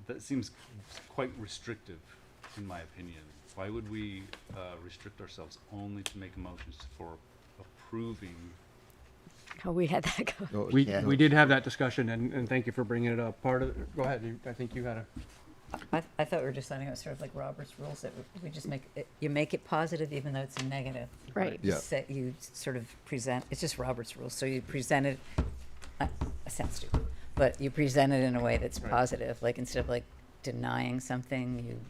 That seems quite restrictive, in my opinion. Why would we restrict ourselves only to make motions for approving? Oh, we had that go. no, We, Yeah. we did have that discussion, and thank you for bringing it up. Go ahead, I think you had a, I thought we were just signing out sort of like Robert's rules that we just make it, you make it positive even though it's a negative. Right. You Yeah. say, you sort of present, it's just Robert's rules, so you present it, I sound stupid, but you present it in a way that's Right. positive, like instead of like denying something, you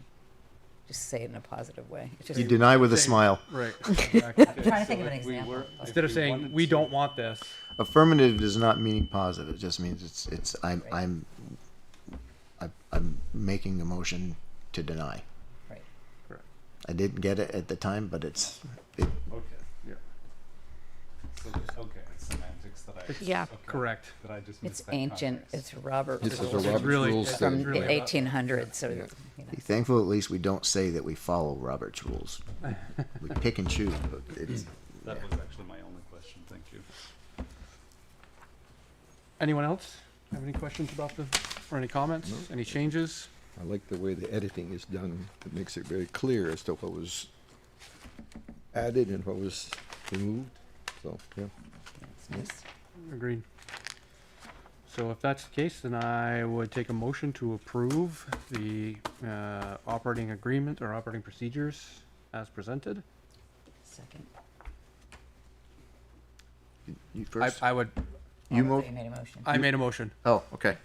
just say it in a positive way. It's just, You deny with a smile. right. I'm trying to think of an If we example. were- Instead of if we saying, wanted we to- don't want this, Affirmative does not mean positive. It just means I'm making a motion to deny. Right. I didn't get it at the time, but Okay, yeah. So, okay, it's semantics that I. Yeah. okay, correct. That I just It's missed that ancient, context. it's Robert's This is a rules Robert's really- rules it's from thing. really- 1800, so, Yeah. you know. be thankful at least we don't say that we follow Robert's rules. We pick and choose, but it's, That was actually my only question, thank you. Anyone else have any questions about or any comments, any changes? I like the way the editing is done. It makes it very clear as to what was added and what was removed, so, yeah. It's nice. Agreed. So if that's the case, then I would take a motion to approve the operating agreement or operating procedures as presented. Second. you first. I would, You Oh, I move. thought you made a motion. I made a motion, Oh, okay.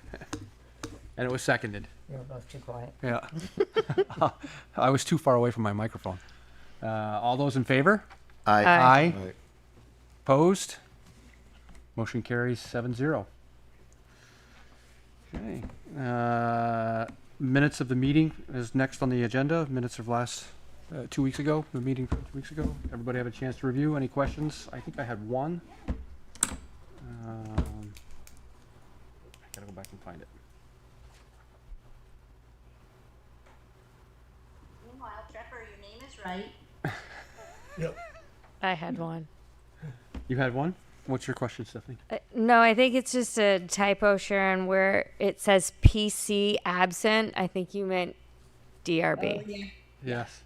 and it was seconded. You were both too quiet. Yeah. I was too far away from my microphone. All those in favor? I Aye. All right. Opposed? Motion carries 7-0. Okay. Minutes of the meeting is next on the agenda. Minutes of last 2 weeks ago, the meeting from 2 weeks ago. Everybody have a chance to review. Any questions? I think I had one. I gotta go back and find it. Meanwhile, Trevor, your name is right. Yep. I had one. You had one? What's your question, Stephanie? No, I think it's just a typo, Sharon, where it says PC absent. I think you meant DRB. Oh, yeah. Yes.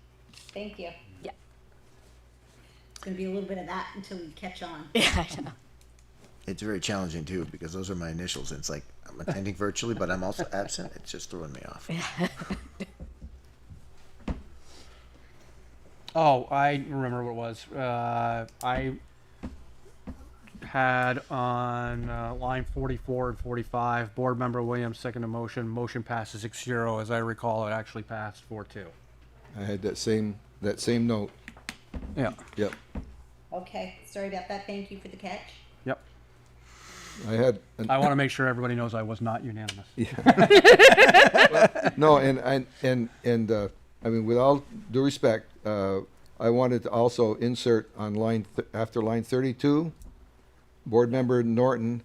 Thank you. Yeah. It's gonna be a little bit of that until we catch on. Yeah, I know. It's very challenging too because those are my initials. And it's like I'm attending virtually, but I'm also absent. It's just throwing me off. Oh, I remember what it was. I had on line 44 and 45, Board Member Williams, second motion. Motion passes 6-0. As I recall, it actually passed 4-2. I had that same note, Yeah. yep. Okay, sorry about that. Thank you for the catch. Yep. I had, I want to make sure everybody knows I was not unanimous. no, and I mean, with all due respect, I wanted to also insert on after line 32, Board Member Norton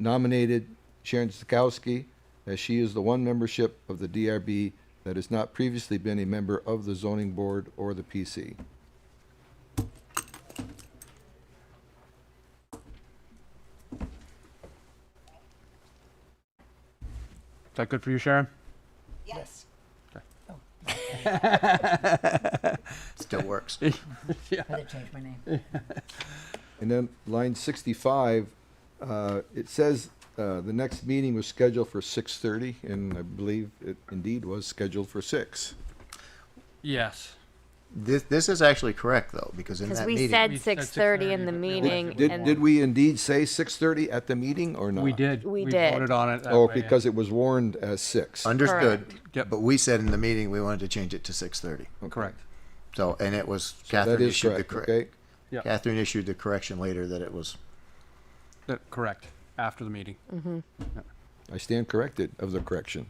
nominated Sharon Stokowski as she is the one membership of the DRB that has not previously been a member of the zoning board or the PC. Is that good for you, Sharon? Yes. Still works. Yeah. Better change my name. And then line 65, it says the next meeting was scheduled for 6:30, and I believe it indeed was scheduled for 6. Yes. This is actually correct though, because in Because that we meeting. said We said 6:30 in 6:30, the but- meeting, Did and we indeed say 6:30 at the meeting or not? We did. We did. voted on it that Oh, way, because it was warned as 6. Understood, Yep. but we said in the meeting we wanted to change it to 6:30. yeah. Correct. So, and it was That Catherine is issued the correct, correct. okay? Yeah. Catherine issued the correction later that it was. Correct. After the meeting. I stand corrected of the correction.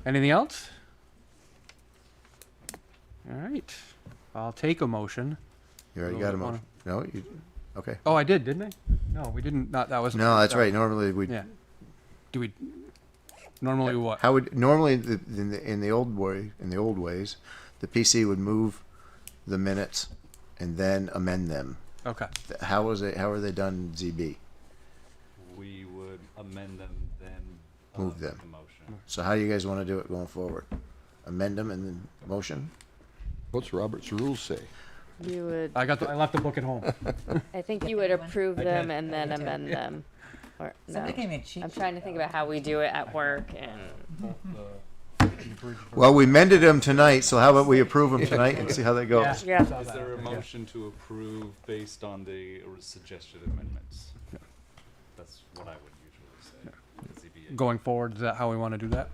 Anything else? All right. I'll take a motion. You already Well, got a we wanna- motion. No, you. Okay. Oh, I did, didn't I? No, we didn't. Not that was. No, that's right. Normally we. Yeah. Do we? Normally what? How would normally in the old ways, the PC would move the minutes and then amend them. Okay. How are they done? ZB. We would amend them, then Move make them. a motion. So how do you guys want to do it going forward? Amend them and then motion. What's Robert's rules say? you would, I left the book at home. I think you would approve them and then amend them. Or, no. Somebody gave me a cheat I'm sheet, trying to think though. about how we do it at work and. Well, we amended them tonight, so how about we approve them tonight and see how that goes? Yeah. Is there a motion to approve based on the suggested amendments? That's what I would usually say. The ZBA. Going forward, is that how we want to do that?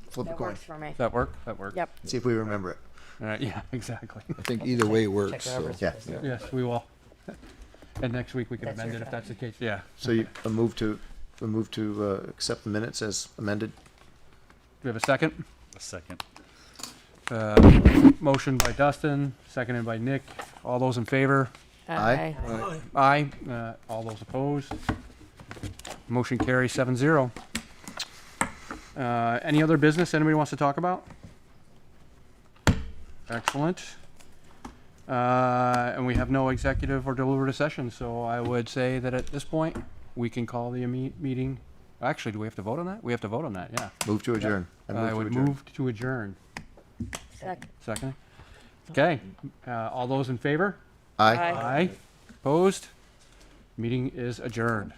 Flip a That coin. works for me. Does that work? That works. Yep. See if we remember it. All right. Yeah. Exactly. I think either way works, so. Robert's Yeah. rules. Yes, we will. And next week we can That's amend your it if that's the case. Yeah. So you a move to accept the minutes as amended. Do we have a second? A second. Motion by Dustin, seconded by Nick. All those in favor? Aye. Aye. All those opposed? Motion carries 7-0. Any other business anybody wants to talk about? Excellent. And we have no executive or deliberative session, so I would say that at this point, we can call the meeting. Actually, do we have to vote on that? We have to vote on that, yeah. Move to adjourn. I would move to adjourn. Second. Second. Okay. All those in favor? Aye. Aye. Aye. Opposed? Meeting is adjourned.